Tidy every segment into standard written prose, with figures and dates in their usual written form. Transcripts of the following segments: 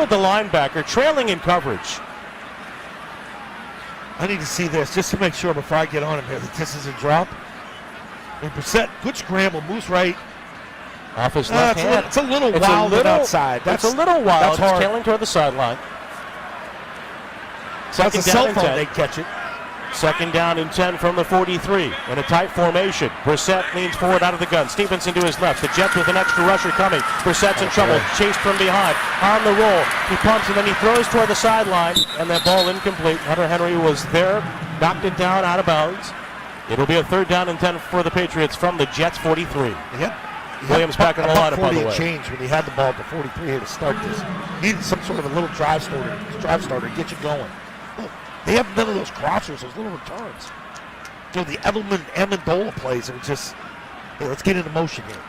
the linebacker, trailing in coverage. I need to see this just to make sure before I get on him here that this is a drop. And Brissett, good scramble, moves right. Off his left hand. It's a little wild outside. That's a little wild. That's it's tailing toward the sideline. That's a cell phone. They catch it. Second down and 10 from the 43 in a tight formation. Brissett leans forward out of the gun. Stevenson to his left. The Jets with an extra rusher coming. Brissett's in trouble. Chased from behind. On the roll. He pumps and then he throws toward the sideline. And that ball incomplete. Hunter Henry was there. Knocked it down out of bounds. It'll be a third down and 10 for the Patriots from the Jets 43. Yep. Williams back in the lineup, by the way. Change when he had the ball at the 43 here to start this. Needed some sort of a little drive starter to get you going. Look, they have none of those crossers, those little returns. You know, the Edelman Amendola plays, and just, hey, let's get into motion here.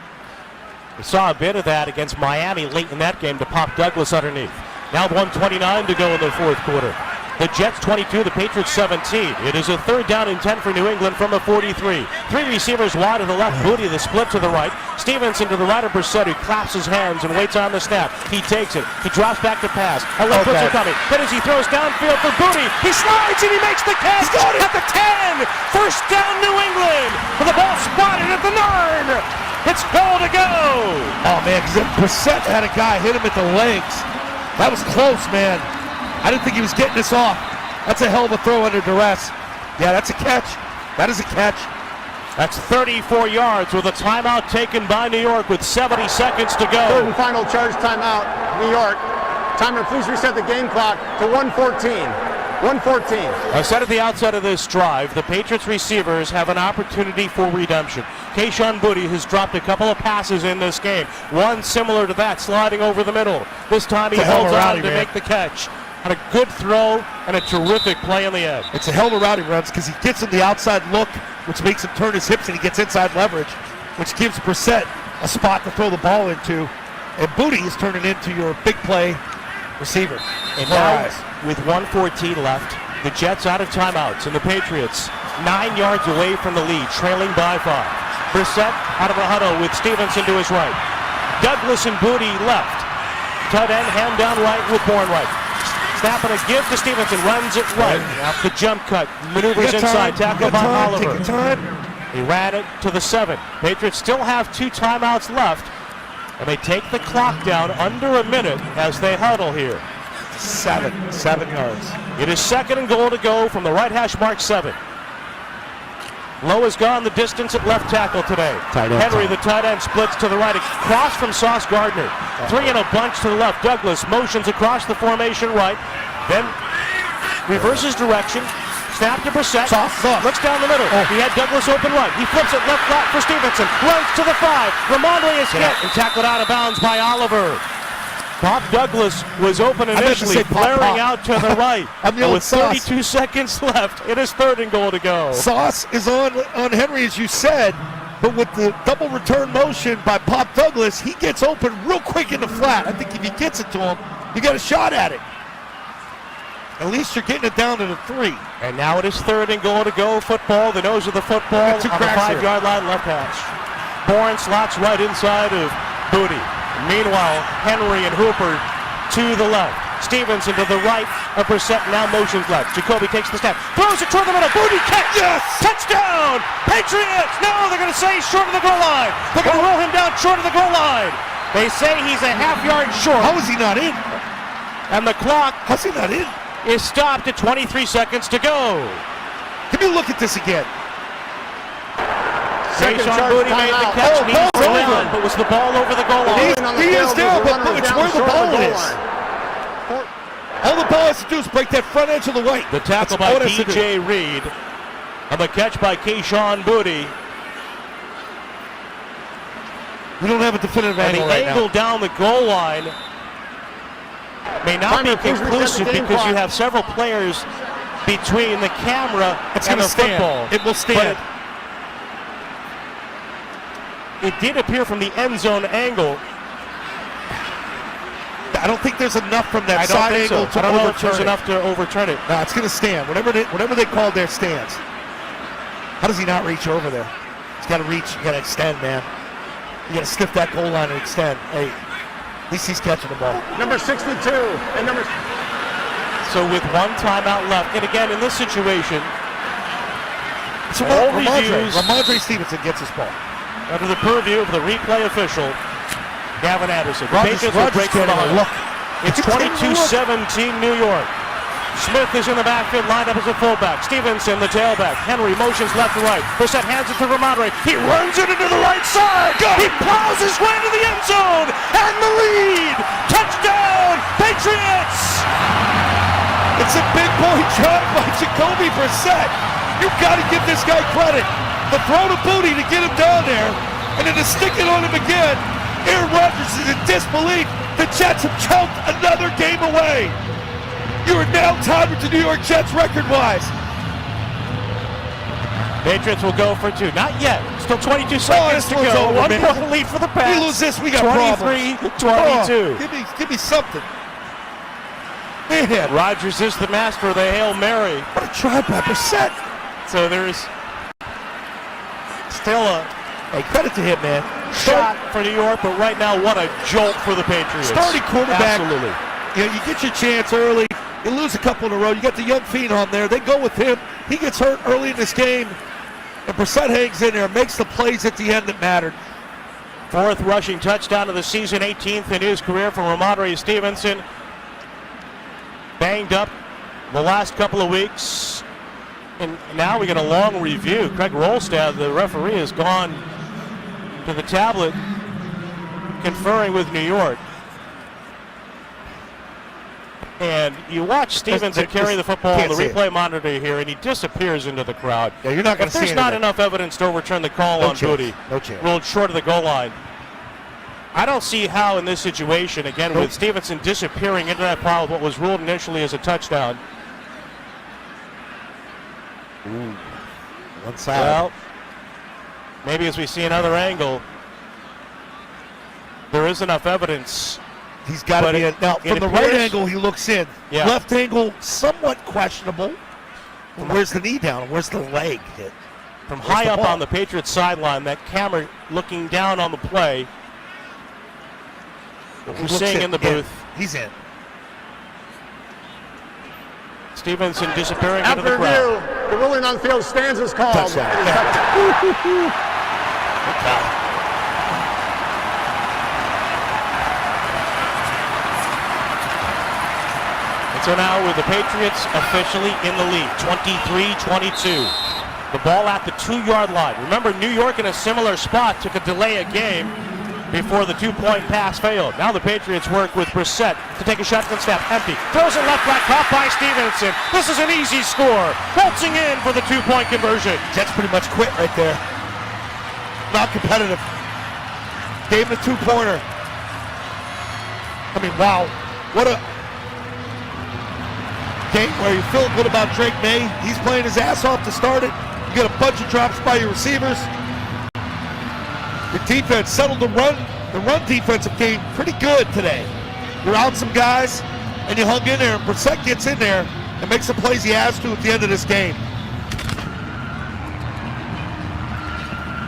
We saw a bit of that against Miami late in that game to pop Douglas underneath. Now 1:29 to go in the fourth quarter. The Jets 22, the Patriots 17. It is a third down and 10 for New England from the 43. Three receivers wide to the left, Booty the split to the right. Stevenson to the right of Brissett, who claps his hands and waits on the snap. He takes it. He drops back to pass. A left foot's coming. Then as he throws downfield for Booty, he slides and he makes the catch at the 10. First down New England with the ball spotted at the 9. It's goal to go. Oh, man, because Brissett had a guy hit him at the legs. That was close, man. I didn't think he was getting this off. That's a hell of a throw under duress. Yeah, that's a catch. That is a catch. That's 34 yards with a timeout taken by New York with 70 seconds to go. Third and final charge timeout, New York. Timer, please reset the game clock to 1:14. 1:14. I said at the outset of this drive, the Patriots receivers have an opportunity for redemption. Kayshon Boutte has dropped a couple of passes in this game. One similar to that, sliding over the middle. This time he holds on to make the catch. Had a good throw and a terrific play on the edge. It's a hell of a route he runs because he gets him the outside look, which makes him turn his hips, and he gets inside leverage, which gives Brissett a spot to throw the ball into. And Boutte is turning into your big play receiver. And now, with 1:14 left, the Jets out of timeouts, and the Patriots 9 yards away from the lead, trailing by 5. Brissett out of the huddle with Stevenson to his right. Douglas and Boutte left. Tight end, hand down right with Bourne right. Snap and a give to Stevenson, runs it right. The jump cut, maneuvers inside, tackle by Oliver. He ran it to the 7. Patriots still have 2 timeouts left, and they take the clock down under a minute as they huddle here. 7 yards. It is second and goal to go from the right hash mark 7. Lowe has gone the distance at left tackle today. Henry, the tight end, splits to the right. Across from Sauce Gardner. 3 in a bunch to the left. Douglas motions across the formation right. Then reverses direction. Snap to Brissett. Looks down the middle. He had Douglas open right. He flips it left flat for Stevenson. Runs to the 5. Ramondre is hit and tackled out of bounds by Oliver. Pop Douglas was open initially, flaring out to the right. With 32 seconds left, it is third and goal to go. Sauce is on Henry, as you said, but with the double return motion by Pop Douglas, he gets open real quick in the flat. I think if he gets it to him, you got a shot at it. At least you're getting it down to the 3. And now it is third and goal to go. Football, the nose of the football on the 5-yard line, left hash. Bourne slots right inside of Boutte. Meanwhile, Henry and Hooper to the left. Stevenson to the right of Brissett, now motions left. Jacoby takes the snap, throws it toward the middle. Boutte catch! Yes! Touchdown! Patriots! No, they're going to say he's short of the goal line. They're going to roll him down short of the goal line. They say he's a half-yard short. How is he not in? And the clock how's he not in? Is stopped at 23 seconds to go. Can you look at this again? Kayshon Boutte made the catch, but was the ball over the goal line? He is down, but it's where the ball is. All the ball has to do is break that front edge of the white. The tackle by DJ Reed, and the catch by Kayshon Boutte. We don't have a definitive angle right now. The angle down the goal line may not be conclusive because you have several players between the camera and the football. It will stand. It did appear from the end zone angle. I don't think there's enough from that side angle to overturn it. I don't know if there's enough to overturn it. No, it's going to stand. Whatever they called there stands. How does he not reach over there? He's got to reach. You got to extend, man. You got to sniff that goal line and extend. Hey, At least he's catching the ball. Number 62 and number... So with one timeout left, and again, in this situation, So all reviews Ramondre Stevenson gets his ball. under the purview of the replay official, Gavin Anderson. The Rodgers Patriots will break can't from even behind. look. It's 22-17 New York. Smith is in the backfield, lined up as a fullback. Stevenson, the tailback. Henry motions left to right. Brissett hands it to Ramondre. He runs it into the right side. He plows his way to the end zone. And the lead. Touchdown, Patriots. It's a big boy job by Jacoby Brissett. You've got to give this guy credit. The throw to Booty to get him down there, and then to stick it on him again. Aaron Rodgers is in disbelief. The Jets have choked another game away. You are now tied with the New York Jets record-wise. Patriots will go for two. Not yet. Still 22 seconds to go. Over, 1 man. point lead for the Pats. We lose this, we got problems. 23-22. Give me something. Man, Rodgers is the master of the Hail Mary. what a try by Brissett. So there's still a Hey, credit to him, man. shot for New York, but right now, what a jolt for the Patriots. Starting quarterback. Absolutely. You know, you get your chance early. You lose a couple in a row. You got the young fiend on there. They go with him. He gets hurt early in this game. And Brissett hangs in there, makes the plays at the end that mattered. Fourth rushing touchdown of the season, 18th in his career from Ramondre Stevenson. Banged up the last couple of weeks. And now we get a long review. Craig Rolstad, the referee, has gone to the tablet conferring with New York. And you watch Stevenson carry the football on the replay monitor here, and he disappears into the crowd. Yeah, you're not going If to see there's not anything. enough evidence to overturn the call on Booty, No chance. ruled short of the goal line. I don't see how in this situation, again, with Stevenson disappearing into that pile of what was ruled initially as a touchdown. Ooh, one side. Well, maybe as we see another angle, there is enough evidence. He's got to be in. Now, from the right angle, he looks in. Yeah. Left angle, somewhat questionable. And where's the knee down? Where's the leg hit? From Where's high the up ball? on the Patriots sideline, that camera looking down on the play. What He we're looks seeing in the booth. He's in. Stevenson disappearing into After the crowd. review, the ruling on field stands as called. Touchdown. And so now with the Patriots officially in the lead, 23-22. The ball at the 2-yard line. Remember, New York in a similar spot took a delay of game before the 2-point pass failed. Now the Patriots work with Brissett to take a shotgun snap. Empty. Throws it left back, caught by Stevenson. This is an easy score. Waltzing in for the 2-point conversion. Jets pretty much quit right there. Not competitive. Gave him the 2-pointer. I mean, wow. What a game where you feel good about Drake May. He's playing his ass off to start it. You get a bunch of drops by your receivers. Your defense settled the run defensive game pretty good today. You're out some guys, and you hung in there, and Brissett gets in there and makes the plays he has to at the end of this game.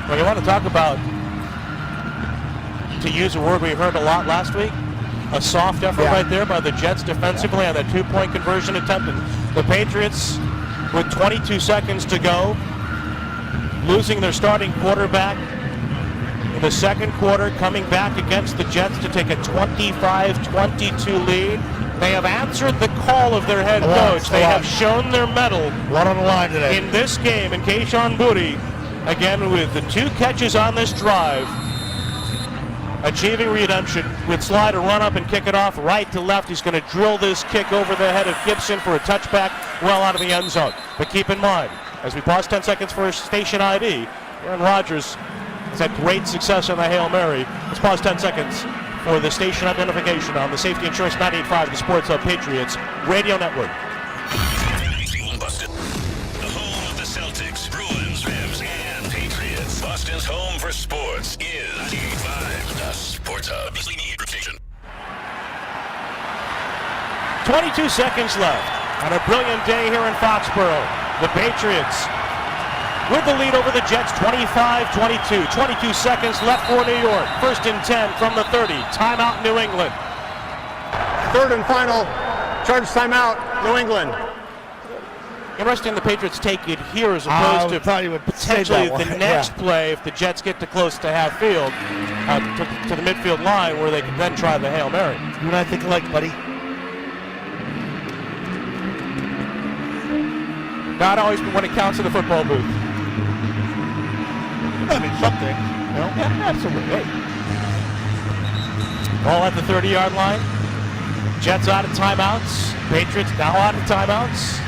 Well, you want to talk about, to use a word we heard a lot last week, a soft effort right there by the Jets defensively on that 2-point conversion attempt. And the Patriots, with 22 seconds to go, losing their starting quarterback in the second quarter, coming back against the Jets to take a 25-22 lead. They have answered the call of their head coach. They have shown their mettle. A lot on the line today. In this game, and Kayshon Boutte, again with the 2 catches on this drive, achieving redemption with slide, a run up and kick it off right to left. He's going to drill this kick over the head of Gibson for a touchback well out of the end zone. But keep in mind, as we pause 10 seconds for station ID, Aaron Rodgers has had great success on the Hail Mary. Let's pause 10 seconds for the station identification on the Safety Insurance 98.5, the Sports Hub Patriots Radio Network. Boston, the home of the Celtics, Bruins, Rams, and Patriots. Boston's home for sports is 98.5, the Sports Hub. 22 seconds left on a brilliant day here in Foxborough. The Patriots with the lead over the Jets, 25-22. 22 seconds left for New York. 1st and 10 from the 30. Timeout, New England. 3rd and final. Charge timeout, New England. Interesting the Patriots take it here as opposed to potentially the next play if the Jets get too close to half field, to the midfield line where they can then try the Hail Mary. You and I think alike, buddy. Not always when it counts in the football booth. I mean, something. You know? Yeah, absolutely. Ball at the 30-yard line. Jets out of timeouts. Patriots now out of timeouts.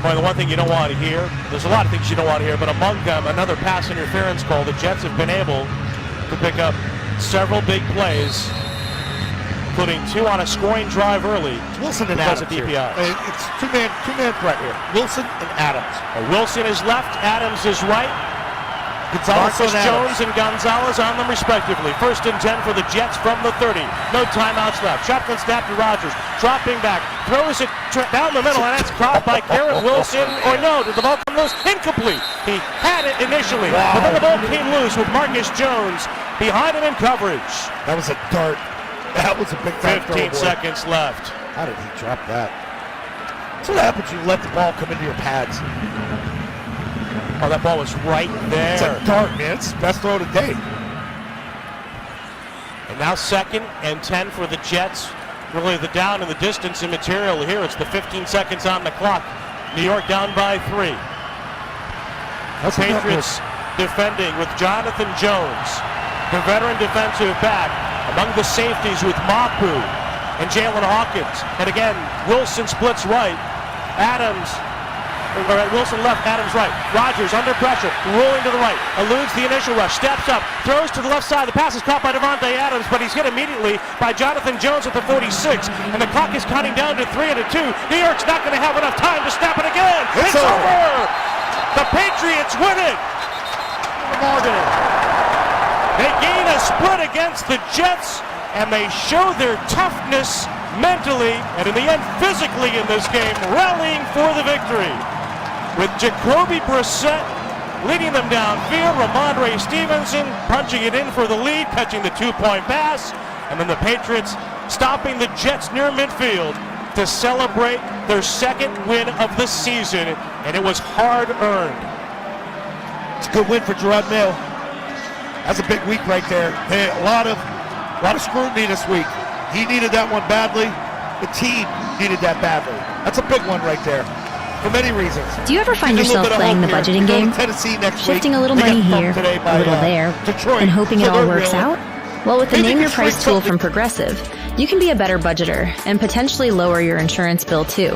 Boy, the one thing you don't want to hear, there's a lot of things you don't want to hear, but among them, another pass interference call. The Jets have been able to pick up several big plays, including 2 on a scoring drive early. Wilson and because Adams of DPI. It's two-man threat here. Wilson and Adams. Wilson is left, Adams is right. Gonzalez Marcus Jones and Gonzalez on them respectively. 1st and 10 for the Jets from the 30. No timeouts left. Shotgun snap to Rodgers. Dropping back. Throws it down the middle, and that's caught by Garrett Wilson. Or no, did the ball come loose? Incomplete. He had it initially, but then the ball came loose with Marcus Jones behind him in coverage. That was a dart. That was a big time 15 seconds left. How did he drop that? That's what happens when you let the ball come into your pads. Oh, that ball was right there. It's a dart, man. It's the best throw of the day. And now 2nd and 10 for the Jets. Really the down and the distance immaterial here. It's the 15 seconds on the clock. New York down by 3. The Patriots defending with Jonathan Jones, the veteran defensive back, among the safeties with Mapu and Jalen Hawkins. And again, Wilson splits right. Wilson left, Adams right. Rodgers under pressure, rolling to the right, eludes the initial rush, steps up, throws to the left side. The pass is caught by Devontae Adams, but he's hit immediately by Jonathan Jones at the 46. And the clock is counting down to 3 and 2. New York's not going to have enough time to snap it again. It's over! The Patriots win it! Morgan. They gain a split against the Jets, and they show their toughness mentally and in the end physically in this game, rallying for the victory. With Jacoby Brissett leading them downfield, Ramondre Stevenson punching it in for the lead, catching the 2-point pass, and then the Patriots stopping the Jets near midfield to celebrate their 2nd win of the season, and it was hard-earned. It's a good win for Gerard Mayo. That's a big week right there. Hey, a lot of scrutiny this week. He needed that one badly. The team needed that badly. That's a big one right there. For many reasons. Do you ever find yourself playing the budgeting game? Shifting a little money here, a little there, and hoping it all works out? Well, with the Name Your Price tool from Progressive, you can be a better budgeter and potentially lower your insurance bill too.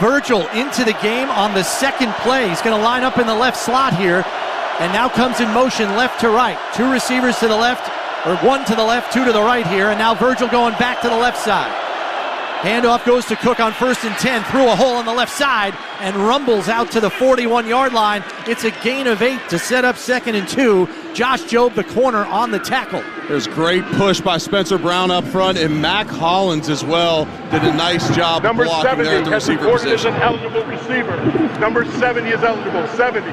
Virgil into the game on the 2nd play. He's going to line up in the left slot here, and now comes in motion left to right. 2 receivers to the left, or 1 to the left, 2 to the right here, and now Virgil going back to the left side. Handoff goes to Cook on 1st and 10, through a hole on the left side, and rumbles out to the 41-yard line. It's a gain of 8 to set up 2nd and 2. Josh Jobe, the corner, on the tackle. There's great push by Spencer Brown up front, and Mac Hollins as well did a nice job Number blocking 70 there at the has receiver recorded as position. an eligible receiver. Number 70 is eligible. 70.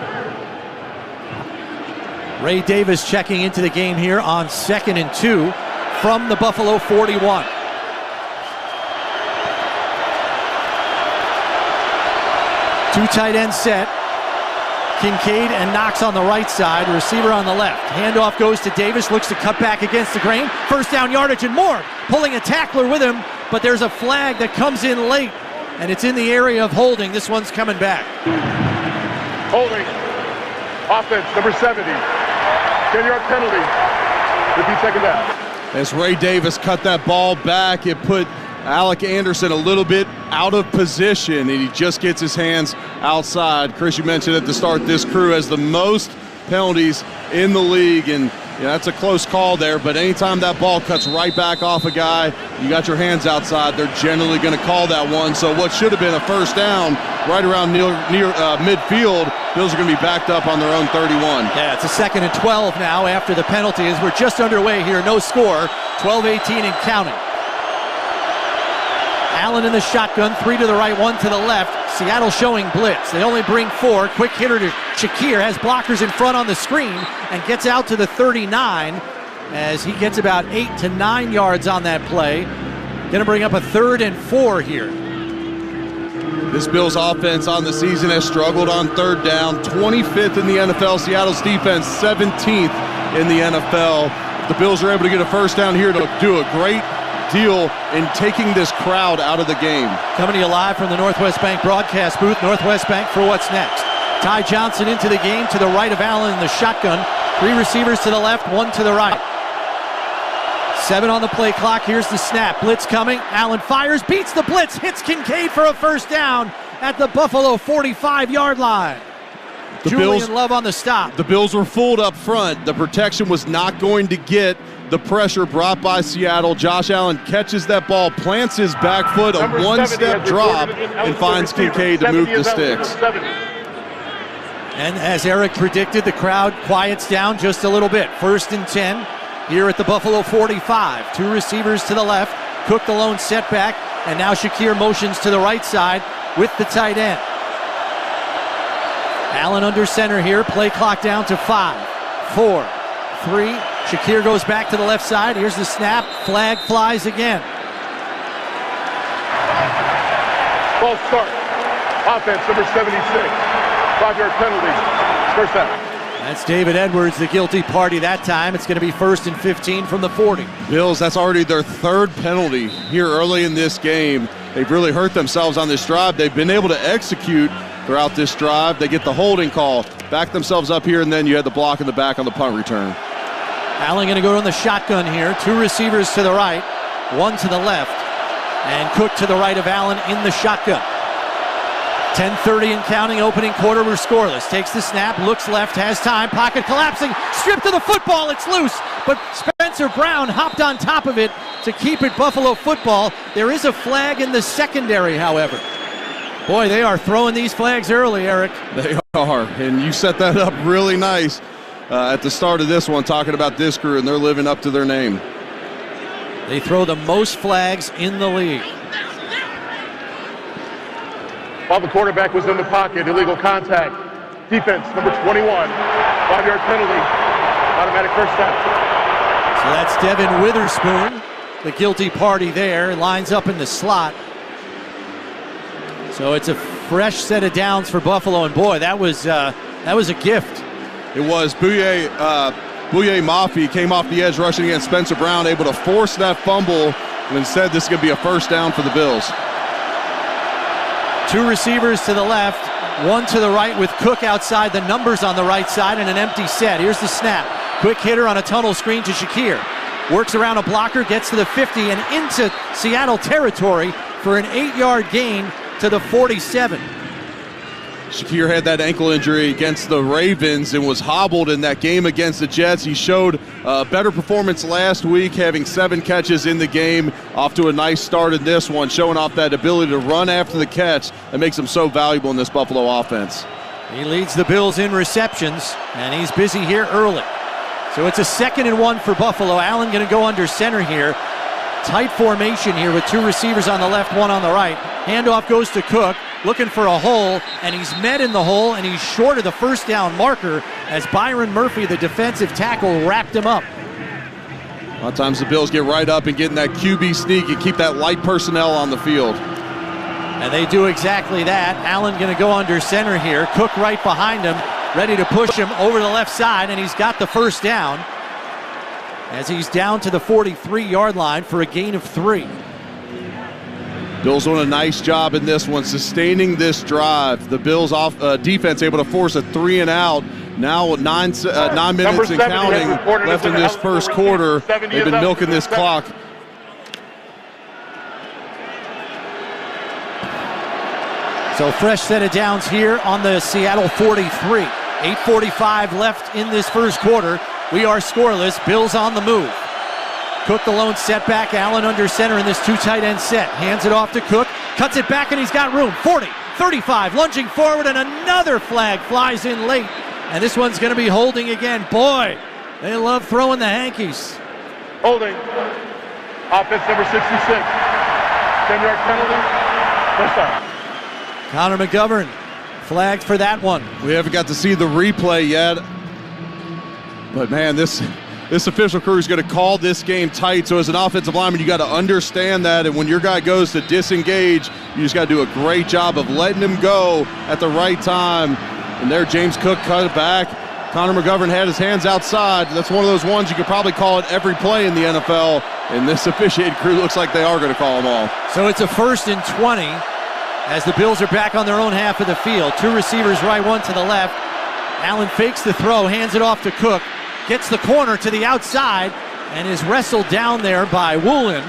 Ray Davis checking into the game here on 2nd and 2 from the Buffalo 41. Two tight end set. Kincaid and Knox on the right side, receiver on the left. Handoff goes to Davis, looks to cut back against the grain. First down yardage and more, pulling a tackler with him, but there's a flag that comes in late, and it's in the area of holding. This one's coming back. Holding. Offense, number 70. 10-yard penalty. Repeat second down. As Ray Davis cut that ball back, it put Alec Anderson a little bit out of position, and he just gets his hands outside. Chris, you mentioned at the start, this crew has the most penalties in the league, and that's a close call there, but anytime that ball cuts right back off a guy, you got your hands outside, they're generally going to call that one. So what should have been a first down right around near midfield, Bills are going to be backed up on their own 31. Yeah, it's a 2nd and 12 now after the penalty as we're just underway here. No score, 12-18 and counting. Allen in the shotgun, 3 to the right, 1 to the left. Seattle showing blitz. They only bring 4. Quick hitter to Shakir, has blockers in front on the screen and gets out to the 39 as he gets about 8 to 9 yards on that play. Going to bring up a 3rd and 4 here. This Bills offense on the season has struggled on 3rd down. 25th in the NFL. Seattle's defense 17th in the NFL. If the Bills are able to get a first down here, to do a great deal in taking this crowd out of the game. Coming to you live from the Northwest Bank broadcast booth. Northwest Bank for what's next. Ty Johnson into the game to the right of Allen in the shotgun. 3 receivers to the left, 1 to the right. 7 on the play clock. Here's the snap. Blitz coming. Allen fires, beats the blitz, hits Kincaid for a first down at the Buffalo 45-yard line. Julian Love on the stop. The Bills were fooled up front. The protection was not going to get the pressure brought by Seattle. Josh Allen catches that ball, plants his back foot, a one-step drop, and finds Kincaid to move the sticks. And as Eric predicted, the crowd quiets down just a little bit. 1st and 10 here at the Buffalo 45. 2 receivers to the left. Cook the lone setback, and now Shakir motions to the right side with the tight end. Allen under center here. Play clock down to 5, 4, 3. Shakir goes back to the left side. Here's the snap. Flag flies again. False start. Offense, number 76. 5-yard penalty. First down. That's David Edwards, the guilty party that time. It's going to be 1st and 15 from the 40. Bills, that's already their 3rd penalty here early in this game. They've really hurt themselves on this drive. They've been able to execute throughout this drive. They get the holding call, back themselves up here, and then you had the block in the back on the punt return. Allen going to go on the shotgun here. 2 receivers to the right, 1 to the left, and Cook to the right of Allen in the shotgun. 10:30 and counting, opening quarter, we're scoreless. Takes the snap, looks left, has time, pocket collapsing, stripped to the football, it's loose, but Spencer Brown hopped on top of it to keep it Buffalo football. There is a flag in the secondary, however. Boy, they are throwing these flags early, Eric. They are, and you set that up really nice at the start of this one, talking about this crew, and they're living up to their name. They throw the most flags in the league. While the quarterback was in the pocket, illegal contact. Defense, number 21. 5-yard penalty. Automatic first down. So that's Devin Witherspoon, the guilty party there, lines up in the slot. So it's a fresh set of downs for Buffalo, and boy, that was a gift. It was. Bouye Mafi came off the edge rushing against Spencer Brown, able to force that fumble, and instead this is going to be a first down for the Bills. 2 receivers to the left, 1 to the right with Cook outside the numbers on the right side and an empty set. Here's the snap. Quick hitter on a tunnel screen to Shakir. Works around a blocker, gets to the 50 and into Seattle territory for an 8-yard gain to the 47. Shakir had that ankle injury against the Ravens and was hobbled in that game against the Jets. He showed a better performance last week, having 7 catches in the game. Off to a nice start in this one, showing off that ability to run after the catch that makes him so valuable in this Buffalo offense. He leads the Bills in receptions, and he's busy here early. So it's a 2nd and 1 for Buffalo. Allen going to go under center here. Tight formation here with 2 receivers on the left, 1 on the right. Handoff goes to Cook, looking for a hole, and he's met in the hole, and he's short of the first down marker as Byron Murphy, the defensive tackle, wrapped him up. A lot of times the Bills get right up and get in that QB sneak and keep that light personnel on the field. And they do exactly that. Allen going to go under center here. Cook right behind him. ready to push him over the left side, and he's got the first down as he's down to the 43-yard line for a gain of 3. Bills doing a nice job in this one, sustaining this drive. The Bills defense able to force a 3-and-out. Now 9 minutes and counting left in this first quarter. They've been milking this clock. So fresh set of downs here on the Seattle 43. 8:45 left in this first quarter. We are scoreless. Bills on the move. Cook the lone setback. Allen under center in this 2 tight end set. Hands it off to Cook. Cuts it back and he's got room. 40, 35, lunging forward, and another flag flies in late. And this one's going to be holding again. Boy, they love throwing the hankies. Holding. Offense number 66. 10-yard penalty. First down. Connor McGovern flagged for that one. We haven't got to see the replay yet. But man, this official crew is going to call this game tight. So as an offensive lineman, you got to understand that. And when your guy goes to disengage, you just got to do a great job of letting him go at the right time. And there, James Cook cut it back. Connor McGovern had his hands outside. That's one of those ones you could probably call it every play in the NFL. And this officiating crew looks like they are going to call them all. So it's a 1st and 20 as the Bills are back on their own half of the field. 2 receivers right, 1 to the left. Allen fakes the throw, hands it off to Cook. Gets the corner to the outside and is wrestled down there by Woolen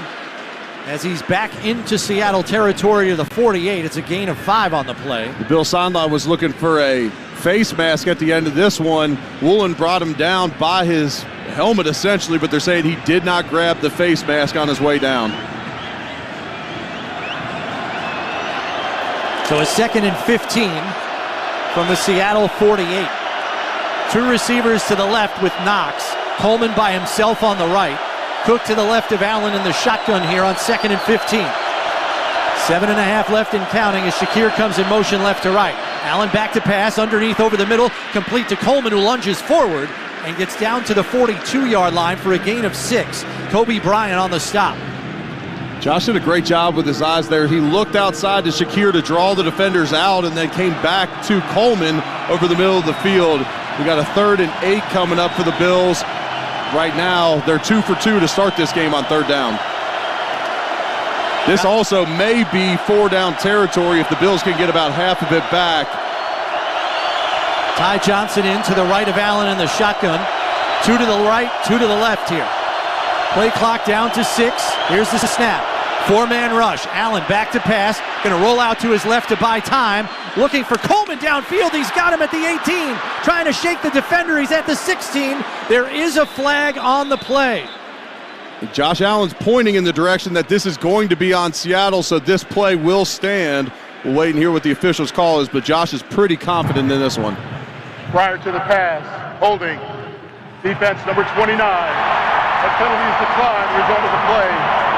as he's back into Seattle territory to the 48. It's a gain of 5 on the play. The Bill sideline was looking for a face mask at the end of this one. Woolen brought him down by his helmet essentially, but they're saying he did not grab the face mask on his way down. So a 2nd and 15 from the Seattle 48. 2 receivers to the left with Knox. Coleman by himself on the right. Cook to the left of Allen in the shotgun here on 2nd and 15. 7.5 left and counting as Shakir comes in motion left to right. Allen back to pass, underneath over the middle, complete to Coleman, who lunges forward and gets down to the 42-yard line for a gain of 6. Kobe Bryant on the stop. Josh did a great job with his eyes there. He looked outside to Shakir to draw the defenders out and then came back to Coleman over the middle of the field. We got a 3rd and 8 coming up for the Bills. Right now, they're 2 for 2 to start this game on 3rd down. This also may be 4-down territory if the Bills can get about half of it back. Ty Johnson in to the right of Allen in the shotgun. 2 to the right, 2 to the left here. Play clock down to 6. Here's the snap. 4-man rush. Allen back to pass. Going to roll out to his left to buy time. Looking for Coleman downfield. He's got him at the 18. Trying to shake the defender. He's at the 16. There is a flag on the play. Josh Allen's pointing in the direction that this is going to be on Seattle, so this play will stand. We'll wait and hear what the officials call is, but Josh is pretty confident in this one. Prior to the pass, holding. Defense number 29. That penalty is declined. Result of the play,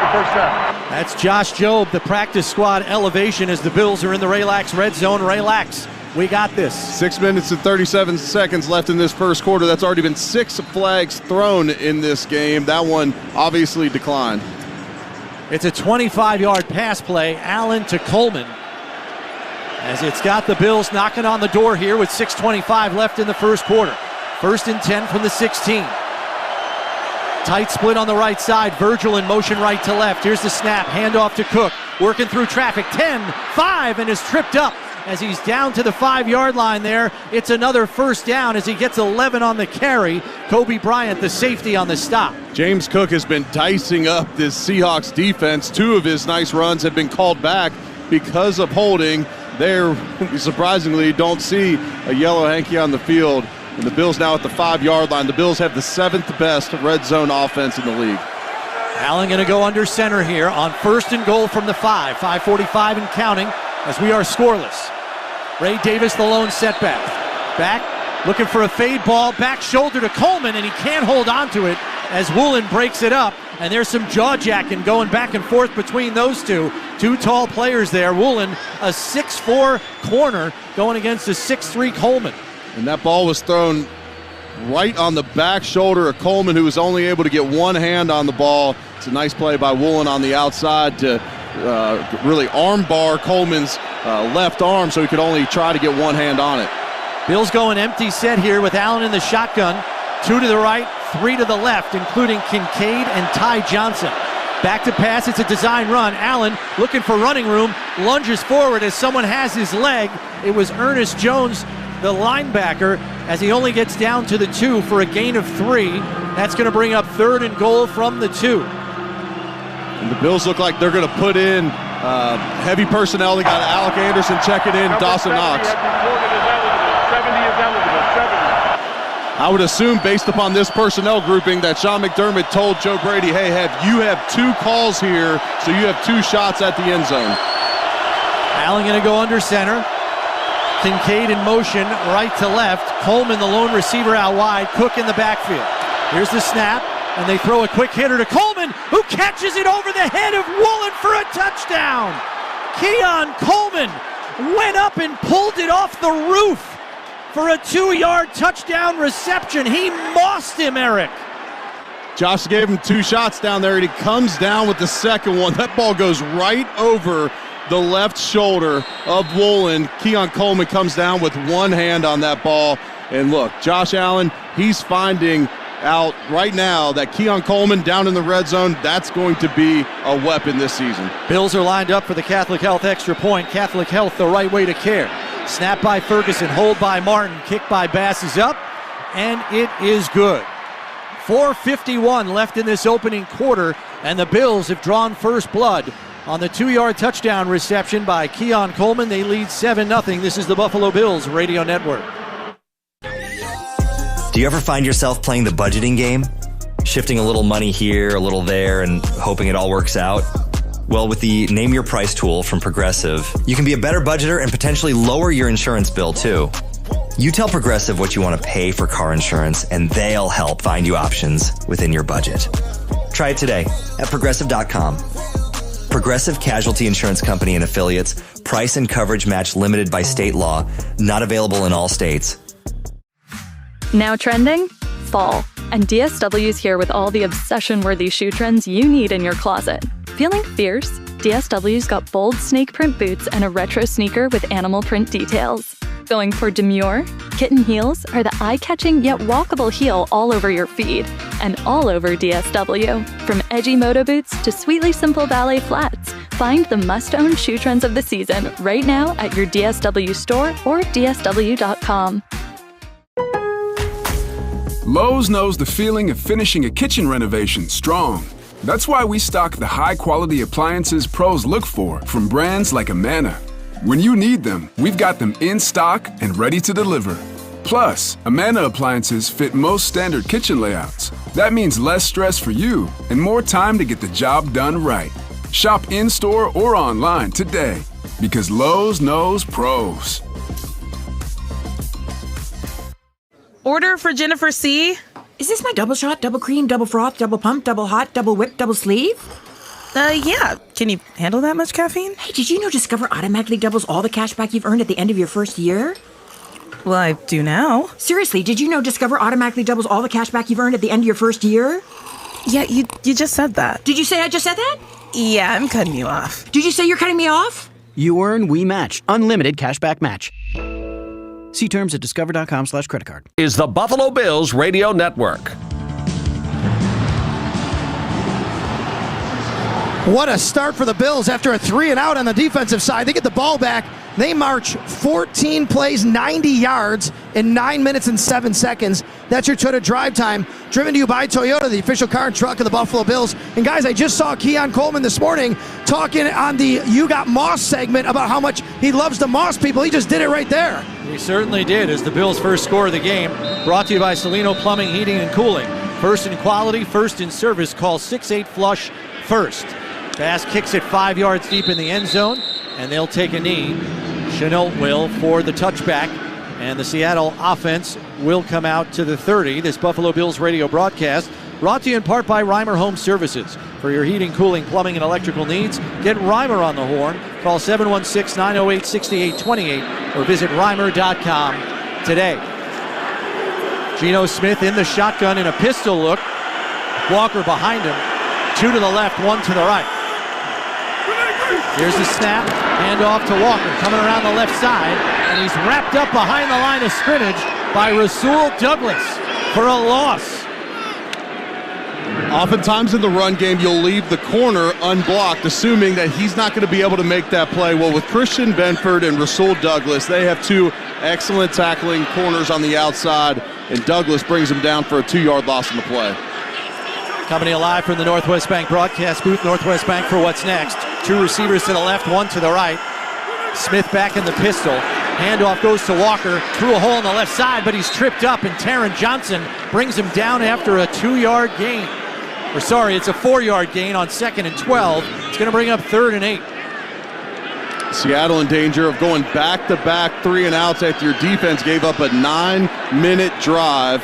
the first down. That's Josh Jobe, the practice squad elevation as the Bills are in the Relax red zone. Relax. We got this. 6 minutes and 37 seconds left in this first quarter. That's already been 6 flags thrown in this game. That one obviously declined. It's a 25-yard pass play. Allen to Coleman. As it's got the Bills knocking on the door here with 6:25 left in the first quarter. 1st and 10 from the 16. Tight split on the right side. Virgil in motion right to left. Here's the snap. Handoff to Cook. Working through traffic. 10-5 and is tripped up as he's down to the 5-yard line there. It's another first down as he gets 11 on the carry. Kobe Bryant, the safety on the stop. James Cook has been dicing up this Seahawks defense. 2 of his nice runs have been called back because of holding. There, surprisingly, don't see a yellow hanky on the field. And the Bills now at the 5-yard line. The Bills have the 7th best red zone offense in the league. Allen going to go under center here on 1st and goal from the 5. 5:45 and counting as we are scoreless. Ray Davis, the lone setback. Back, looking for a fade ball. Back shoulder to Coleman, and he can't hold on to it as Woolen breaks it up. And there's some jaw-jacking going back and forth between those two. 2 tall players there. Woolen, a 6'4 corner going against a 6'3 Coleman. And that ball was thrown right on the back shoulder of Coleman, who was only able to get one hand on the ball. It's a nice play by Woolen on the outside to really arm bar Coleman's left arm so he could only try to get one hand on it. Bills going empty set here with Allen in the shotgun. 2 to the right, 3 to the left, including Kincaid and Ty Johnson. Back to pass, it's a design run. Allen looking for running room, lunges forward as someone has his leg. It was Ernest Jones, the linebacker, as he only gets down to the 2 for a gain of 3. That's going to bring up 3rd and goal from the 2. And the Bills look like they're going to put in heavy personnel. They got Alec Anderson checking in, Dawson Knox. 70 is eligible. 70. I would assume, based upon this personnel grouping, that Sean McDermott told Joe Brady, hey, you have 2 calls here, so you have 2 shots at the end zone. Allen going to go under center. Kincaid in motion, right to left. Coleman, the lone receiver, out wide. Cook in the backfield. Here's the snap, and they throw a quick hitter to Coleman, who catches it over the head of Woolen for a touchdown. Keon Coleman went up and pulled it off the roof for a 2-yard touchdown reception. He mossed him, Eric. Josh gave him 2 shots down there, and he comes down with the second one. That ball goes right over the left shoulder of Woolen. Keon Coleman comes down with one hand on that ball. And look, Josh Allen, he's finding out right now that Keon Coleman down in the red zone, that's going to be a weapon this season. Bills are lined up for the Catholic Health extra point. Catholic Health, the right way to care. Snap by Ferguson, hold by Martin, kick by Bass is up, and it is good. 4:51 left in this opening quarter, and the Bills have drawn first blood on the 2-yard touchdown reception by Keon Coleman. They lead 7-0. This is the Buffalo Bills Radio Network. Do you ever find yourself playing the budgeting game? Shifting a little money here, a little there, and hoping it all works out? Well, with the Name Your Price tool from Progressive, you can be a better budgeter and potentially lower your insurance bill, too. You tell Progressive what you want to pay for car insurance, and they'll help find you options within your budget. Try it today at Progressive.com. Progressive Casualty Insurance Company and Affiliates. Price and coverage match limited by state law. Not available in all states. Now trending? Fall. And DSW's here with all the obsession-worthy shoe trends you need in your closet. Feeling fierce? DSW's got bold snake print boots and a retro sneaker with animal print details. Going for demure? Kitten heels are the eye-catching yet walkable heel all over your feet and all over DSW. From edgy moto boots to sweetly simple ballet flats, find the must-own shoe trends of the season right now at your DSW store or DSW.com. Lowe's knows the feeling of finishing a kitchen renovation strong. That's why we stock the high-quality appliances pros look for from brands like Amana. When you need them, we've got them in stock and ready to deliver. Plus, Amana appliances fit most standard kitchen layouts. That means less stress for you and more time to get the job done right. Shop in-store or online today because Lowe's knows pros. Order for Jennifer C. Is this my double shot, double cream, double froth, double pump, double hot, double whip, double sleeve? Yeah. Can you handle that much caffeine? Hey, did you know Discover automatically doubles all the cash back you've earned at the end of your first year? Well, I do now. Seriously, did you know Discover automatically doubles all the cash back you've earned at the end of your first year? Yeah, you just said that. Did you say I just said that? Yeah, I'm cutting you off. Did you say you're cutting me off? You earn, we match. Unlimited cashback match. See terms at discover.com/creditcard. Is the Buffalo Bills Radio Network. What a start for the Bills after a 3-and-out on the defensive side. They get the ball back. They march 14 plays, 90 yards in 9 minutes and 7 seconds. That's your Toyota drive time. Driven to you by Toyota, the official car and truck of the Buffalo Bills. And guys, I just saw Keon Coleman this morning talking on the You Got Moss segment about how much he loves the Moss people. He just did it right there. He certainly did, as the Bills' first score of the game. Brought to you by Salino Plumbing, Heating, and Cooling. First in quality, first in service. Call 6-8-FLUSH first. Bass kicks it 5 yards deep in the end zone, and they'll take a knee. Chenault will for the touchback, and the Seattle offense will come out to the 30. This Buffalo Bills radio broadcast brought to you in part by Reimer Home Services. For your heating, cooling, plumbing, and electrical needs, get Reimer on the horn. Call 716-908-6828 or visit Reimer.com today. Geno Smith in the shotgun in a pistol look. Walker behind him. 2 to the left, 1 to the right. Here's the snap, handoff to Walker, coming around the left side, and he's wrapped up behind the line of scrimmage by Rasul Douglas for a loss. Oftentimes in the run game, you'll leave the corner unblocked, assuming that he's not going to be able to make that play. Well, with Christian Benford and Rasul Douglas, they have two excellent tackling corners on the outside, and Douglas brings him down for a 2-yard loss in the play. Coming alive from the Northwest Bank broadcast booth, Northwest Bank for what's next. 2 receivers to the left, 1 to the right. Smith back in the pistol. Handoff goes to Walker, through a hole on the left side, but he's tripped up, and Taron Johnson brings him down after a 2-yard gain. It's a 4-yard gain on 2nd and 12. It's going to bring up 3rd and 8. Seattle in danger of going back-to-back 3-and-outs after your defense gave up a 9-minute drive.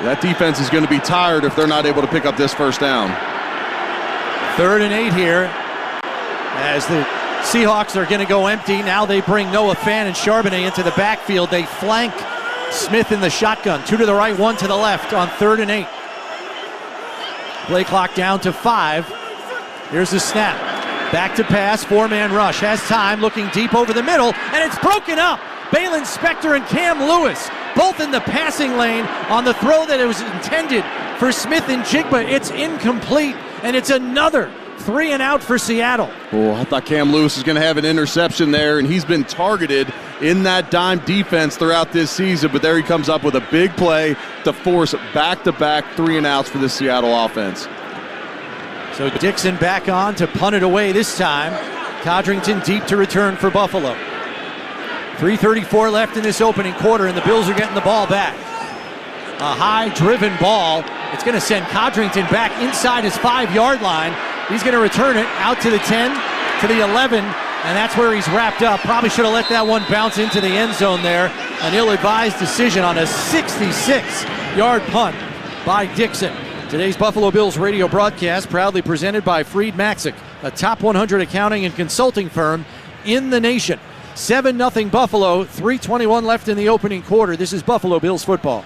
That defense is going to be tired if they're not able to pick up this first down. 3rd and 8 here as the Seahawks are going to go empty. Now they bring Noah Fan and Charbonnet into the backfield. They flank Smith in the shotgun. 2 to the right, 1 to the left on 3rd and 8. Play clock down to 5. Here's the snap. Back to pass, 4-man rush. Has time, looking deep over the middle, and it's broken up. Balin Spector and Cam Lewis, both in the passing lane on the throw that it was intended for Smith and Jigba. It's incomplete, and it's another 3-and-out for Seattle. Oh, I thought Cam Lewis was going to have an interception there, and he's been targeted in that dime defense throughout this season, but there he comes up with a big play to force back-to-back 3-and-outs for the Seattle offense. So Dixon back on to punt it away this time. Codrington deep to return for Buffalo. 3:34 left in this opening quarter, and the Bills are getting the ball back. A high-driven ball. It's going to send Codrington back inside his 5-yard line. He's going to return it out to the 10, to the 11, and that's where he's wrapped up. Probably should have let that one bounce into the end zone there. An ill-advised decision on a 66-yard punt by Dixon. Today's Buffalo Bills radio broadcast proudly presented by Freed Maxick, a top 100 accounting and consulting firm in the nation. 7-0 Buffalo, 3:21 left in the opening quarter. This is Buffalo Bills football.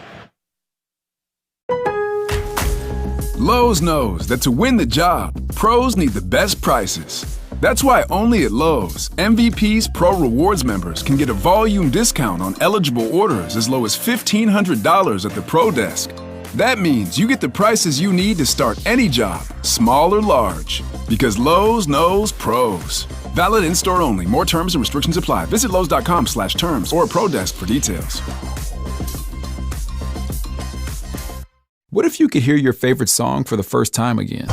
Lowe's knows that to win the job, pros need the best prices. That's why only at Lowe's, MVP's Pro Rewards members can get a volume discount on eligible orders as low as $1,500 at the Pro Desk. That means you get the prices you need to start any job, small or large. Because Lowe's knows pros. Valid in-store only. More terms and restrictions apply. Visit Lowe's.com/terms or Pro Desk for details. What if you could hear your favorite song for the first time again?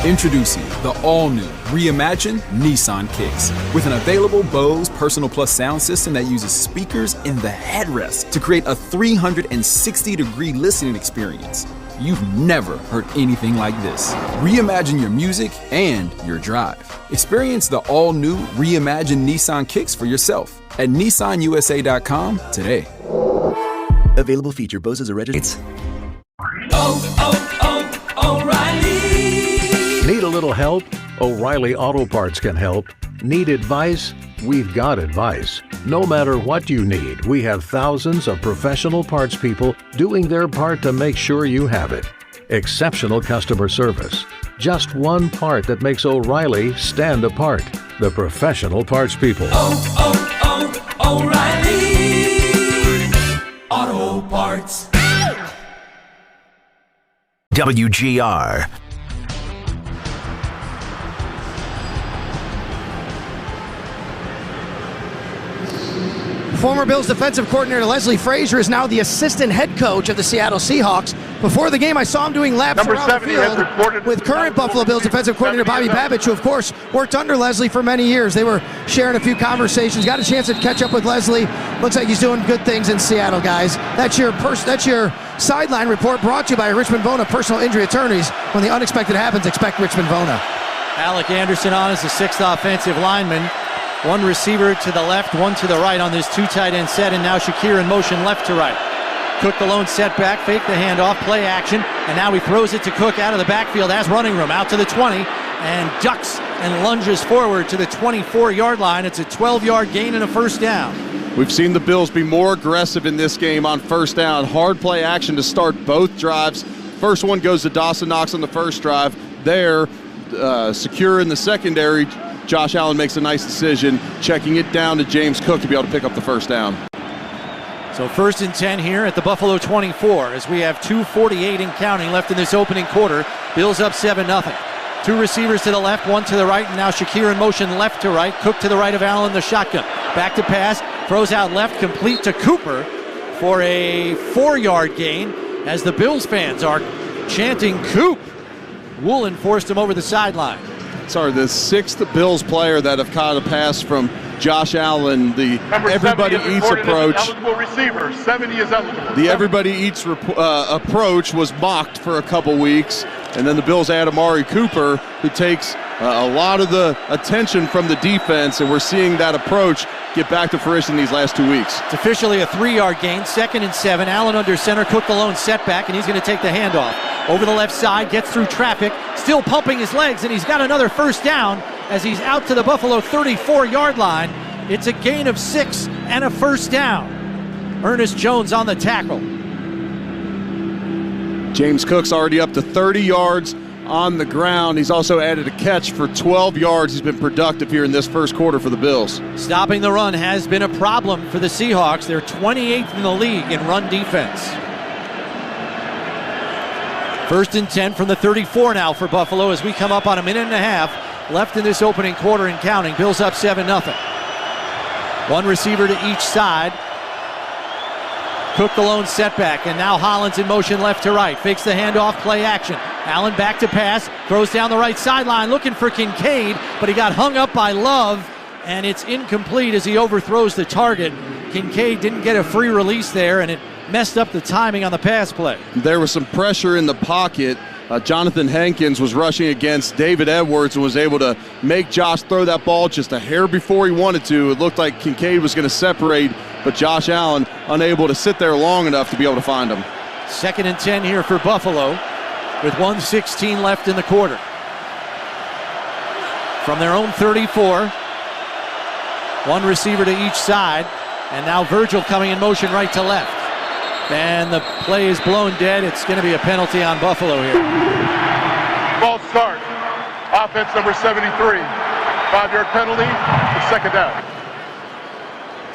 Introducing the all-new, reimagined Nissan Kicks. With an available Bose Personal Plus sound system that uses speakers in the headrest to create a 360-degree listening experience. You've never heard anything like this. Reimagine your music and your drive. Experience the all-new, reimagined Nissan Kicks for yourself at NissanUSA.com today. Available feature. Bose is a registered. O'Reilly! Need a little help? O'Reilly Auto Parts can help. Need advice? We've got advice. No matter what you need, we have thousands of professional parts people doing their part to make sure you have it. Exceptional customer service. Just one part that makes O'Reilly stand apart. The professional parts people. O'Reilly Auto Parts. WGR. Former Bills defensive coordinator Leslie Frazier is now the assistant head coach of the Seattle Seahawks. Before the game, I saw him doing laps around the field with current Buffalo Bills defensive coordinator Bobby Babich, who, of course, worked under Leslie for many years. They were sharing a few conversations. Got a chance to catch up with Leslie. Looks like he's doing good things in Seattle, guys. That's your sideline report brought to you by Richmond Bona Personal Injury Attorneys. When the unexpected happens, expect Richmond Bona. Alec Anderson on as the 6th offensive lineman. One receiver to the left, one to the right on this 2 tight end set, and now Shakir in motion left to right. Cook the lone setback, fake the handoff, play action, and now he throws it to Cook out of the backfield as running room, out to the 20, and ducks and lunges forward to the 24-yard line. It's a 12-yard gain and a first down. We've seen the Bills be more aggressive in this game on first down. Hard play action to start both drives. First one goes to Dawson Knox on the first drive. There, secure in the secondary. Josh Allen makes a nice decision, checking it down to James Cook to be able to pick up the first down. So 1st and 10 here at the Buffalo 24 as we have 2:48 and counting left in this opening quarter. Bills up 7-0. 2 receivers to the left, 1 to the right, and now Shakir in motion left to right. Cook to the right of Allen, the shotgun. Back to pass, throws out left, complete to Cooper for a 4-yard gain as the Bills fans are chanting Coop. Woolen forced him over the sideline. Sorry, the 6th Bills player that have caught a pass from Josh Allen, the Number everybody 70 is eats recorded as an approach. eligible receiver. 70 is eligible. The everybody eats approach was mocked for a couple weeks, and then the Bills add Amari Cooper, who takes a lot of the attention from the defense, and we're seeing that approach get back to fruition these last 2 weeks. It's officially a 3-yard gain, 2nd and 7. Allen under center, Cook the lone setback, and he's going to take the handoff. Over the left side, gets through traffic, still pumping his legs, and he's got another first down as he's out to the Buffalo 34-yard line. It's a gain of 6 and a first down. Ernest Jones on the tackle. James Cook's already up to 30 yards on the ground. He's also added a catch for 12 yards. He's been productive here in this first quarter for the Bills. Stopping the run has been a problem for the Seahawks. They're 28th in the league in run defense. 1st and 10 from the 34 now for Buffalo as we come up on a minute and a half left in this opening quarter and counting. Bills up 7-0. 1 receiver to each side. Cook the lone setback, and now Hollins in motion left to right. Fakes the handoff, play action. Allen back to pass, throws down the right sideline, looking for Kincaid, but he got hung up by Love, and it's incomplete as he overthrows the target. Kincaid didn't get a free release there, and it messed up the timing on the pass play. There was some pressure in the pocket. Jonathan Hankins was rushing against David Edwards and was able to make Josh throw that ball just a hair before he wanted to. It looked like Kincaid was going to separate, but Josh Allen unable to sit there long enough to be able to find him. 2nd and 10 here for Buffalo with 1:16 left in the quarter. From their own 34, 1 receiver to each side, and now Virgil coming in motion right to left. And the play is blown dead. It's going to be a penalty on Buffalo here. False start. Offense number 73. 5-yard penalty. Second down.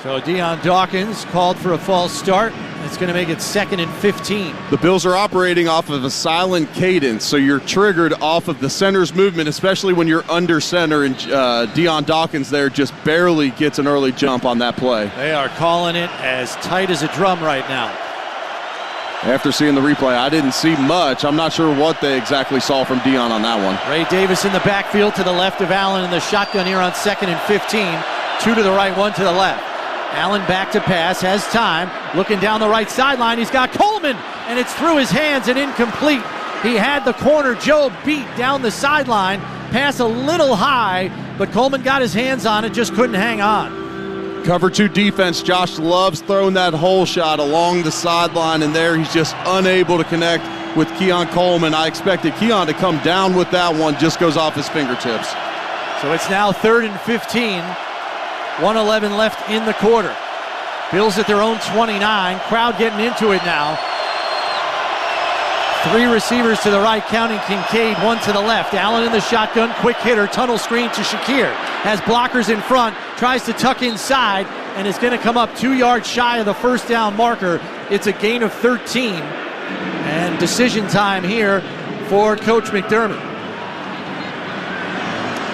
So Deion Dawkins called for a false start. It's going to make it 2nd and 15. The Bills are operating off of a silent cadence, so you're triggered off of the center's movement, especially when you're under center, and Deion Dawkins there just barely gets an early jump on that play. They are calling it as tight as a drum right now. After seeing the replay, I didn't see much. I'm not sure what they exactly saw from Deion on that one. Ray Davis in the backfield to the left of Allen in the shotgun here on 2nd and 15. 2 to the right, 1 to the left. Allen back to pass, has time, looking down the right sideline. He's got Coleman, and it's through his hands and incomplete. He had the corner Joe beat down the sideline. Pass a little high, but Coleman got his hands on it, just couldn't hang on. Cover 2 defense. Josh loves throwing that hole shot along the sideline, and there he's just unable to connect with Keon Coleman. I expected Keon to come down with that one, just goes off his fingertips. So it's now 3rd and 15. 1:11 left in the quarter. Bills at their own 29. Crowd getting into it now. 3 receivers to the right, counting Kincaid, 1 to the left. Allen in the shotgun, quick hitter, tunnel screen to Shakir. Has blockers in front, tries to tuck inside, and is going to come up 2 yards shy of the first down marker. It's a gain of 13. And decision time here for Coach McDermott.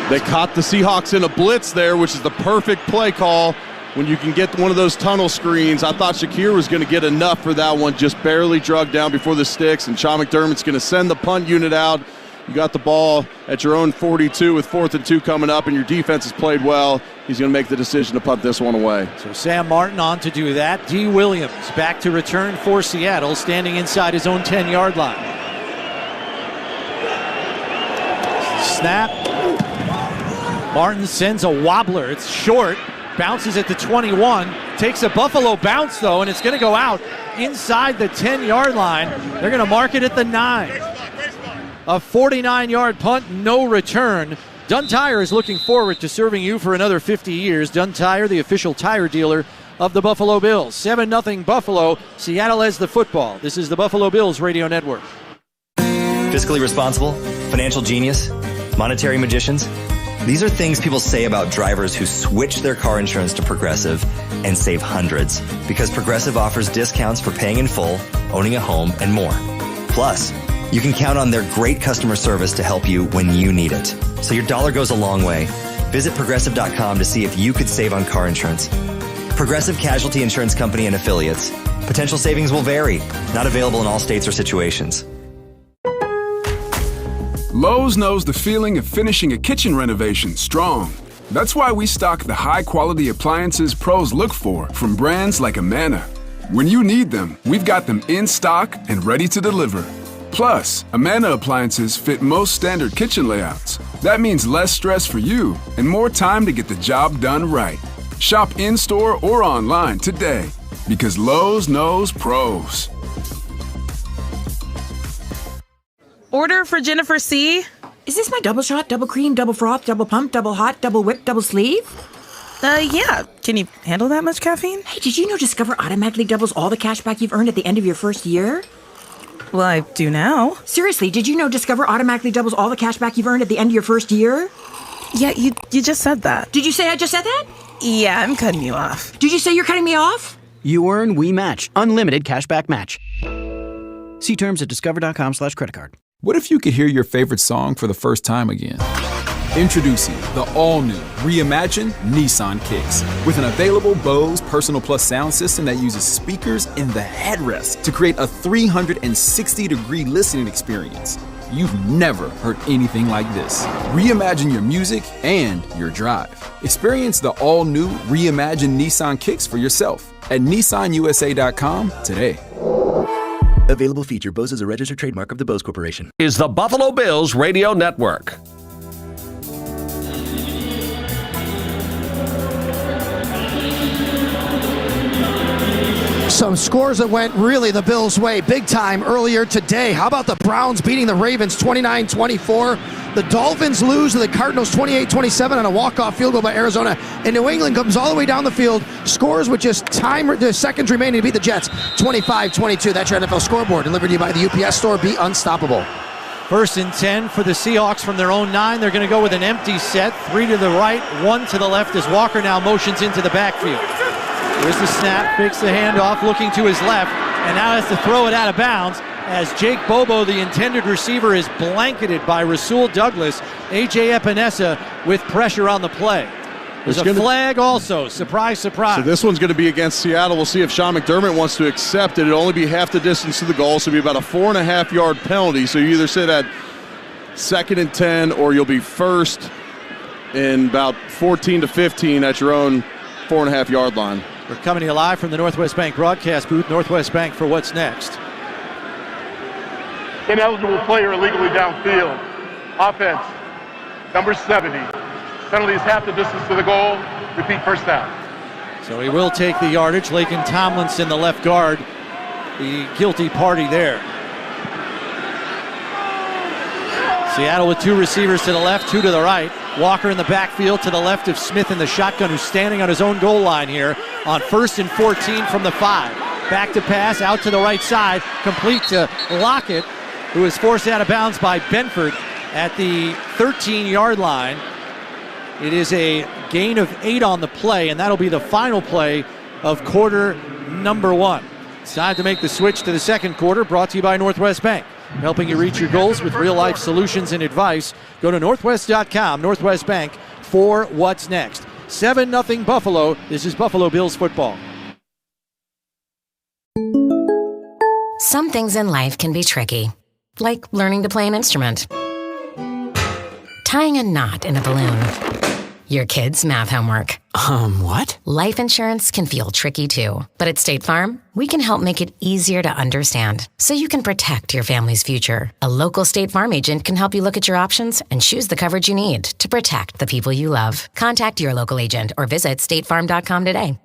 They caught the Seahawks in a blitz there, which is the perfect play call when you can get one of those tunnel screens. I thought Shakir was going to get enough for that one, just barely drugged down before the sticks, and Sean McDermott's going to send the punt unit out. You got the ball at your own 42 with 4th and 2 coming up, and your defense has played well. He's going to make the decision to punt this one away. So Sam Martin on to do that. D. Williams back to return for Seattle, standing inside his own 10-yard line. Snap. Martin sends a wobbler. It's short. Bounces at the 21. Takes a Buffalo bounce, though, and it's going to go out inside the 10-yard line. They're going to mark it at the 9. A 49-yard punt, no return. Dunn Tire is looking forward to serving you for another 50 years. Dunn Tire, the official tire dealer of the Buffalo Bills. 7-0 Buffalo. Seattle has the football. This is the Buffalo Bills Radio Network. Fiscally responsible, financial genius, monetary magicians. These are things people say about drivers who switch their car insurance to Progressive and save hundreds, because Progressive offers discounts for paying in full, owning a home, and more. Plus, you can count on their great customer service to help you when you need it. So your dollar goes a long way. Visit Progressive.com to see if you could save on car insurance. Progressive Casualty Insurance Company and Affiliates. Potential savings will vary. Not available in all states or situations. Lowe's knows the feeling of finishing a kitchen renovation strong. That's why we stock the high-quality appliances pros look for from brands like Amana. When you need them, we've got them in stock and ready to deliver. Plus, Amana appliances fit most standard kitchen layouts. That means less stress for you and more time to get the job done right. Shop in-store or online today, because Lowe's knows pros. Order for Jennifer C. Is this my double shot, double cream, double froth, double pump, double hot, double whip, double sleeve? Yeah. Can you handle that much caffeine? Hey, did you know Discover automatically doubles all the cash back you've earned at the end of your first year? Well, I do now. Seriously, did you know Discover automatically doubles all the cash back you've earned at the end of your first year? Yeah, you just said that. Did you say I just said that? Yeah, I'm cutting you off. Did you say you're cutting me off? You earn, we match. Unlimited cashback match. See terms at discover.com/creditcard. What if you could hear your favorite song for the first time again? Introducing the all-new, reimagined Nissan Kicks. With an available Bose Personal Plus sound system that uses speakers in the headrest to create a 360-degree listening experience. You've never heard anything like this. Reimagine your music and your drive. Experience the all-new, reimagined Nissan Kicks for yourself at nissanusa.com today. Available feature. Bose is a registered trademark of the Bose Corporation. Is the Buffalo Bills Radio Network. Some scores that went really the Bills' way big time earlier today. How about the Browns beating the Ravens 29-24? The Dolphins lose to the Cardinals 28-27 on a walk-off field goal by Arizona. And New England comes all the way down the field, scores with just seconds remaining to beat the Jets 25-22. That's your NFL scoreboard, delivered to you by the UPS Store. Be unstoppable. 1st and 10 for the Seahawks from their own 9. They're going to go with an empty set. 3 to the right, 1 to the left as Walker now motions into the backfield. Here's the snap, fakes the handoff, looking to his left, and now has to throw it out of bounds as Jake Bobo, the intended receiver, is blanketed by Rasul Douglas. A.J. Epinesa with pressure on the play. There's a flag also. Surprise, surprise. So this one's going to be against Seattle. We'll see if Sean McDermott wants to accept it. It'll only be half the distance to the goal, so it'll be about a 4.5-yard penalty. So you either sit at 2nd and 10, or you'll be first in about 14 to 15 at your own 4.5-yard line. We're coming to you live from the Northwest Bank broadcast booth. Northwest Bank for what's next. Ineligible player illegally downfield. Offense, number 70. Penalty is half the distance to the goal. Repeat, first down. So he will take the yardage. Laken Tomlinson, the left guard, the guilty party there. Seattle with 2 receivers to the left, 2 to the right. Walker in the backfield to the left of Smith in the shotgun, who's standing on his own goal line here on 1st and 14 from the 5. Back to pass, out to the right side, complete to Lockett, who is forced out of bounds by Benford at the 13-yard line. It is a gain of 8 on the play, and that'll be the final play of quarter number 1. It's time to make the switch to the second quarter, brought to you by Northwest Bank. Helping you reach your goals with real-life solutions and advice. Go to northwest.com, Northwest Bank, for what's next. 7-0 Buffalo. This is Buffalo Bills football. Some things in life can be tricky, like learning to play an instrument, tying a knot in a balloon, your kids' math homework. What? Life insurance can feel tricky too, but at State Farm, we can help make it easier to understand so you can protect your family's future. A local State Farm agent can help you look at your options and choose the coverage you need to protect the people you love. Contact your local agent or visit statefarm.com today.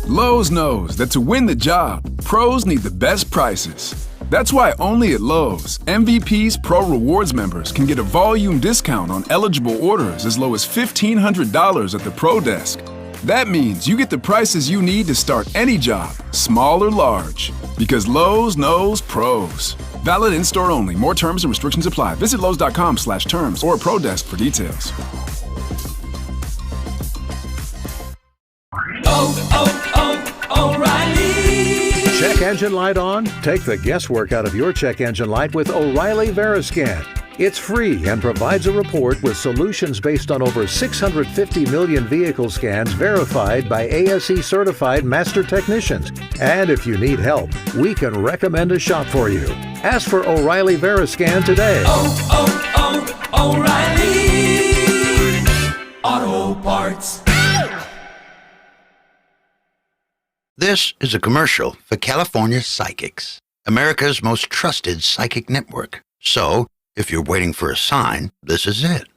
Lowe's knows that to win the job, pros need the best prices. That's why only at Lowe's, MVP's Pro Rewards members can get a volume discount on eligible orders as low as $1,500 at the Pro Desk. That means you get the prices you need to start any job, small or large, because Lowe's knows pros. Valid in-store only. More terms and restrictions apply. Visit Lowe's.com/terms or Pro Desk for details. O'Reilly. Check engine light on? Take the guesswork out of your check engine light with O'Reilly Veriscan. It's free and provides a report with solutions based on over 650 million vehicle scans verified by ASE certified master technicians. And if you need help, we can recommend a shop for you. Ask for O'Reilly Veriscan today. O'Reilly Auto Parts. This is a commercial for California Psychics, America's most trusted psychic network. So, if you're waiting for a sign, this is it.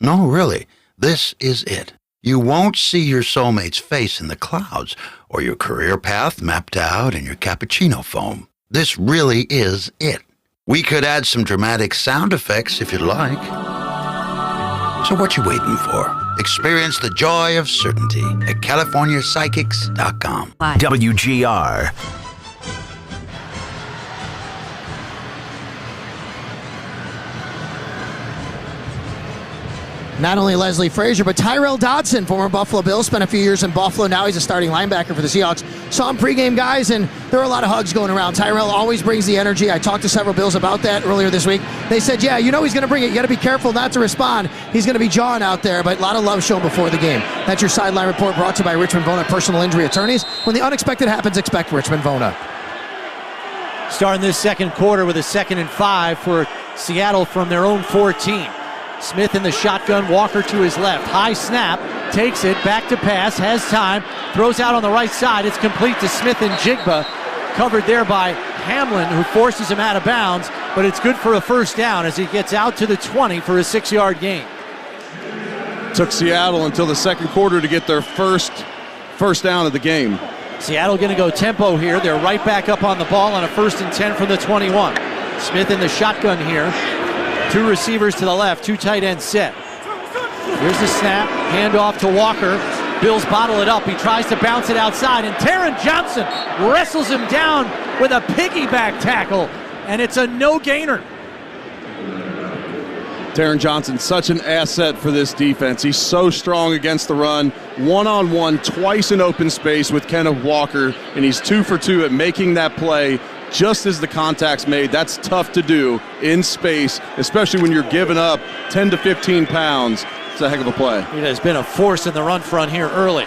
No, really, this is it. You won't see your soulmate's face in the clouds or your career path mapped out in your cappuccino foam. This really is it. We could add some dramatic sound effects if you'd like. So what you waiting for? Experience the joy of certainty at CaliforniaPsychics.com. WGR. Not only Leslie Frazier, but Tyrell Dodson, former Buffalo Bill, spent a few years in Buffalo. Now he's a starting linebacker for the Seahawks. Saw him pregame, guys, and there were a lot of hugs going around. Tyrell always brings the energy. I talked to several Bills about that earlier this week. They said, yeah, you know he's going to bring it. You got to be careful not to respond. He's going to be jawing out there, but a lot of love shown before the game. That's your sideline report brought to you by Richmond Vona Personal Injury Attorneys. When the unexpected happens, expect Richmond Vona. Starting this second quarter with a 2nd and 5 for Seattle from their own 14. Smith in the shotgun, Walker to his left. High snap, takes it, back to pass, has time, throws out on the right side. It's complete to Smith and Jigba. Covered there by Hamlin, who forces him out of bounds, but it's good for a first down as he gets out to the 20 for a 6-yard gain. Took Seattle until the second quarter to get their first down of the game. Seattle going to go tempo here. They're right back up on the ball on a 1st and 10 from the 21. Smith in the shotgun here. 2 receivers to the left, 2 tight ends set. Here's the snap, handoff to Walker. Bills bottle it up. He tries to bounce it outside, and Taron Johnson wrestles him down with a piggyback tackle, and it's a no-gainer. Taron Johnson, such an asset for this defense. He's so strong against the run. One-on-one, twice in open space with Kenneth Walker, and he's 2 for 2 at making that play just as the contact's made. That's tough to do in space, especially when you're giving up 10 to 15 pounds. It's a heck of a play. It has been a force in the run front here early.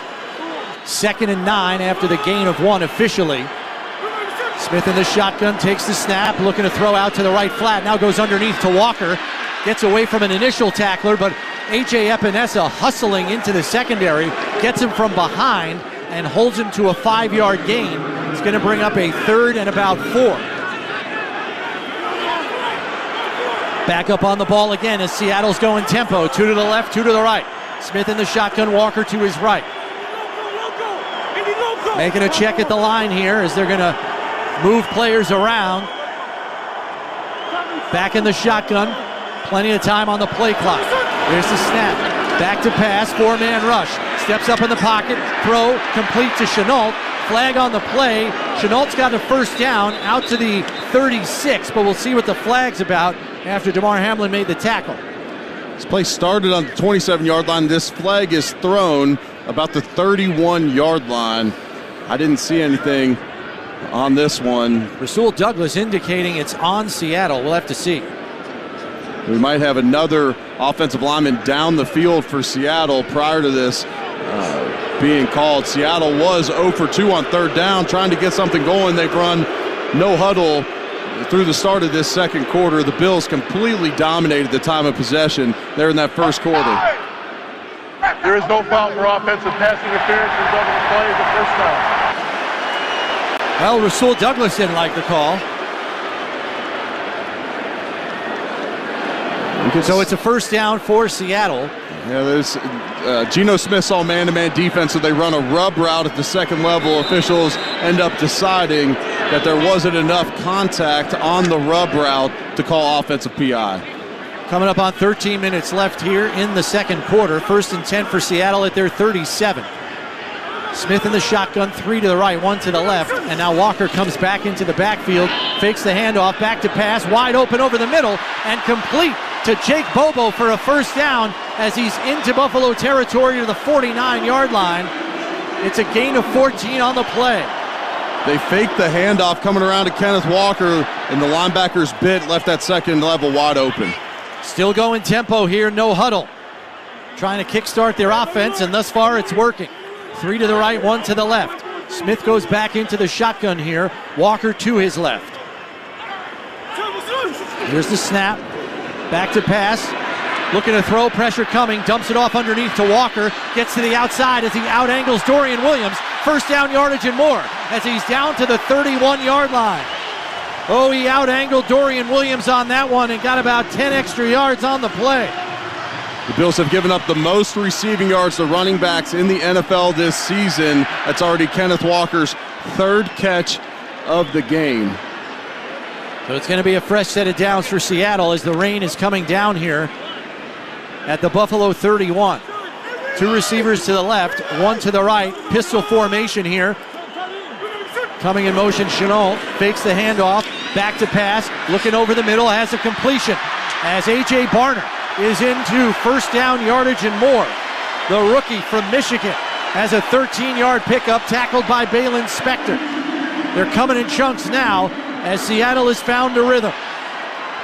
2nd and 9 after the gain of 1 officially. Smith in the shotgun, takes the snap, looking to throw out to the right flat. Now goes underneath to Walker. Gets away from an initial tackler, but A.J. Epinesa hustling into the secondary, gets him from behind and holds him to a 5-yard gain. It's going to bring up a 3rd and about 4. Back up on the ball again as Seattle's going tempo. 2 to the left, 2 to the right. Smith in the shotgun, Walker to his right. Making a check at the line here as they're going to move players around. Back in the shotgun. Plenty of time on the play clock. Here's the snap. Back to pass, 4-man rush. Steps up in the pocket, throw, complete to Chenault. Flag on the play. Chenault's got a first down out to the 36, but we'll see what the flag's about after DeMar Hamlin made the tackle. This play started on the 27-yard line. This flag is thrown about the 31-yard line. I didn't see anything on this one. Rasul Douglas indicating it's on Seattle. We'll have to see. We might have another offensive lineman down the field for Seattle prior to this being called. Seattle was 0 for 2 on 3rd down, trying to get something going. They've run no huddle through the start of this second quarter. The Bills completely dominated the time of possession there in that first quarter. There is no foul for offensive pass interference. The play is a first down. Well, Rasul Douglas didn't like the call. So it's a first down for Seattle. Yeah, there's Geno Smith saw man-to-man defense, so they run a rub route at the second level. Officials end up deciding that there wasn't enough contact on the rub route to call offensive PI. Coming up on 13 minutes left here in the second quarter. 1st and 10 for Seattle at their 37. Smith in the shotgun, 3 to the right, 1 to the left, and now Walker comes back into the backfield, fakes the handoff, back to pass, wide open over the middle, and complete to Jake Bobo for a first down as he's into Buffalo territory to the 49-yard line. It's a gain of 14 on the play. They faked the handoff coming around to Kenneth Walker, and the linebacker's bit left that second level wide open. Still going tempo here, no huddle. Trying to kickstart their offense, and thus far it's working. 3 to the right, 1 to the left. Smith goes back into the shotgun here. Walker to his left. Here's the snap. Back to pass. Looking to throw, pressure coming. Dumps it off underneath to Walker. Gets to the outside as he out-angles Dorian Williams. First down yardage and more as he's down to the 31-yard line. Oh, he out-angled Dorian Williams on that one and got about 10 extra yards on the play. The Bills have given up the most receiving yards to running backs in the NFL this season. That's already Kenneth Walker's 3rd catch of the game. So it's going to be a fresh set of downs for Seattle as the rain is coming down here at the Buffalo 31. 2 receivers to the left, 1 to the right. Pistol formation here. Coming in motion, Chenault fakes the handoff, back to pass, looking over the middle, has a completion as A.J. Barner is into first down yardage and more. The rookie from Michigan has a 13-yard pickup tackled by Balin Spector. They're coming in chunks now as Seattle has found a rhythm.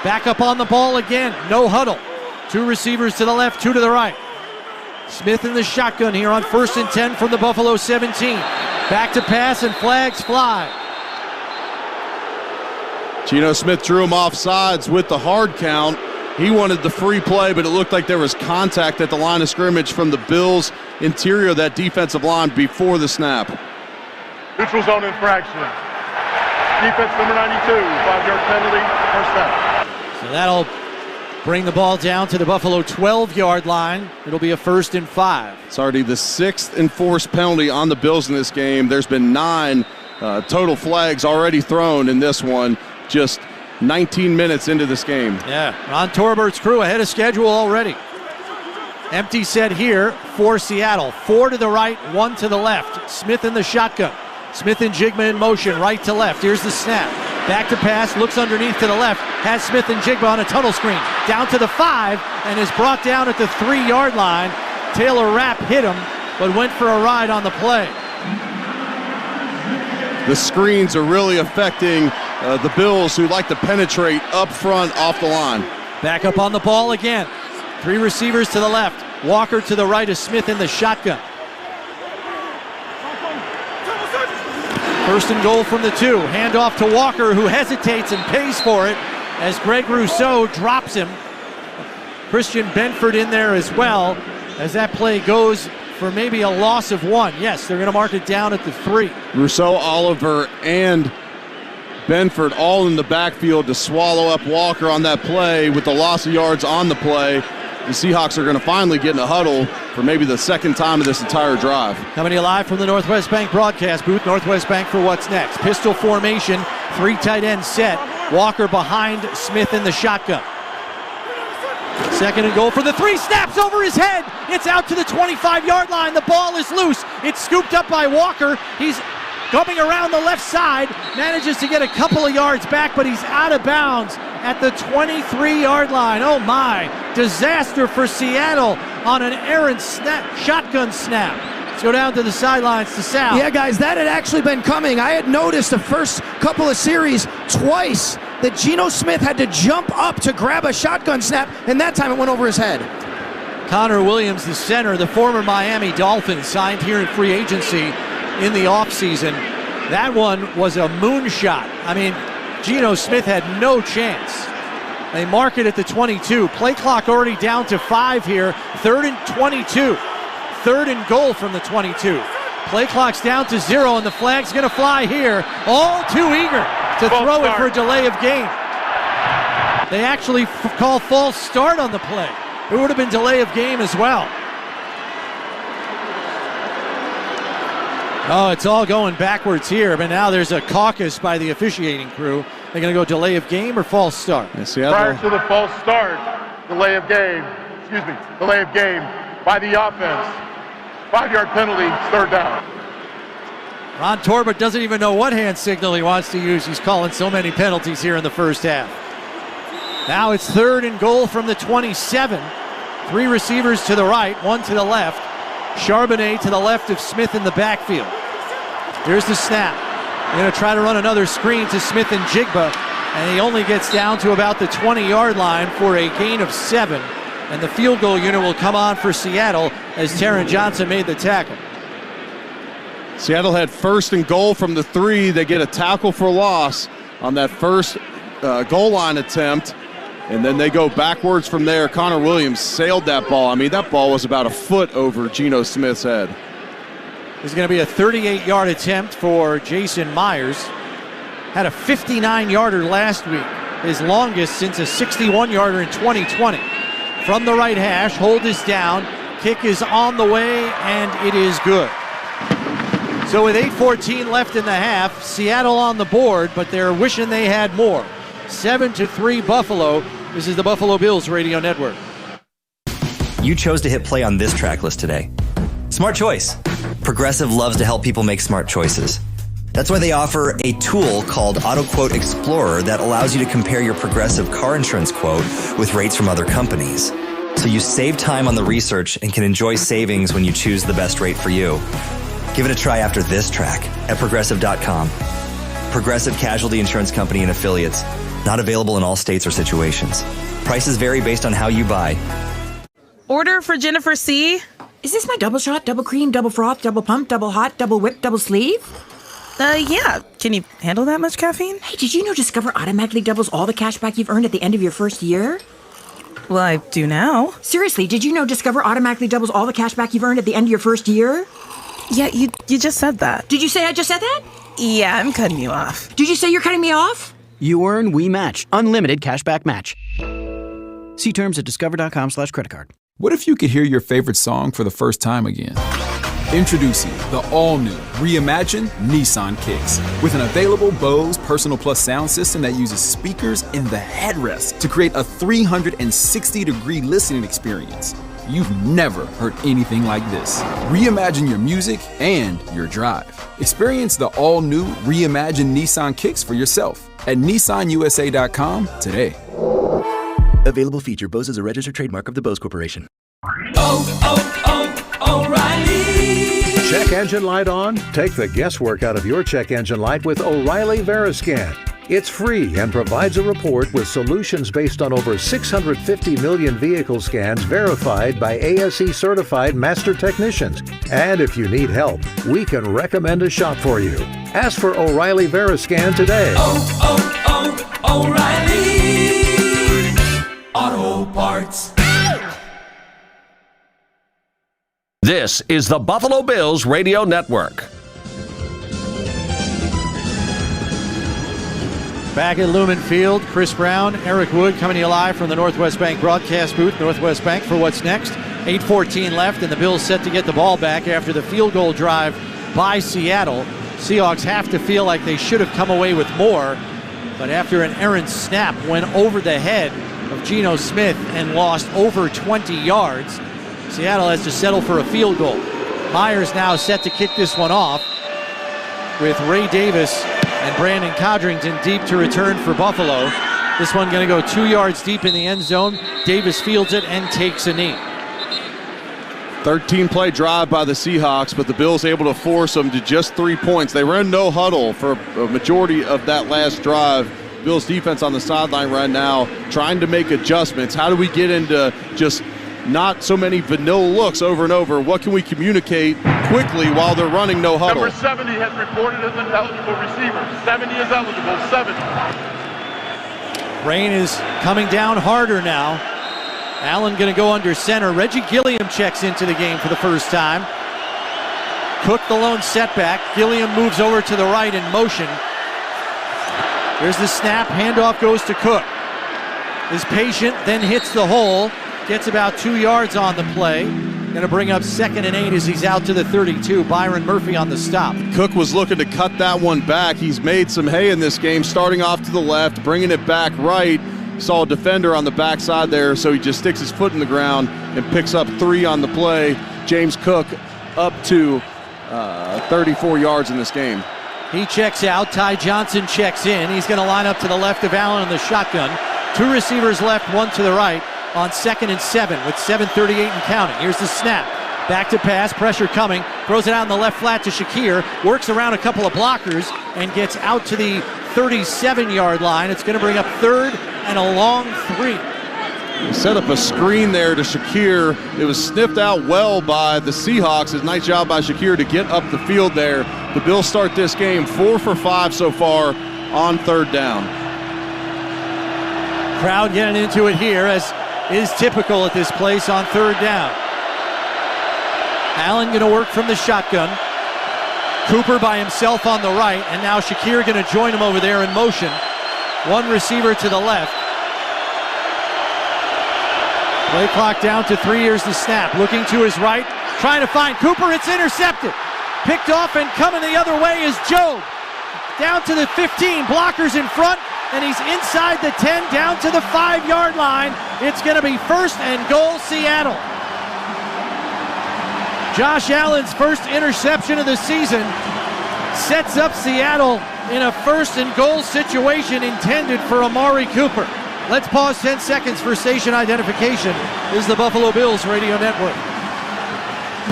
Back up on the ball again, no huddle. 2 receivers to the left, 2 to the right. Smith in the shotgun here on 1st and 10 from the Buffalo 17. Back to pass and flags fly. Geno Smith drew him off sides with the hard count. He wanted the free play, but it looked like there was contact at the line of scrimmage from the Bills' interior of that defensive line before the snap. Neutral zone infraction. Defense number 92, 5-yard penalty, first down. So that'll bring the ball down to the Buffalo 12-yard line. It'll be a 1st and 5. It's already the 6th enforced penalty on the Bills in this game. There's been 9 total flags already thrown in this one, just 19 minutes into this game. Yeah, Ron Torbert's crew ahead of schedule already. Empty set here for Seattle. 4 to the right, 1 to the left. Smith in the shotgun. Smith and Jigma in motion, right to left. Here's the snap. Back to pass, looks underneath to the left. Has Smith and Jigma on a tunnel screen. Down to the 5 and is brought down at the 3-yard line. Taylor Rapp hit him, but went for a ride on the play. The screens are really affecting the Bills, who like to penetrate up front off the line. Back up on the ball again. 3 receivers to the left. Walker to the right of Smith in the shotgun. 1st and goal from the 2. Handoff to Walker, who hesitates and pays for it as Greg Rousseau drops him. Christian Benford in there as well as that play goes for maybe a loss of 1. Yes, they're going to mark it down at the 3. Rousseau, Oliver, and Benford all in the backfield to swallow up Walker on that play with the loss of yards on the play. The Seahawks are going to finally get in a huddle for maybe the 2nd time of this entire drive. Coming to you live from the Northwest Bank broadcast booth. Northwest Bank for what's next. Pistol formation, 3 tight end set. Walker behind Smith in the shotgun. 2nd and goal for the 3. Snaps over his head. It's out to the 25-yard line. The ball is loose. It's scooped up by Walker. He's coming around the left side. Manages to get a couple of yards back, but he's out of bounds at the 23-yard line. Oh my, disaster for Seattle on an errant shotgun snap. Let's go down to the sidelines to Sal. Yeah, guys, that had actually been coming. I had noticed the first couple of series twice that Geno Smith had to jump up to grab a shotgun snap, and that time it went over his head. Connor Williams, the center, the former Miami Dolphins, signed here in free agency in the offseason. That one was a moonshot. I mean, Geno Smith had no chance. They mark it at the 22. Play clock already down to 5 here. 3rd and 22. 3rd and goal from the 22. Play clock's down to 0, and the flag's going to fly here. All too eager to throw it for a delay of game. They actually call false start on the play. It would have been delay of game as well. Oh, it's all going backwards here, but now there's a caucus by the officiating crew. They're going to go delay of game or false start? Prior to the false start, delay of game by the offense. 5-yard penalty, 3rd down. Ron Torbert doesn't even know what hand signal he wants to use. He's calling so many penalties here in the first half. Now it's 3rd and goal from the 27. 3 receivers to the right, 1 to the left. Charbonnet to the left of Smith in the backfield. Here's the snap. They're going to try to run another screen to Smith and Jigba, and he only gets down to about the 20-yard line for a gain of 7. And the field goal unit will come on for Seattle as Taron Johnson made the tackle. Seattle had 1st and goal from the 3. They get a tackle for loss on that first goal line attempt, and then they go backwards from there. Connor Williams sailed that ball. I mean, that ball was about a foot over Geno Smith's head. This is going to be a 38-yard attempt for Jason Myers. Had a 59-yarder last week, his longest since a 61-yarder in 2020. From the right hash, hold is down, kick is on the way, and it is good. So with 8:14 left in the half, Seattle on the board, but they're wishing they had more. 7-3 Buffalo. This is the Buffalo Bills Radio Network. You chose to hit play on this track list today. Smart choice. Progressive loves to help people make smart choices. That's why they offer a tool called Auto Quote Explorer that allows you to compare your Progressive car insurance quote with rates from other companies. So you save time on the research and can enjoy savings when you choose the best rate for you. Give it a try after this track at Progressive.com. Progressive Casualty Insurance Company and Affiliates. Not available in all states or situations. Prices vary based on how you buy. Order for Jennifer C. Is this my double shot, double cream, double froth, double pump, double hot, double whip, double sleeve? Yeah. Can you handle that much caffeine? Hey, did you know Discover automatically doubles all the cash back you've earned at the end of your first year? Well, I do now. Seriously, did you know Discover automatically doubles all the cash back you've earned at the end of your first year? Yeah, you just said that. Did you say I just said that? Yeah, I'm cutting you off. Did you say you're cutting me off? You earn, we match. Unlimited cashback match. See terms at discover.com/creditcard. What if you could hear your favorite song for the first time again? Introducing the all-new, reimagined Nissan Kicks. With an available Bose Personal Plus sound system that uses speakers in the headrest to create a 360-degree listening experience. You've never heard anything like this. Reimagine your music and your drive. Experience the all-new, reimagined Nissan Kicks for yourself at nissanusa.com today. Available feature. Bose is a registered trademark of the Bose Corporation. O'Reilly! Check engine light on? Take the guesswork out of your check engine light with O'Reilly Veriscan. It's free and provides a report with solutions based on over 650 million vehicle scans verified by ASE certified master technicians. And if you need help, we can recommend a shop for you. Ask for O'Reilly Veriscan today. O'Reilly Auto Parts. This is the Buffalo Bills Radio Network. Back at Lumen Field, Chris Brown, Eric Wood coming to you live from the Northwest Bank broadcast booth. Northwest Bank for what's next. 8:14 left, and the Bills set to get the ball back after the field goal drive by Seattle. Seahawks have to feel like they should have come away with more, but after an errant snap went over the head of Geno Smith and lost over 20 yards, Seattle has to settle for a field goal. Myers now set to kick this one off with Ray Davis and Brandon Codrington deep to return for Buffalo. This one going to go 2 yards deep in the end zone. Davis fields it and takes a knee. 13-play drive by the Seahawks, but the Bills able to force them to just 3 points. They ran no huddle for a majority of that last drive. Bills defense on the sideline right now trying to make adjustments. How do we get into just not so many vanilla looks over and over? What can we communicate quickly while they're running no huddle? Number 70 has reported as an eligible receiver. 70 is eligible. 70. Rain is coming down harder now. Allen going to go under center. Reggie Gilliam checks into the game for the first time. Cook the lone setback. Gilliam moves over to the right in motion. Here's the snap. Handoff goes to Cook. Is patient, then hits the hole. Gets about 2 yards on the play. Going to bring up 2nd and 8 as he's out to the 32. Byron Murphy on the stop. Cook was looking to cut that one back. He's made some hay in this game, starting off to the left, bringing it back right. Saw a defender on the backside there, so he just sticks his foot in the ground and picks up 3 on the play. James Cook up to 34 yards in this game. He checks out. Ty Johnson checks in. He's going to line up to the left of Allen in the shotgun. 2 receivers left, 1 to the right on 2nd and 7 with 7:38 and counting. Here's the snap. Back to pass, pressure coming. Throws it out in the left flat to Shakir. Works around a couple of blockers and gets out to the 37-yard line. It's going to bring up 3rd and a long 3. He set up a screen there to Shakir. It was sniffed out well by the Seahawks. It's a nice job by Shakir to get up the field there. The Bills start this game 4 for 5 so far on 3rd down. Crowd getting into it here, as is typical at this place on 3rd down. Allen going to work from the shotgun. Cooper by himself on the right, and now Shakir going to join him over there in motion. 1 receiver to the left. Play clock down to 3. Here's the snap. Looking to his right, trying to find Cooper. It's intercepted. Picked off and coming the other way is Jobe. Down to the 15. Blockers in front, and he's inside the 10, down to the 5-yard line. It's going to be 1st and goal, Seattle. Josh Allen's first interception of the season sets up Seattle in a 1st and goal situation intended for Amari Cooper. Let's pause 10 seconds for station identification. This is the Buffalo Bills Radio Network.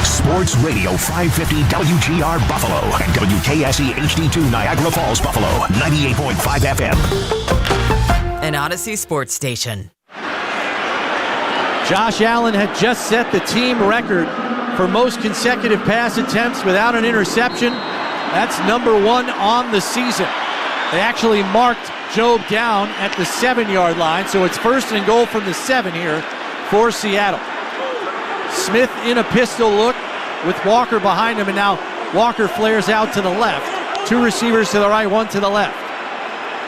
Sports Radio 550 WGR Buffalo and WKSE HD2 Niagara Falls, Buffalo, 98.5 FM. An Odyssey sports station. Josh Allen had just set the team record for most consecutive pass attempts without an interception. That's number 1 on the season. They actually marked Jobe down at the 7-yard line, so it's 1st and goal from the 7 here for Seattle. Smith in a pistol look with Walker behind him, and now Walker flares out to the left. 2 receivers to the right, 1 to the left.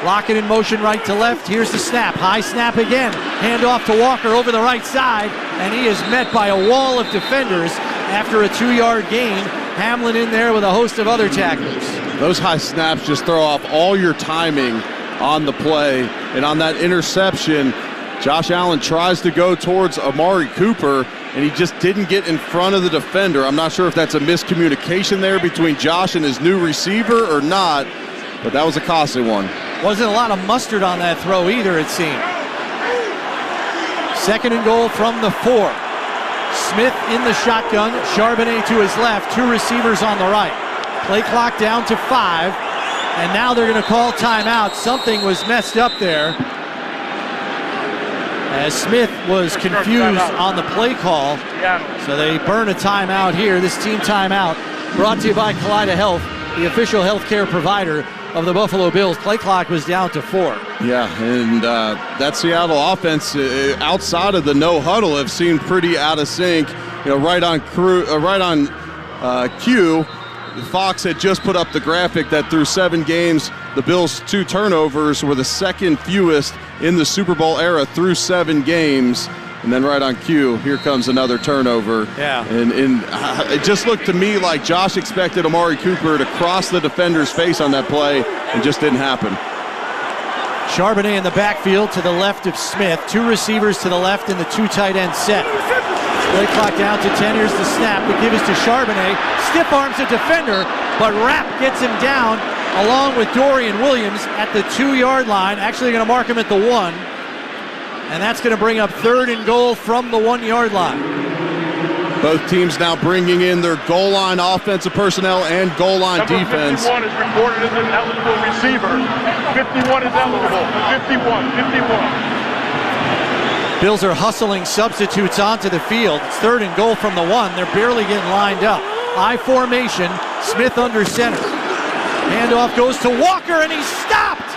Lockett in motion right to left. Here's the snap. High snap again. Hand off to Walker over the right side, and he is met by a wall of defenders after a 2-yard gain. Hamlin in there with a host of other tacklers. Those high snaps just throw off all your timing on the play. And on that interception, Josh Allen tries to go towards Amari Cooper, and he just didn't get in front of the defender. I'm not sure if that's a miscommunication there between Josh and his new receiver or not, but that was a costly one. Wasn't a lot of mustard on that throw either, it seemed. 2nd and goal from the 4. Smith in the shotgun, Charbonnet to his left, 2 receivers on the right. Play clock down to 5, and now they're going to call timeout. Something was messed up there, as Smith was confused on the play call, so they burn a timeout here. This team timeout brought to you by Kaleida Health, the official healthcare provider of the Buffalo Bills. Play clock was down to 4. Yeah, and that Seattle offense outside of the no huddle have seemed pretty out of sync. You know, right on cue. Fox had just put up the graphic that through 7 games, the Bills' 2 turnovers were the 2nd fewest in the Super Bowl era through 7 games. And then right on cue, here comes another turnover. Yeah. And it just looked to me like Josh expected Amari Cooper to cross the defender's face on that play, and just didn't happen. Charbonnet in the backfield to the left of Smith. 2 receivers to the left in the 2 tight end set. Play clock down to 10. Here's the snap. The give is to Charbonnet. Stiff arms a defender, but Rapp gets him down along with Dorian Williams at the 2-yard line. Actually going to mark him at the 1. And that's going to bring up 3rd and goal from the 1-yard line. Both teams now bringing in their goal line offensive personnel and goal line defense. 51 is recorded as an eligible receiver. 51 is eligible. 51. Bills are hustling substitutes onto the field. It's 3rd and goal from the 1. They're barely getting lined up. I formation, Smith under center. Handoff goes to Walker, and he's stopped.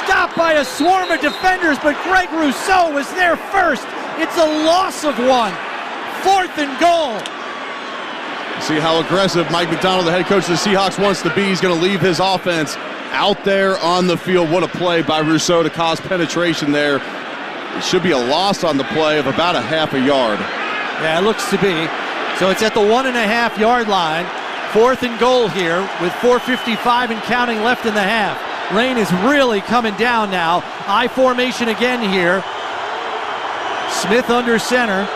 Stopped by a swarm of defenders, but Greg Rousseau was there first. It's a loss of 1. 4th and goal. See how aggressive Mike McDonald, the head coach of the Seahawks, wants to be. He's going to leave his offense out there on the field. What a play by Rousseau to cause penetration there. It should be a loss on the play of about a half a yard. Yeah, it looks to be. So it's at the 1.5-yard line. 4th and goal here with 4:55 and counting left in the half. Rain is really coming down now. I formation again here. Smith under center.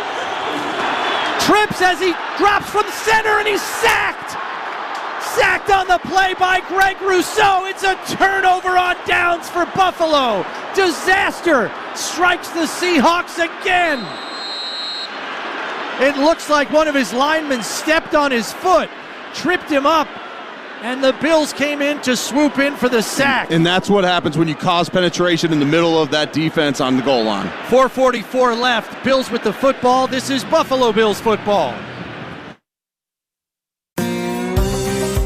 Trips as he drops from center, and he's sacked. Sacked on the play by Greg Rousseau. It's a turnover on downs for Buffalo. Disaster strikes the Seahawks again. It looks like one of his linemen stepped on his foot, tripped him up, and the Bills came in to swoop in for the sack. And that's what happens when you cause penetration in the middle of that defense on the goal line. 4:44 left. Bills with the football. This is Buffalo Bills football.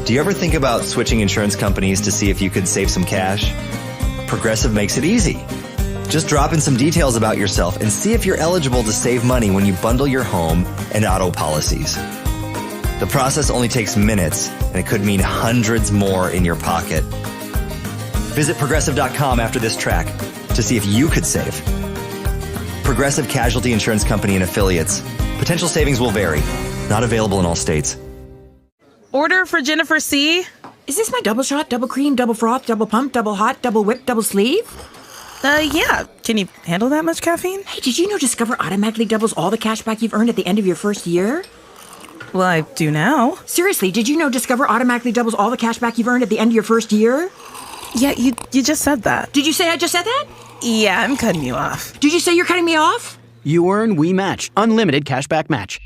Do you ever think about switching insurance companies to see if you could save some cash? Progressive makes it easy. Just drop in some details about yourself and see if you're eligible to save money when you bundle your home and auto policies. The process only takes minutes, and it could mean hundreds more in your pocket. Visit Progressive.com after this track to see if you could save. Progressive Casualty Insurance Company and Affiliates. Potential savings will vary. Not available in all states. Order for Jennifer C. Is this my double shot, double cream, double froth, double pump, double hot, double whip, double sleeve? Yeah. Can you handle that much caffeine? Hey, did you know Discover automatically doubles all the cash back you've earned at the end of your first year? Well, I do now. Seriously, did you know Discover automatically doubles all the cash back you've earned at the end of your first year? Yeah, you just said that. Did you say I just said that? Yeah, I'm cutting you off. Did you say you're cutting me off? You earn, we match. Unlimited cashback match.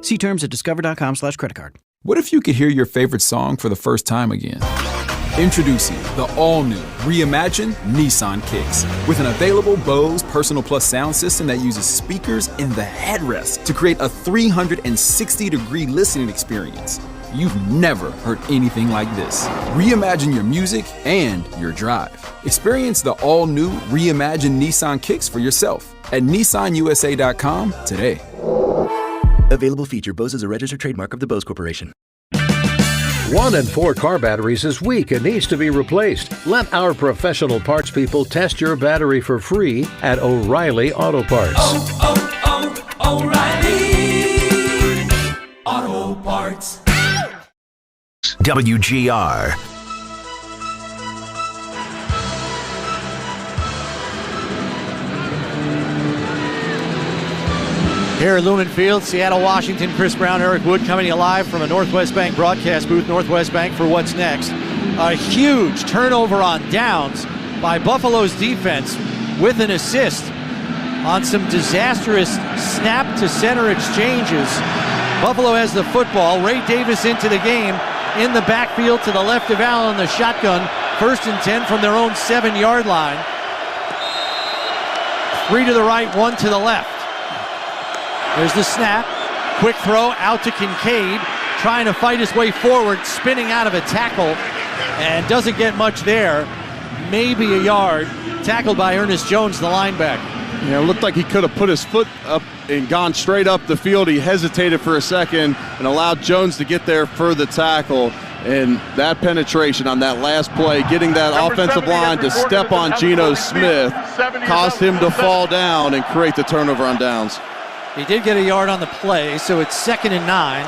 See terms at discover.com/creditcard. What if you could hear your favorite song for the first time again? Introducing the all-new, reimagined Nissan Kicks. With an available Bose Personal Plus sound system that uses speakers in the headrest to create a 360-degree listening experience. You've never heard anything like this. Reimagine your music and your drive. Experience the all-new, reimagined Nissan Kicks for yourself at nissanusa.com today. Available feature. Bose is a registered trademark of the Bose Corporation. 1 in 4 car batteries is weak and needs to be replaced. Let our professional parts people test your battery for free at O'Reilly Auto Parts. O'Reilly Auto Parts. WGR. Here at Lumen Field, Seattle, Washington, Chris Brown, Eric Wood coming to you live from a Northwest Bank broadcast booth, Northwest Bank for what's next. A huge turnover on downs by Buffalo's defense with an assist on some disastrous snap-to-center exchanges. Buffalo has the football. Ray Davis into the game in the backfield to the left of Allen in the shotgun. 1st and 10 from their own 7-yard line. 3 to the right, 1 to the left. There's the snap. Quick throw out to Kincaid, trying to fight his way forward, spinning out of a tackle, and doesn't get much there. Maybe a yard. Tackled by Ernest Jones, the linebacker. Yeah, it looked like he could have put his foot up and gone straight up the field. He hesitated for a second and allowed Jones to get there for the tackle. And that penetration on that last play, getting that offensive line to step on Geno Smith, caused him to fall down and create the turnover on downs. He did get a yard on the play, so it's 2nd and 9.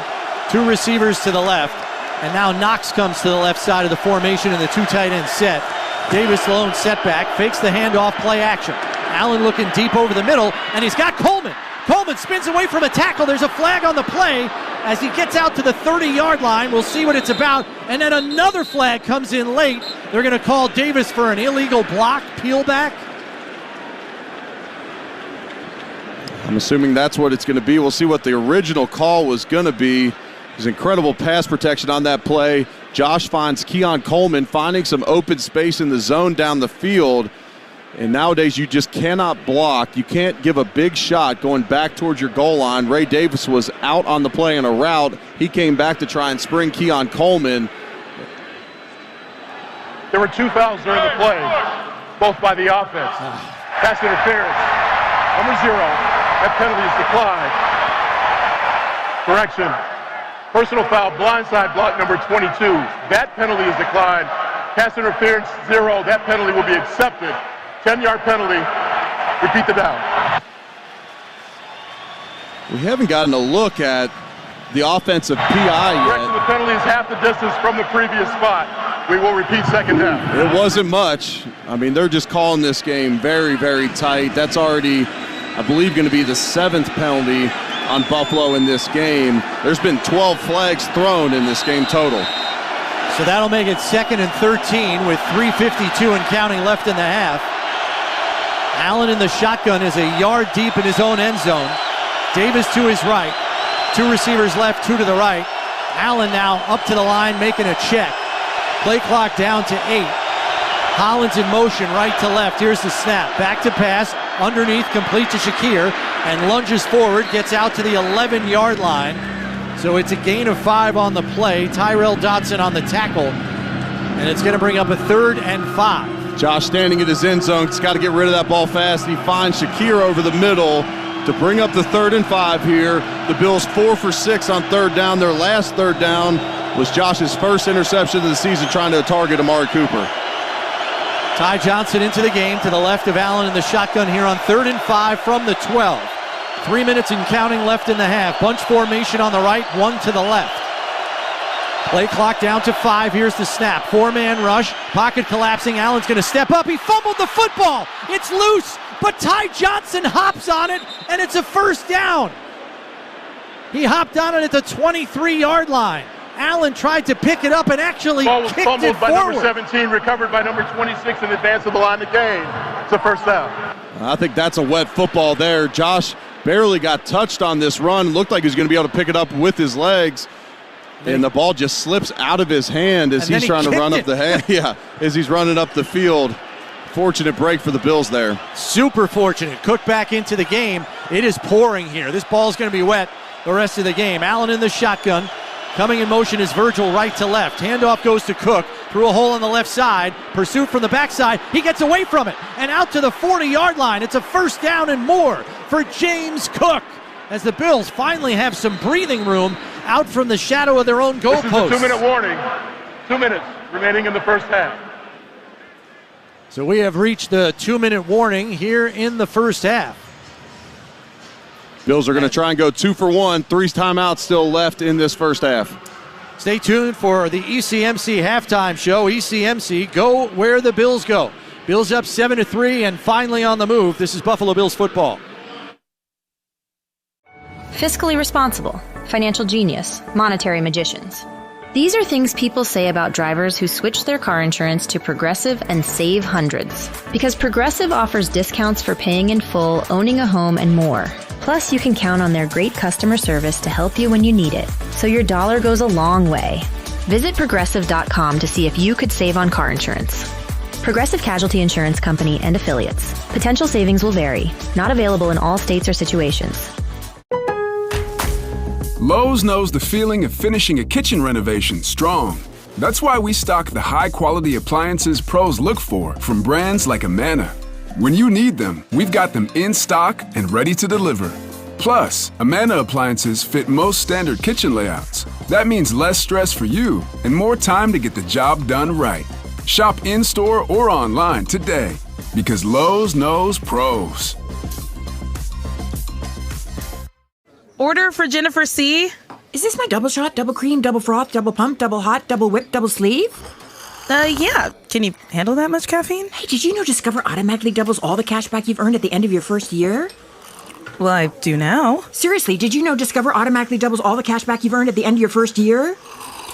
2 receivers to the left, and now Knox comes to the left side of the formation in the 2 tight end set. Davis lone setback, fakes the handoff, play action. Allen looking deep over the middle, and he's got Coleman. Coleman spins away from a tackle. There's a flag on the play as he gets out to the 30-yard line. We'll see what it's about. And then another flag comes in late. They're going to call Davis for an illegal block, peel back. I'm assuming that's what it's going to be. We'll see what the original call was going to be. There's incredible pass protection on that play. Josh finds Keon Coleman finding some open space in the zone down the field. And nowadays you just cannot block. You can't give a big shot going back towards your goal line. Ray Davis was out on the play in a route. He came back to try and spring Keon Coleman. There were 2 fouls during the play, both by the offense. Pass interference. Number 0. That penalty is declined. Correction. Personal foul, blindside block number 22. That penalty is declined. Pass interference 0. That penalty will be accepted. 10-yard penalty. Repeat the down. We haven't gotten a look at the offensive PI yet. Correction, the penalty is half the distance from the previous spot. We will repeat second half. It wasn't much. I mean, they're just calling this game very, very tight. That's already, I believe, going to be the 7th penalty on Buffalo in this game. There's been 12 flags thrown in this game total. So that'll make it 2nd and 13 with 3:52 and counting left in the half. Allen in the shotgun is a yard deep in his own end zone. Davis to his right. 2 receivers left, 2 to the right. Allen now up to the line making a check. Play clock down to 8. Hollins in motion right to left. Here's the snap. Back to pass. Underneath, complete to Shakir. And lunges forward, gets out to the 11-yard line. So it's a gain of 5 on the play. Tyrell Dodson on the tackle. And it's going to bring up a 3rd and 5. Josh standing in his end zone. He's got to get rid of that ball fast. He finds Shakir over the middle to bring up the 3rd and 5 here. The Bills 4 for 6 on 3rd down. Their last 3rd down was Josh's first interception of the season, trying to target Amari Cooper. Ty Johnson into the game to the left of Allen in the shotgun here on 3rd and 5 from the 12. 3 minutes and counting left in the half. Bunch formation on the right, 1 to the left. Play clock down to 5. Here's the snap. 4-man rush. Pocket collapsing. Allen's going to step up. He fumbled the football. It's loose, but Ty Johnson hops on it, and it's a 1st down. He hopped on it at the 23-yard line. Allen tried to pick it up and actually kicked it forward. Fumbled by number 17, recovered by number 26 in advance of the line of gain. It's a 1st down. I think that's a wet football there. Josh barely got touched on this run. Looked like he was going to be able to pick it up with his legs. And the ball just slips out of his hand as he's trying to run up the hand. Yeah, as he's running up the field. Fortunate break for the Bills there. Super fortunate. Cook back into the game. It is pouring here. This ball's going to be wet the rest of the game. Allen in the shotgun. Coming in motion is Virgil right to left. Handoff goes to Cook through a hole on the left side. Pursuit from the backside. He gets away from it and out to the 40-yard line. It's a 1st down and more for James Cook as the Bills finally have some breathing room out from the shadow of their own goalpost. This is a 2-minute warning. 2 minutes remaining in the 1st half. So we have reached the 2-minute warning here in the 1st half. Bills are going to try and go 2 for 1. 3 timeouts still left in this 1st half. Stay tuned for the ECMC halftime show. ECMC, go where the Bills go. Bills up 7-3 and finally on the move. This is Buffalo Bills football. Fiscally responsible, financial genius, monetary magicians. These are things people say about drivers who switch their car insurance to Progressive and save hundreds. Because Progressive offers discounts for paying in full, owning a home, and more. Plus, you can count on their great customer service to help you when you need it, so your dollar goes a long way. Visit Progressive.com to see if you could save on car insurance. Progressive Casualty Insurance Company and Affiliates. Potential savings will vary. Not available in all states or situations. Lowe's knows the feeling of finishing a kitchen renovation strong. That's why we stock the high-quality appliances pros look for from brands like Amana. When you need them, we've got them in stock and ready to deliver. Plus, Amana appliances fit most standard kitchen layouts. That means less stress for you and more time to get the job done right. Shop in-store or online today because Lowe's knows pros. Order for Jennifer C. Is this my double shot, double cream, double froth, double pump, double hot, double whip, double sleeve? Yeah. Can you handle that much caffeine? Hey, did you know Discover automatically doubles all the cash back you've earned at the end of your 1st year? Well, I do now. Seriously, did you know Discover automatically doubles all the cash back you've earned at the end of your 1st year?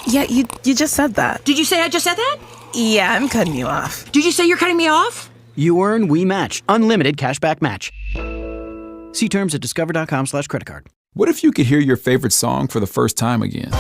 Yeah, you just said that. Did you say I just said that? Yeah, I'm cutting you off. Did you say you're cutting me off? You earn, we match. Unlimited cashback match. See terms at discover.com/creditcard. What if you could hear your favorite song for the first time again?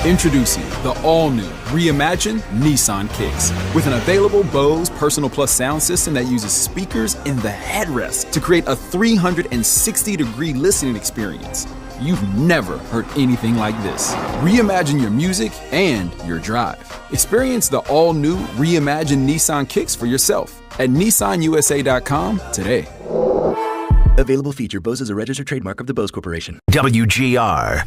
Introducing the all-new, reimagined Nissan Kicks. With an available Bose Personal Plus sound system that uses speakers in the headrest to create a 360-degree listening experience. You've never heard anything like this. Reimagine your music and your drive. Experience the all-new, reimagined Nissan Kicks for yourself at nissanusa.com today. Available feature. Bose is a registered trademark of the Bose Corporation. WGR.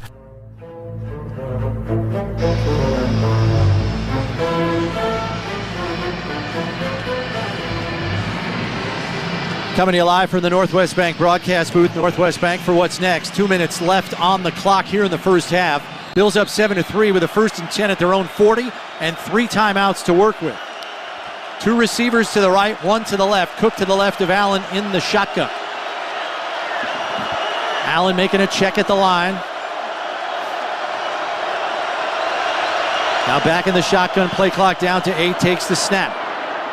Coming to you live from the Northwest Bank broadcast booth, Northwest Bank, for what's next. 2 minutes left on the clock here in the 1st half. Bills up 7-3 with a 1st and 10 at their own 40 and 3 timeouts to work with. 2 receivers to the right, 1 to the left. Cook to the left of Allen in the shotgun. Allen making a check at the line. Now back in the shotgun, play clock down to 8, takes the snap.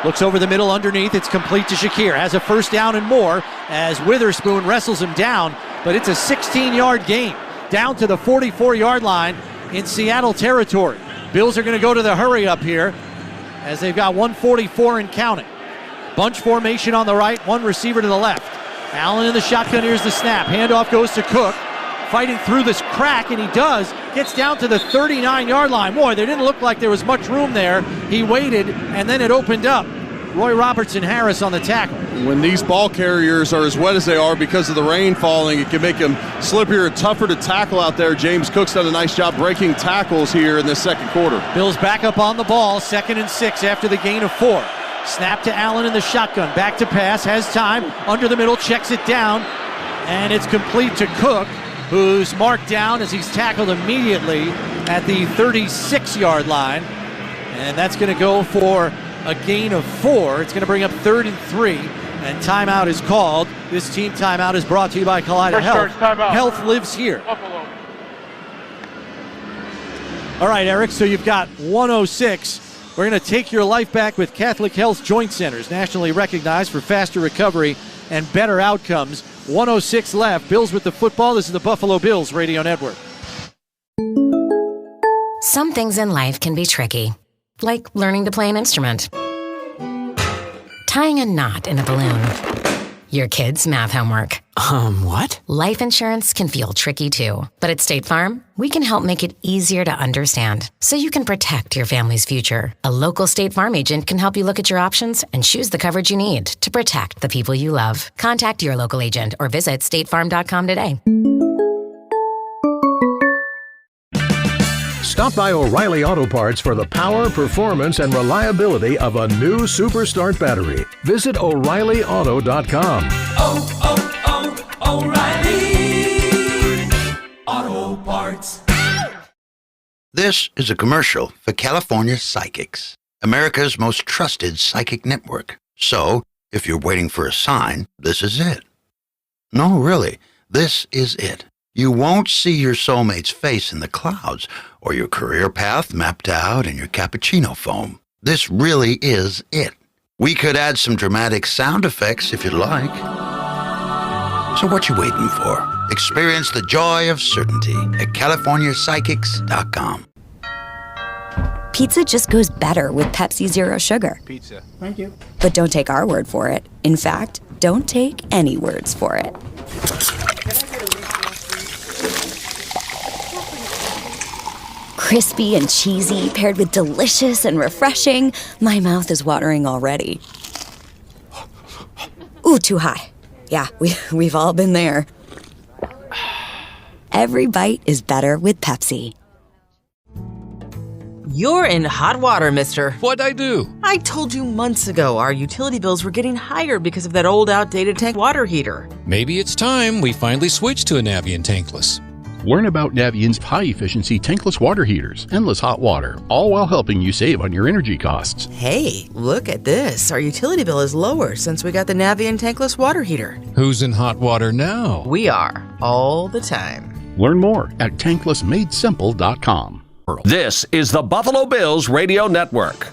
Looks over the middle underneath, it's complete to Shakir. Has a first down and more as Witherspoon wrestles him down, but it's a 16-yard gain down to the 44-yard line in Seattle territory. Bills are going to go to the hurry up here as they've got 1:44 and counting. Bunch formation on the right, one receiver to the left. Allen in the shotgun, here's the snap. Handoff goes to Cook, fighting through this crack, and he does. Gets down to the 39-yard line. Boy, there didn't look like there was much room there. He waited, and then it opened up. Roy Robertson Harris on the tackle. When these ball carriers are as wet as they are because of the rain falling, it can make them slippier and tougher to tackle out there. James Cook's done a nice job breaking tackles here in the second quarter. Bills back up on the ball, 2nd and 6 after the gain of 4. Snap to Allen in the shotgun, back to pass, has time, under the middle, checks it down, and it's complete to Cook, who's marked down as he's tackled immediately at the 36-yard line. And that's going to go for a gain of 4. It's going to bring up 3rd and 3, and timeout is called. This team timeout is brought to you by Kaleida Health. Health lives here. Buffalo. All right, Eric, so you've got 106. We're going to take your life back with Catholic Health Joint Centers, nationally recognized for faster recovery and better outcomes. 106 left. Bills with the football. This is the Buffalo Bills Radio Network. Some things in life can be tricky, like learning to play an instrument, tying a knot in a balloon, your kids' math homework. What? Life insurance can feel tricky too, but at State Farm, we can help make it easier to understand so you can protect your family's future. A local State Farm agent can help you look at your options and choose the coverage you need to protect the people you love. Contact your local agent or visit statefarm.com today. Stop by O'Reilly Auto Parts for the power, performance, and reliability of a new Super Start battery. Visit O'ReillyAuto.com. O'Reilly Auto Parts. This is a commercial for California Psychics, America's most trusted psychic network. So, if you're waiting for a sign, this is it. No, really, this is it. You won't see your soulmate's face in the clouds or your career path mapped out in your cappuccino foam. This really is it. We could add some dramatic sound effects if you'd like. So what you waiting for? Experience the joy of certainty at CaliforniaPsychics.com. Pizza just goes better with Pepsi Zero Sugar. Pizza. Thank you. But don't take our word for it. In fact, don't take any words for it. Crispy and cheesy, paired with delicious and refreshing. My mouth is watering already. Ooh, too high. Yeah, we've all been there. Every bite is better with Pepsi. You're in hot water, mister. What'd I do? I told you months ago our utility bills were getting higher because of that old outdated tank water heater. Maybe it's time we finally switch to a Navien tankless. Learn about Navient's high-efficiency tankless water heaters, endless hot water, all while helping you save on your energy costs. Hey, look at this. Our utility bill is lower since we got the Navien tankless water heater. Who's in hot water now? We are, all the time. Learn more at tanklessmadesimple.com. This is the Buffalo Bills Radio Network.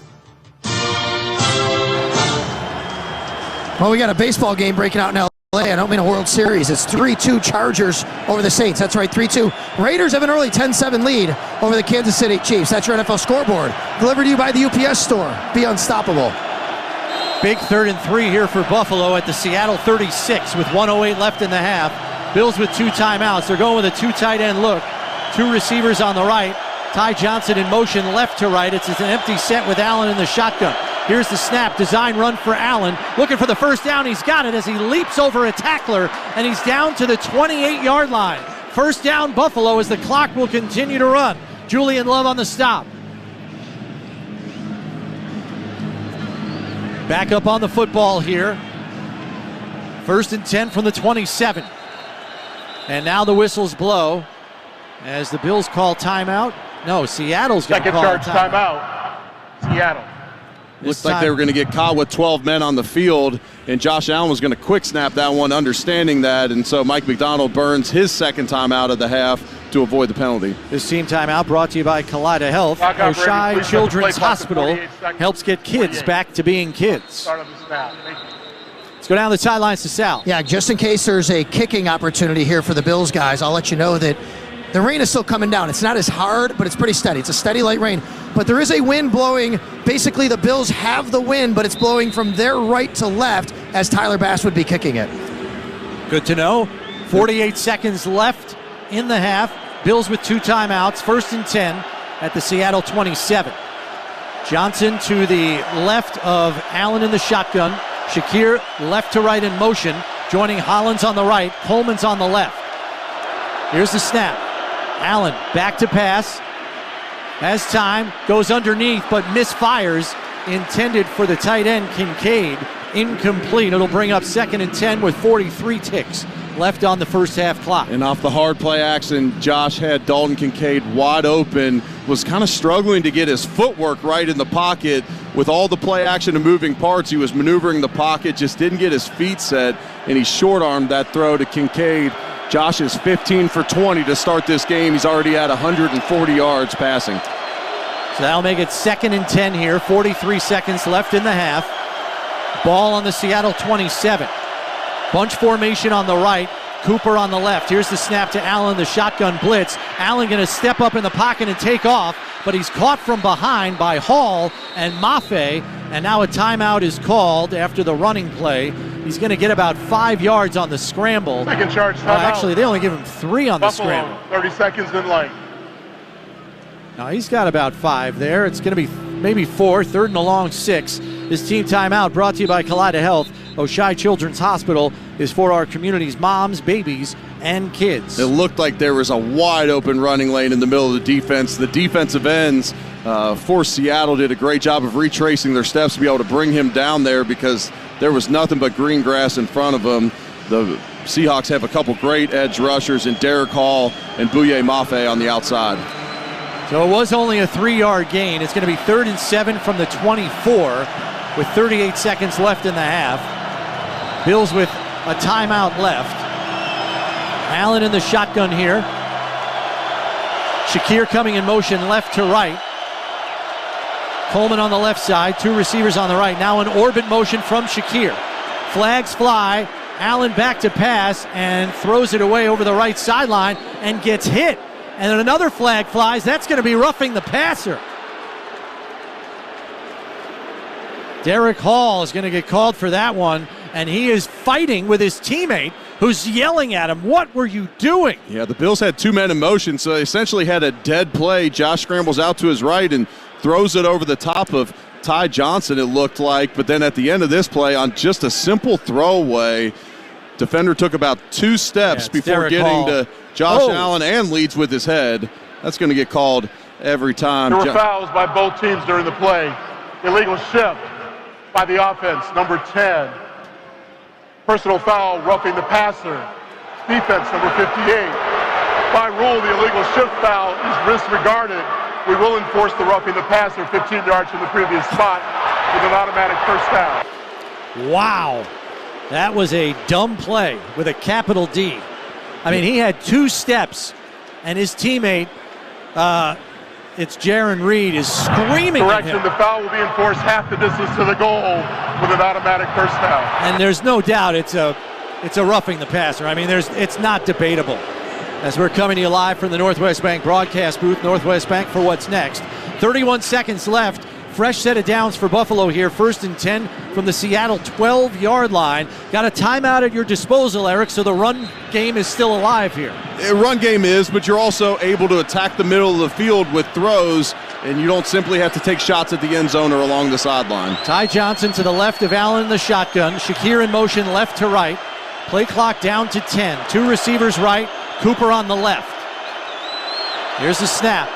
Well, we got a baseball game breaking out in LA. I don't mean a World Series. It's 3-2 Chargers over the Saints. That's right, 3-2. Raiders have an early 10-7 lead over the Kansas City Chiefs. That's your NFL scoreboard. Delivered to you by the UPS store. Be unstoppable. Big 3rd and 3 here for Buffalo at the Seattle 36 with 1:08 left in the half. Bills with 2 timeouts. They're going with a 2 tight end look. 2 receivers on the right. Ty Johnson in motion left to right. It's an empty set with Allen in the shotgun. Here's the snap, design run for Allen. Looking for the first down, he's got it as he leaps over a tackler, and he's down to the 28-yard line. First down, Buffalo, as the clock will continue to run. Julian Love on the stop. Back up on the football here. 1st and 10 from the 27. And now the whistles blow as the Bills call timeout. No, Seattle's going to call timeout. Seattle. Looked like they were going to get caught with 12 men on the field, and Josh Allen was going to quick snap that one, understanding that, and so Mike McDonald burns his second time out of the half to avoid the penalty. This team timeout brought to you by Kaleida Health. Oshai Children's Hospital helps get kids back to being kids. Let's go down the sidelines to Sal. Yeah, just in case there's a kicking opportunity here for the Bills guys, I'll let you know that the rain is still coming down. It's not as hard, but it's pretty steady. It's a steady light rain. But there is a wind blowing. Basically, the Bills have the wind, but it's blowing from their right to left as Tyler Bass would be kicking it. Good to know. 48 seconds left in the half. Bills with 2 timeouts. 1st and 10 at the Seattle 27. Johnson to the left of Allen in the shotgun. Shakir left to right in motion, joining Hollins on the right. Coleman's on the left. Here's the snap. Allen back to pass. Has time, goes underneath, but misfires. Intended for the tight end, Kincaid. Incomplete. It'll bring up 2nd and 10 with 43 ticks left on the first half clock. And off the hard play action, Josh had Dalton Kincaid wide open, was kind of struggling to get his footwork right in the pocket. With all the play action and moving parts, he was maneuvering the pocket, just didn't get his feet set, and he short-armed that throw to Kincaid. Josh is 15 for 20 to start this game. He's already at 140 yards passing. So that'll make it 2nd and 10 here. 43 seconds left in the half. Ball on the Seattle 27. Bunch formation on the right. Cooper on the left. Here's the snap to Allen, the shotgun blitz. Allen going to step up in the pocket and take off, but he's caught from behind by Hall and Mafe, and now a timeout is called after the running play. He's going to get about 5 yards on the scramble. Second charge timeout. Actually, they only give him 3 on Buffalo, the scramble. 30 seconds in line. Now he's got about 5 there. It's going to be maybe 4, 3rd and a long 6. This team timeout brought to you by Kaleida Health. Oshai Children's Hospital is for our community's moms, babies, and kids. It looked like there was a wide open running lane in the middle of the defense. The defensive ends for Seattle did a great job of retracing their steps to be able to bring him down there because there was nothing but green grass in front of him. The Seahawks have a couple great edge rushers in Derek Hall and Bouye Mafe on the outside. So it was only a 3-yard gain. It's going to be 3rd and 7 from the 24 with 38 seconds left in the half. Bills with a timeout left. Allen in the shotgun here. Shakir coming in motion left to right. Coleman on the left side, 2 receivers on the right. Now an orbit motion from Shakir. Flags fly. Allen back to pass and throws it away over the right sideline and gets hit. And then another flag flies. That's going to be roughing the passer. Derek Hall is going to get called for that one, and he is fighting with his teammate who's yelling at him, "What were you doing?" Yeah, the Bills had 2 men in motion, so they essentially had a dead play. Josh scrambles out to his right and throws it over the top of Ty Johnson, it looked like. But then at the end of this play, on just a simple throwaway, defender took about 2 steps before Derek getting Hall to Josh Allen and leads with his head. That's going to get called every time. There were fouls by both teams during the play. Illegal shift by the offense, number 10. Personal foul, roughing the passer. Defense, number 58. By rule, the illegal shift foul is disregarded. We will enforce the roughing the passer 15 yards from the previous spot with an automatic first down. Wow. That was a dumb play with a capital D. I mean, he had 2 steps, and his teammate, it's Jaron Reed, is screaming at him. The foul will be enforced half the distance to the goal with an automatic first down. And there's no doubt it's a roughing the passer. I mean, it's not debatable. As we're coming to you live from the Northwest Bank broadcast booth, Northwest Bank for what's next. 31 seconds left. Fresh set of downs for Buffalo here. 1st and 10 from the Seattle 12-yard line. Got a timeout at your disposal, Eric, so the run game is still alive here. The run game is, but you're also able to attack the middle of the field with throws, and you don't simply have to take shots at the end zone or along the sideline. Ty Johnson to the left of Allen in the shotgun. Shakir in motion left to right. Play clock down to 10. 2 receivers right. Cooper on the left. Here's the snap.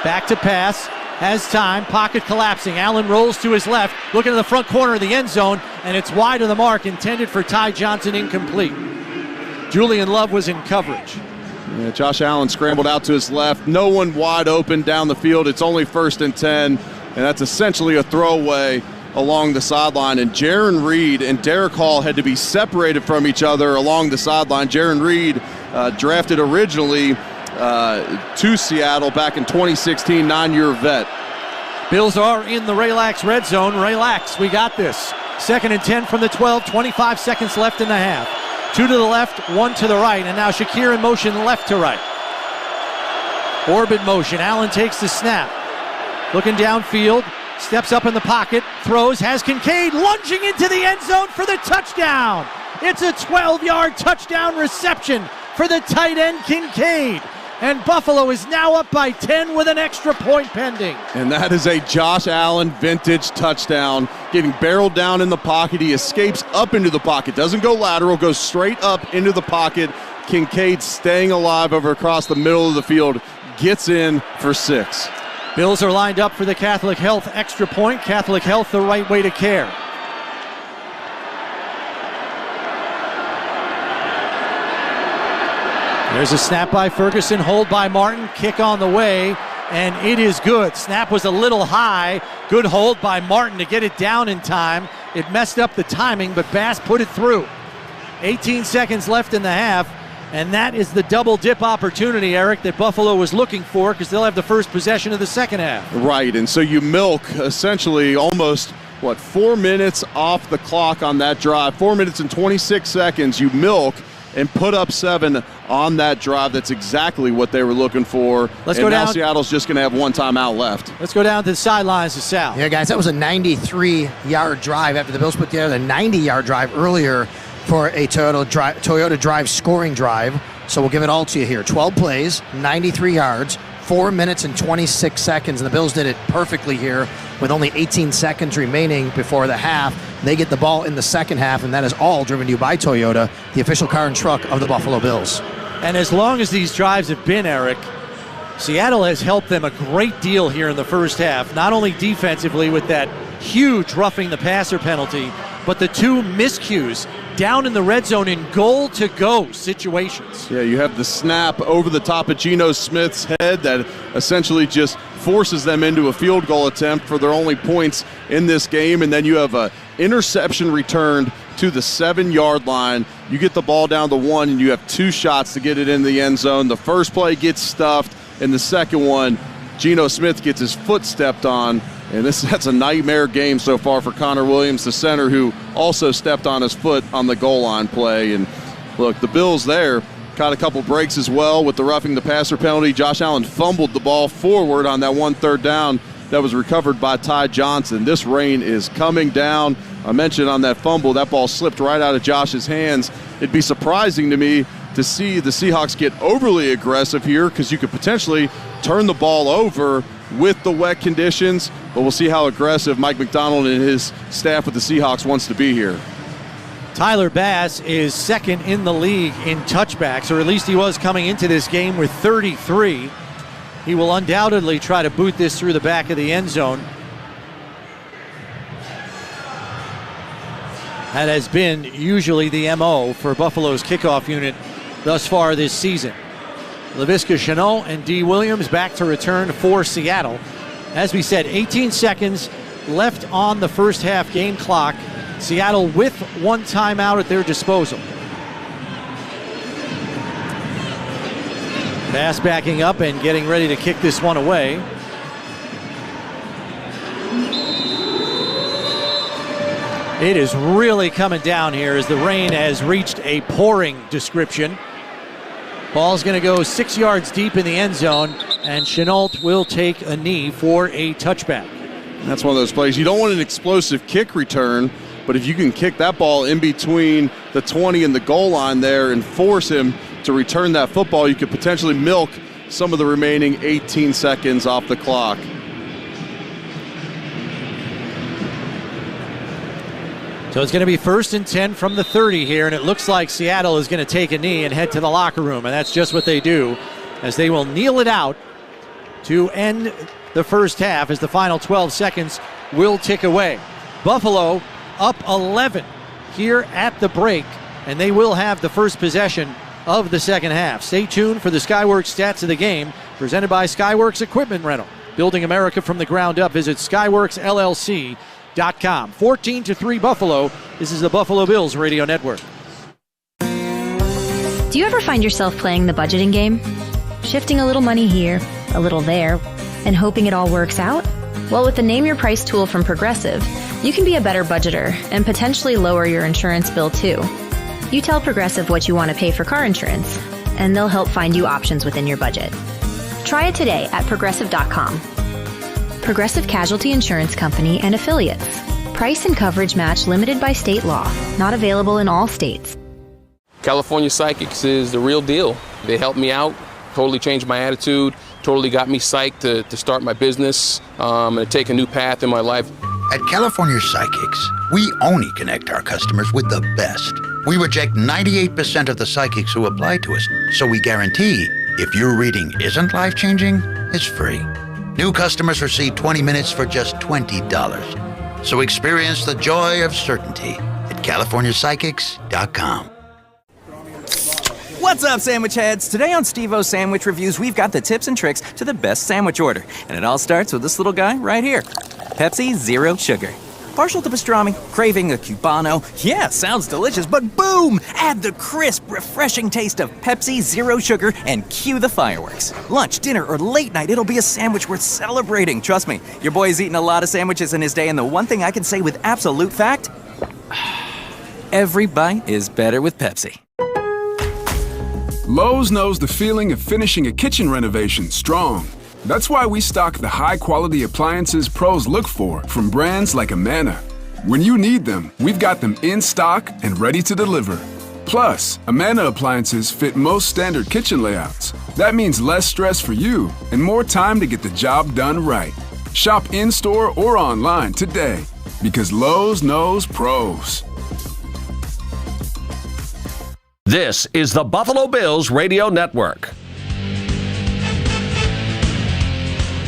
Back to pass. Has time. Pocket collapsing. Allen rolls to his left. Looking to the front corner of the end zone. And it's wide of the mark. Intended for Ty Johnson. Incomplete. Julian Love was in coverage. Yeah, Josh Allen scrambled out to his left. No one wide open down the field. It's only 1st and 10. And that's essentially a throwaway. along the sideline, and Jaron Reed and Derek Hall had to be separated from each other along the sideline. Jaron Reed, drafted originally to Seattle back in 2016, 9-year vet. Bills are in the relax red zone. Relax, we got this. 2nd and 10 from the 12, 25 seconds left in the half. 2 to the left, 1 to the right, and now Shakir in motion left to right. Orbit motion, Allen takes the snap. Looking downfield, steps up in the pocket, throws, has Kincaid lunging into the end zone for the touchdown. It's a 12-yard touchdown reception for the tight end Kincaid. And Buffalo is now up by 10 with an extra point pending. And that is a Josh Allen vintage touchdown. Getting barreled down in the pocket. He escapes up into the pocket. Doesn't go lateral, goes straight up into the pocket. Kincaid staying alive over across the middle of the field. Gets in for 6. Bills are lined up for the Catholic Health extra point. Catholic Health, the right way to care. There's a snap by Ferguson, hold by Martin, kick on the way, and it is good. Snap was a little high. Good hold by Martin to get it down in time. It messed up the timing, but Bass put it through. 18 seconds left in the half, and that is the double dip opportunity, Eric, that Buffalo was looking for, because they'll have the first possession of the second half. Right, and so you milk essentially almost, 4 minutes off the clock on that drive. 4 minutes and 26 seconds you milk and put up 7 on that drive. That's exactly what they were looking for. Let's go down. Now Seattle's just going to have one timeout left. Let's go down to the sidelines to Sal. Yeah, guys, that was a 93-yard drive after the Bills put together a 90-yard drive earlier for a Toyota drive scoring drive. So we'll give it all to you here. 12 plays, 93 yards, 4 minutes and 26 seconds, and the Bills did it perfectly here with only 18 seconds remaining before the half. They get the ball in the second half, and that is all driven to you by Toyota, the official car and truck of the Buffalo Bills. And as long as these drives have been, Eric, Seattle has helped them a great deal here in the first half, not only defensively with that huge roughing the passer penalty, but the 2 miscues down in the red zone in goal-to-go situations. Yeah, you have the snap over the top of Geno Smith's head that essentially just forces them into a field goal attempt for their only points in this game, and then you have a interception returned to the 7-yard line. You get the ball down to 1, and you have 2 shots to get it in the end zone. The first play gets stuffed, and the second one, Geno Smith gets his foot stepped on. And that's a nightmare game so far for Connor Williams, the center, who also stepped on his foot on the goal line play. And look, the Bills there caught a couple breaks as well with the roughing the passer penalty. Josh Allen fumbled the ball forward on that 1 3rd down that was recovered by Ty Johnson. This rain is coming down. I mentioned on that fumble, that ball slipped right out of Josh's hands. It'd be surprising to me to see the Seahawks get overly aggressive here, because you could potentially turn the ball over with the wet conditions, but we'll see how aggressive Mike McDonald and his staff with the Seahawks wants to be here. Tyler Bass is 2nd in the league in touchbacks, or at least he was coming into this game with 33. He will undoubtedly try to boot this through the back of the end zone. That has been usually the MO for Buffalo's kickoff unit thus far this season. Laviska Shenault and D. Williams back to return for Seattle. As we said, 18 seconds left on the first half game clock. Seattle with 1 timeout at their disposal. Bass backing up and getting ready to kick this one away. It is really coming down here as the rain has reached a pouring description. Ball's going to go 6 yards deep in the end zone, and Shenault will take a knee for a touchback. That's one of those plays. You don't want an explosive kick return, but if you can kick that ball in between the 20 and the goal line there and force him to return that football, you could potentially milk some of the remaining 18 seconds off the clock. So it's going to be 1st and 10 from the 30 here, and it looks like Seattle is going to take a knee and head to the locker room, and that's just what they do, as they will kneel it out to end the first half as the final 12 seconds will tick away. Buffalo up 11 here at the break, and they will have the first possession of the second half. Stay tuned for the Skyworks stats of the game, presented by Skyworks Equipment Rental. Building America from the ground up. Visit skyworksllc.com. progressive.com. 14-3 Buffalo. This is the Buffalo Bills Radio Network. Do you ever find yourself playing the budgeting game? Shifting a little money here, a little there, and hoping it all works out? Well, with the Name Your Price tool from Progressive, you can be a better budgeter and potentially lower your insurance bill too. You tell Progressive what you want to pay for car insurance, and they'll help find you options within your budget. Try it today at progressive.com. Progressive Casualty Insurance Company and Affiliates. Price and coverage match limited by state law. Not available in all states. California Psychics is the real deal. They helped me out, totally changed my attitude, totally got me psyched to start my business and to take a new path in my life. At California Psychics, we only connect our customers with the best. We reject 98% of the psychics who apply to us, so we guarantee if your reading isn't life-changing, it's free. New customers receive 20 minutes for just $20. So experience the joy of certainty at CaliforniaPsychics.com. What's up, sandwich heads? Today on Steve-O's Sandwich Reviews, we've got the tips and tricks to the best sandwich order. And it all starts with this little guy right here. Pepsi Zero Sugar. Partial to pastrami, craving a Cubano. Yeah, sounds delicious, but boom! Add the crisp, refreshing taste of Pepsi Zero Sugar and cue the fireworks. Lunch, dinner, or late night, it'll be a sandwich worth celebrating. Trust me, your boy's eaten a lot of sandwiches in his day, and the one thing I can say with absolute fact, every bite is better with Pepsi. Lowe's knows the feeling of finishing a kitchen renovation strong. That's why we stock the high-quality appliances pros look for from brands like Amana. When you need them, we've got them in stock and ready to deliver. Plus, Amana appliances fit most standard kitchen layouts. That means less stress for you and more time to get the job done right. Shop in-store or online today because Lowe's knows pros. This is the Buffalo Bills Radio Network.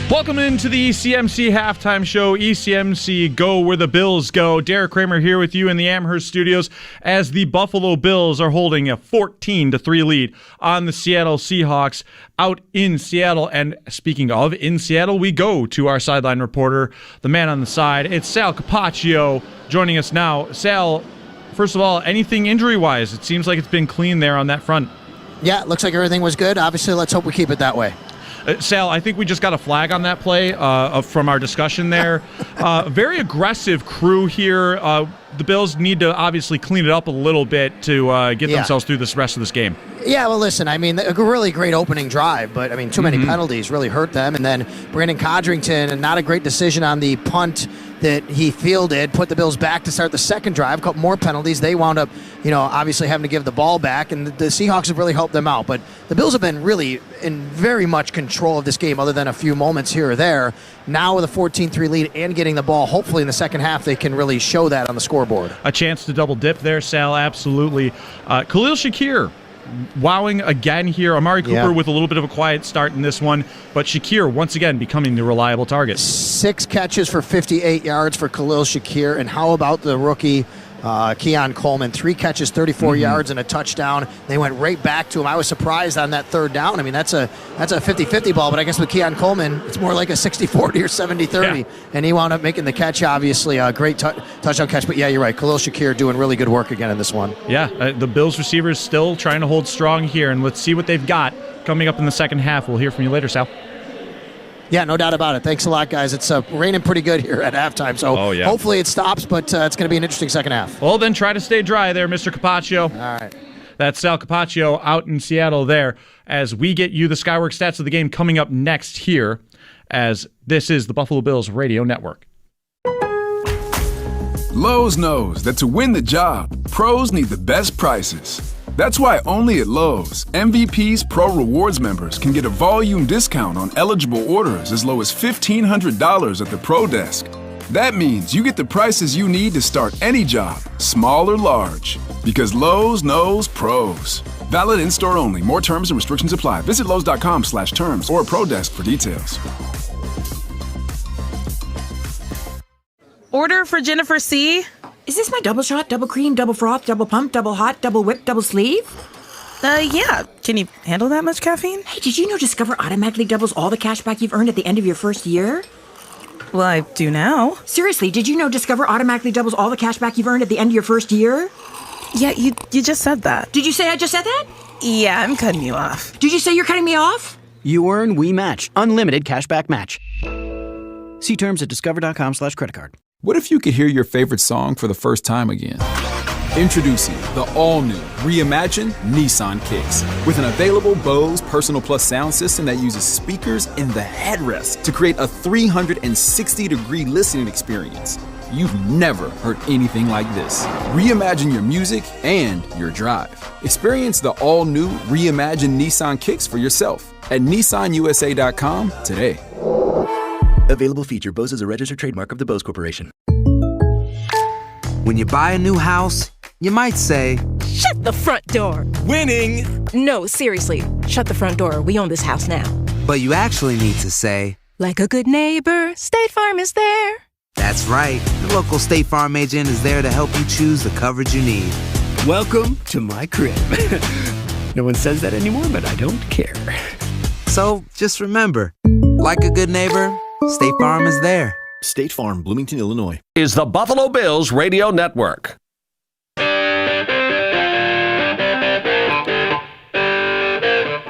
Welcome into the ECMC halftime show. ECMC, go where the Bills go. Derek Kramer here with you in the Amherst studios as the Buffalo Bills are holding a 14-3 lead on the Seattle Seahawks out in Seattle. And speaking of in Seattle, we go to our sideline reporter, the man on the side. It's Sal Capaccio joining us now. Sal, first of all, anything injury-wise? It seems like it's been clean there on that front. Yeah, it looks like everything was good. Obviously, let's hope we keep it that way. Sal, I think we just got a flag on that play from our discussion there. Very aggressive crew here. The Bills need to obviously clean it up a little bit to get themselves through this rest of this game. Yeah, well, listen, I mean, a really great opening drive, but, I mean, too many penalties really hurt them. And then Brandon Codrington, not a great decision on the punt that he fielded, put the Bills back to start the second drive, a couple more penalties. They wound up, obviously having to give the ball back, and the Seahawks have really helped them out. But the Bills have been really in very much control of this game other than a few moments here or there. Now with a 14-3 lead and getting the ball, hopefully in the second half they can really show that on the scoreboard. A chance to double dip there, Sal, absolutely. Khalil Shakir wowing again here. Amari Cooper with a little bit of a quiet start in this one, but Shakir once again becoming the reliable target. 6 catches for 58 yards for Khalil Shakir, and how about the rookie Keon Coleman? 3 catches, 34 yards, and a touchdown. They went right back to him. I was surprised on that third down. I mean, that's a 50-50 ball, but I guess with Keon Coleman, it's more like a 60-40 or 70-30, and he wound up making the catch, obviously. A great touchdown catch, but yeah, you're right. Khalil Shakir doing really good work again in this one. Yeah, the Bills receivers still trying to hold strong here, and let's see what they've got coming up in the second half. We'll hear from you later, Sal. Yeah, no doubt about it. Thanks a lot, guys. It's raining pretty good here at halftime, so hopefully it stops, but it's going to be an interesting second half. Well, then try to stay dry there, Mr. Capaccio. All right. That's Sal Capaccio out in Seattle there as we get you the Skyworks stats of the game coming up next here, as this is the Buffalo Bills Radio Network. Lowe's knows that to win the job, pros need the best prices. That's why only at Lowe's, MVP's Pro Rewards members can get a volume discount on eligible orders as low as $1,500 at the Pro Desk. That means you get the prices you need to start any job, small or large. Because Lowe's knows pros. Valid in-store only. More terms and restrictions apply. Visit Lowe's.com/terms or Pro Desk for details. Order for Jennifer C. Is this my double shot, double cream, double froth, double pump, double hot, double whip, double sleeve? Yeah. Can you handle that much caffeine? Hey, did you know Discover automatically doubles all the cash back you've earned at the end of your first year? Well, I do now. Seriously, did you know Discover automatically doubles all the cash back you've earned at the end of your first year? Yeah, you just said that. Did you say I just said that? Yeah, I'm cutting you off. Did you say you're cutting me off? You earn, we match. Unlimited cashback match. See terms at discover.com/creditcard. What if you could hear your favorite song for the first time again? Introducing the all-new, reimagined Nissan Kicks. With an available Bose Personal Plus sound system that uses speakers in the headrest to create a 360-degree listening experience. You've never heard anything like this. Reimagine your music and your drive. Experience the all-new, reimagined Nissan Kicks for yourself at nissanusa.com today. Available feature. Bose is a registered trademark of the Bose Corporation. When you buy a new house, you might say, "Shut the front door." Winning! No, seriously. Shut the front door. We own this house now. But you actually need to say, "Like a good neighbor, State Farm is there." That's right. The local State Farm agent is there to help you choose the coverage you need. Welcome to my crib. No one says that anymore, but I don't care. So just remember, like a good neighbor, State Farm is there. State Farm, Bloomington, Illinois. Is the Buffalo Bills Radio Network.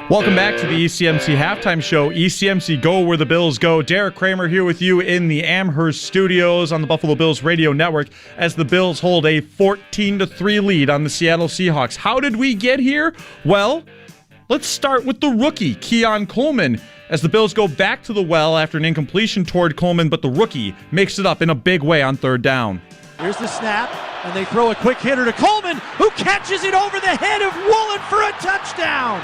Welcome back to the ECMC Halftime Show. ECMC Go Where the Bills Go. Derek Kramer here with you in the Amherst Studios on the Buffalo Bills Radio Network as the Bills hold a 14-3 lead on the Seattle Seahawks. How did we get here? Well, let's start with the rookie, Keon Coleman, as the Bills go back to the well after an incompletion toward Coleman, but the rookie makes it up in a big way on third down. Here's the snap, and they throw a quick hitter to Coleman, who catches it over the head of Woolen for a touchdown.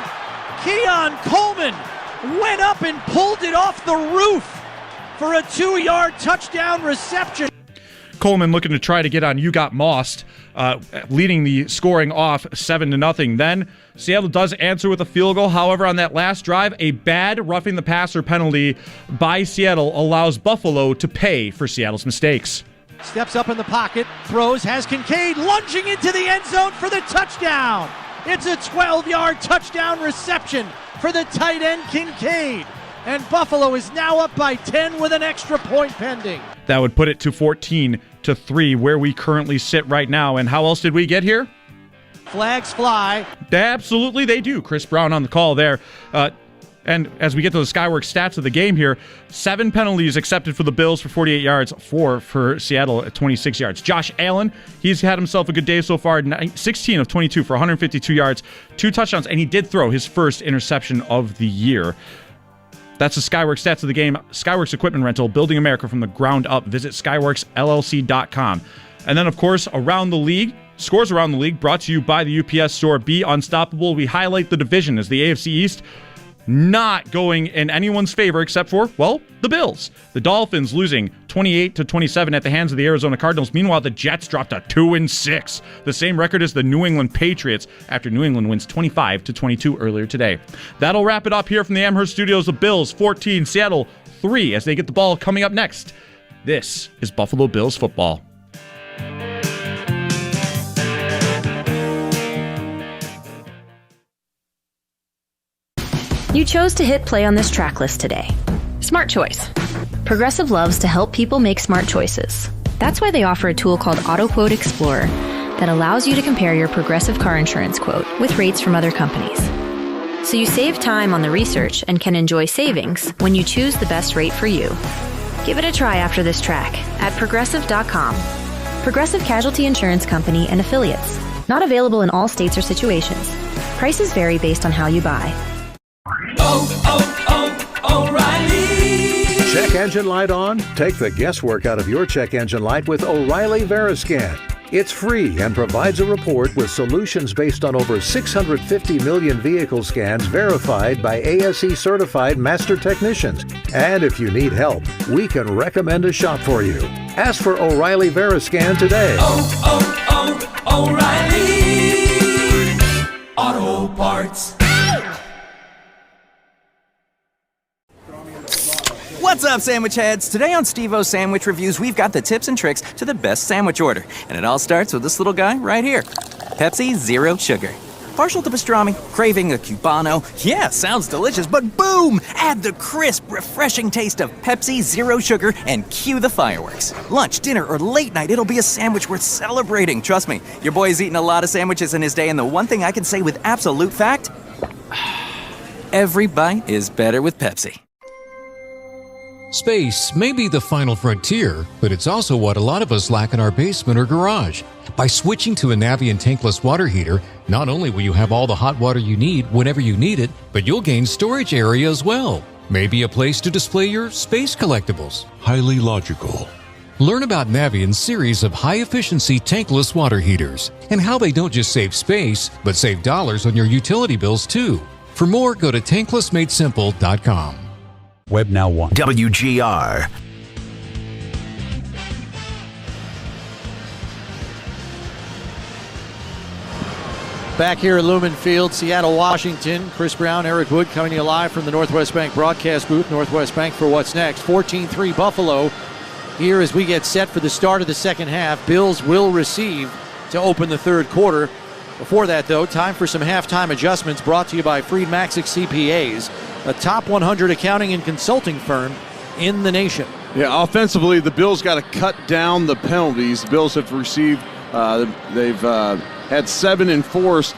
Keon Coleman went up and pulled it off the roof for a 2-yard touchdown reception. Coleman looking to try to get on You Got Mossed, leading the scoring off 7-0. Then Seattle does answer with a field goal. However, on that last drive, a bad roughing the passer penalty by Seattle allows Buffalo to pay for Seattle's mistakes. Steps up in the pocket, throws, has Kincaid lunging into the end zone for the touchdown. It's a 12-yard touchdown reception for the tight end Kincaid. And Buffalo is now up by 10 with an extra point pending. That would put it to 14-3, where we currently sit right now. And how else did we get here? Flags fly. Absolutely, they do. Chris Brown on the call there. And as we get to the Skyworks stats of the game here, 7 penalties accepted for the Bills for 48 yards, 4 for Seattle at 26 yards. Josh Allen, he's had himself a good day so far, 16 of 22 for 152 yards, 2 touchdowns, and he did throw his first interception of the year. That's the Skyworks stats of the game. Skyworks Equipment Rental, building America from the ground up. Visit skyworksllc.com. And then, of course, around the league, scores around the league brought to you by the UPS Store. Be unstoppable. We highlight the division as the AFC East not going in anyone's favor except for, well, the Bills. The Dolphins losing 28-27 at the hands of the Arizona Cardinals. Meanwhile, the Jets dropped to 2-6, the same record as the New England Patriots after New England wins 25-22 earlier today. That'll wrap it up here from the Amherst Studios. The Bills 14, Seattle 3 as they get the ball coming up next. This is Buffalo Bills football. You chose to hit play on this track list today. Smart choice. Progressive loves to help people make smart choices. That's why they offer a tool called AutoQuote Explorer that allows you to compare your Progressive car insurance quote with rates from other companies. So you save time on the research and can enjoy savings when you choose the best rate for you. Give it a try after this track at Progressive.com. Progressive Casualty Insurance Company and Affiliates. Not available in all states or situations. Prices vary based on how you buy. O'Reilly. Check engine light on? Take the guesswork out of your check engine light with O'Reilly Veriscan. It's free and provides a report with solutions based on over 650 million vehicle scans verified by ASE certified master technicians. And if you need help, we can recommend a shop for you. Ask for O'Reilly Veriscan today. O'Reilly Auto Parts. What's up, sandwich heads? Today on Steve-O's Sandwich Reviews, we've got the tips and tricks to the best sandwich order. And it all starts with this little guy right here. Pepsi Zero Sugar. Partial to pastrami, craving a cubano. Yeah, sounds delicious, but boom! Add the crisp, refreshing taste of Pepsi, zero sugar, and cue the fireworks. Lunch, dinner, or late night, it'll be a sandwich worth celebrating. Trust me, your boy's eaten a lot of sandwiches in his day, and the one thing I can say with absolute fact, every bite is better with Pepsi. Space may be the final frontier, but it's also what a lot of us lack in our basement or garage. By switching to a Navien tankless water heater, not only will you have all the hot water you need whenever you need it, but you'll gain storage area as well. Maybe a place to display your space collectibles. Highly logical. Learn about Navien's series of high-efficiency tankless water heaters and how they don't just save space, but save dollars on your utility bills too. For more, go to tanklessmadesimple.com. Web Now 1. WGR. Back here at Lumen Field, Seattle, Washington. Chris Brown, Eric Wood coming to you live from the Northwest Bank broadcast booth. Northwest Bank for what's next. 14-3 Buffalo here as we get set for the start of the second half. Bills will receive to open the third quarter. Before that, though, time for some halftime adjustments brought to you by Freed Maxick CPAs, a top 100 accounting and consulting firm in the nation. Yeah, offensively, the Bills got to cut down the penalties. The Bills have received, they've had 7 enforced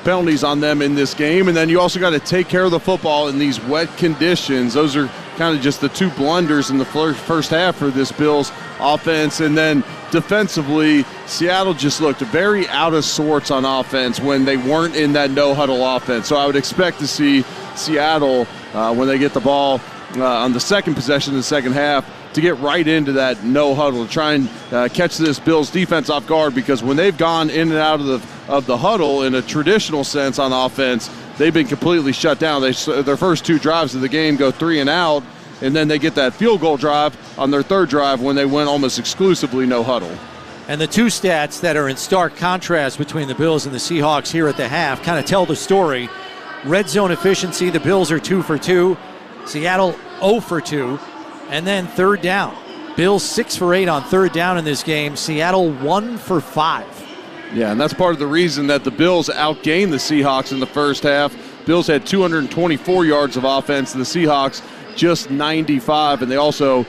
penalties on them in this game, and then you also got to take care of the football in these wet conditions. Those are kind of just the 2 blunders in the first half for this Bills offense. And then defensively, Seattle just looked very out of sorts on offense when they weren't in that no-huddle offense. So I would expect to see Seattle, when they get the ball on the second possession in the second half, to get right into that no-huddle, to try and catch this Bills defense off guard, because when they've gone in and out of the huddle in a traditional sense on offense, they've been completely shut down. Their first 2 drives of the game go 3 and out, and then they get that field goal drive on their third drive when they went almost exclusively no-huddle. And the 2 stats that are in stark contrast between the Bills and the Seahawks here at the half kind of tell the story. Red zone efficiency, the Bills are 2 for 2. Seattle 0 for 2. And then third down. Bills 6 for 8 on third down in this game. Seattle 1 for 5. Yeah, and that's part of the reason that the Bills outgained the Seahawks in the first half. Bills had 224 yards of offense, and the Seahawks just 95. And they also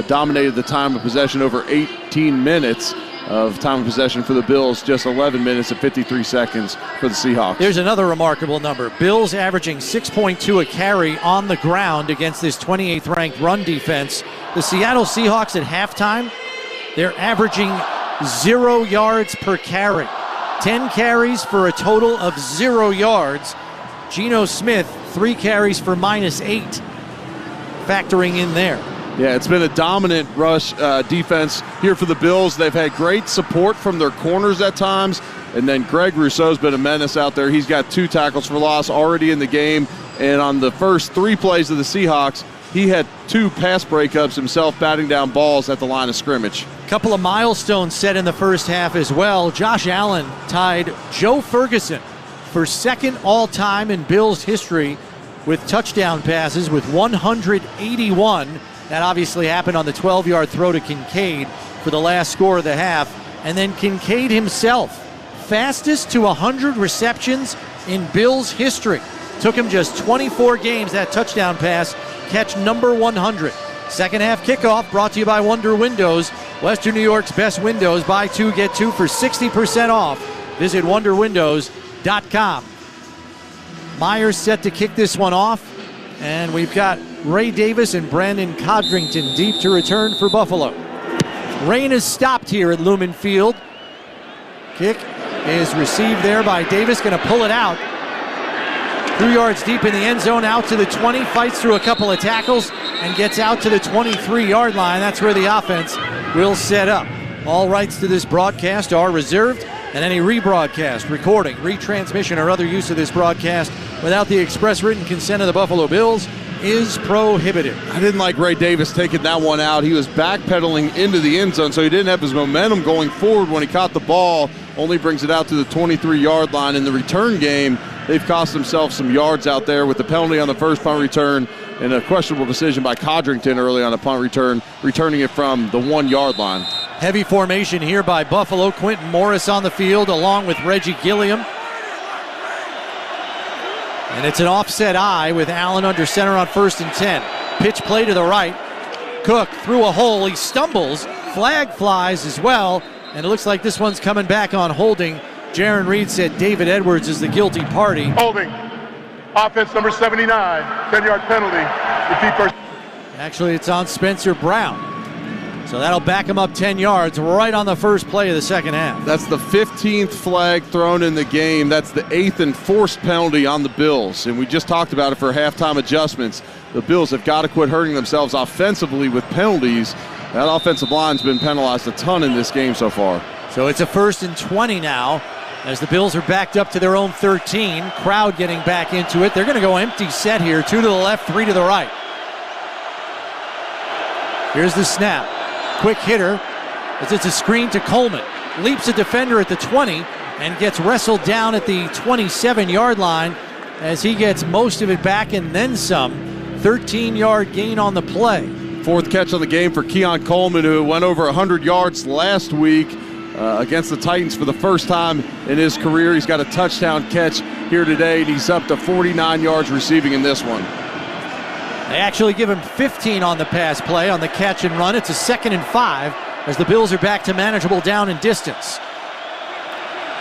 dominated the time of possession, over 18 minutes of time of possession for the Bills, just 11 minutes and 53 seconds for the Seahawks. There's another remarkable number. Bills averaging 6.2 a carry on the ground against this 28th ranked run defense. The Seattle Seahawks at halftime, they're averaging 0 yards per carry. 10 carries for a total of 0 yards. Geno Smith, 3 carries for -8, factoring in there. Yeah, it's been a dominant rush defense here for the Bills. They've had great support from their corners at times. And then Greg Rousseau's been a menace out there. He's got 2 tackles for loss already in the game. And on the first 3 plays of the Seahawks, he had 2 pass breakups himself, batting down balls at the line of scrimmage. Couple of milestones set in the first half as well. Josh Allen tied Joe Ferguson for second all-time in Bills history with touchdown passes with 181. That obviously happened on the 12-yard throw to Kincaid for the last score of the half. And then Kincaid himself, fastest to 100 receptions in Bills history. Took him just 24 games, that touchdown pass, catch number 100. Second half kickoff brought to you by Wonder Windows. Western New York's best windows. Buy 2, get 2 for 60% off. Visit wonderwindows.com. Myers set to kick this one off. And we've got Ray Davis and Brandon Codrington deep to return for Buffalo. Rain is stopped here at Lumen Field. Kick is received there by Davis, going to pull it out. 2 yards deep in the end zone, out to the 20, fights through a couple of tackles, and gets out to the 23-yard line. That's where the offense will set up. All rights to this broadcast are reserved, and any rebroadcast, recording, retransmission, or other use of this broadcast without the express written consent of the Buffalo Bills is prohibited. I didn't like Ray Davis taking that one out. He was backpedaling into the end zone, so he didn't have his momentum going forward when he caught the ball. Only brings it out to the 23-yard line. In the return game, they've cost themselves some yards out there with the penalty on the first punt return and a questionable decision by Codrington early on a punt return, returning it from the 1-yard line. Heavy formation here by Buffalo. Quentin Morris on the field along with Reggie Gilliam. And it's an offset eye with Allen under center on 1st and 10. Pitch play to the right. Cook through a hole. He stumbles. Flag flies as well. And it looks like this one's coming back on holding. Jaron Reed said David Edwards is the guilty party. Holding. Offense number 79. 10-yard penalty. Repeat first. Actually, it's on Spencer Brown. So that'll back him up 10 yards right on the first play of the second half. That's the 15th flag thrown in the game. That's the 8th enforced penalty on the Bills. And we just talked about it for halftime adjustments. The Bills have got to quit hurting themselves offensively with penalties. That offensive line's been penalized a ton in this game so far. So it's a 1st and 20 now as the Bills are backed up to their own 13. Crowd getting back into it. They're going to go empty set here. 2 to the left, 3 to the right. Here's the snap. Quick hitter as it's a screen to Coleman. Leaps a defender at the 20 and gets wrestled down at the 27-yard line as he gets most of it back and then some. 13-yard gain on the play. 4th catch on the game for Keon Coleman, who went over 100 yards last week against the Titans for the first time in his career. He's got a touchdown catch here today, and he's up to 49 yards receiving in this one. They actually give him 15 on the pass play on the catch and run. It's a 2nd and 5 as the Bills are back to manageable down and distance.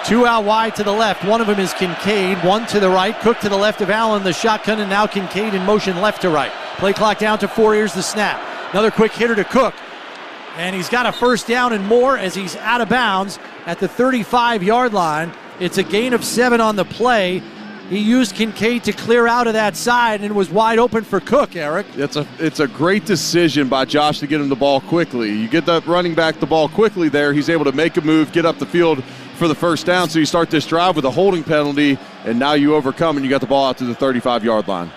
2 out wide to the left. One of them is Kincaid. 1 to the right. Cook to the left of Allen, the shotgun, and now Kincaid in motion left to right. Play clock down to 4. Here's the snap. Another quick hitter to Cook. And he's got a first down and more as he's out of bounds at the 35-yard line. It's a gain of 7 on the play. He used Kincaid to clear out of that side and was wide open for Cook, Eric. It's a great decision by Josh to get him the ball quickly. You get that running back the ball quickly there, he's able to make a move, get up the field for the first down. So you start this drive with a holding penalty, and now you overcome and you got the ball out to the 35-yard line.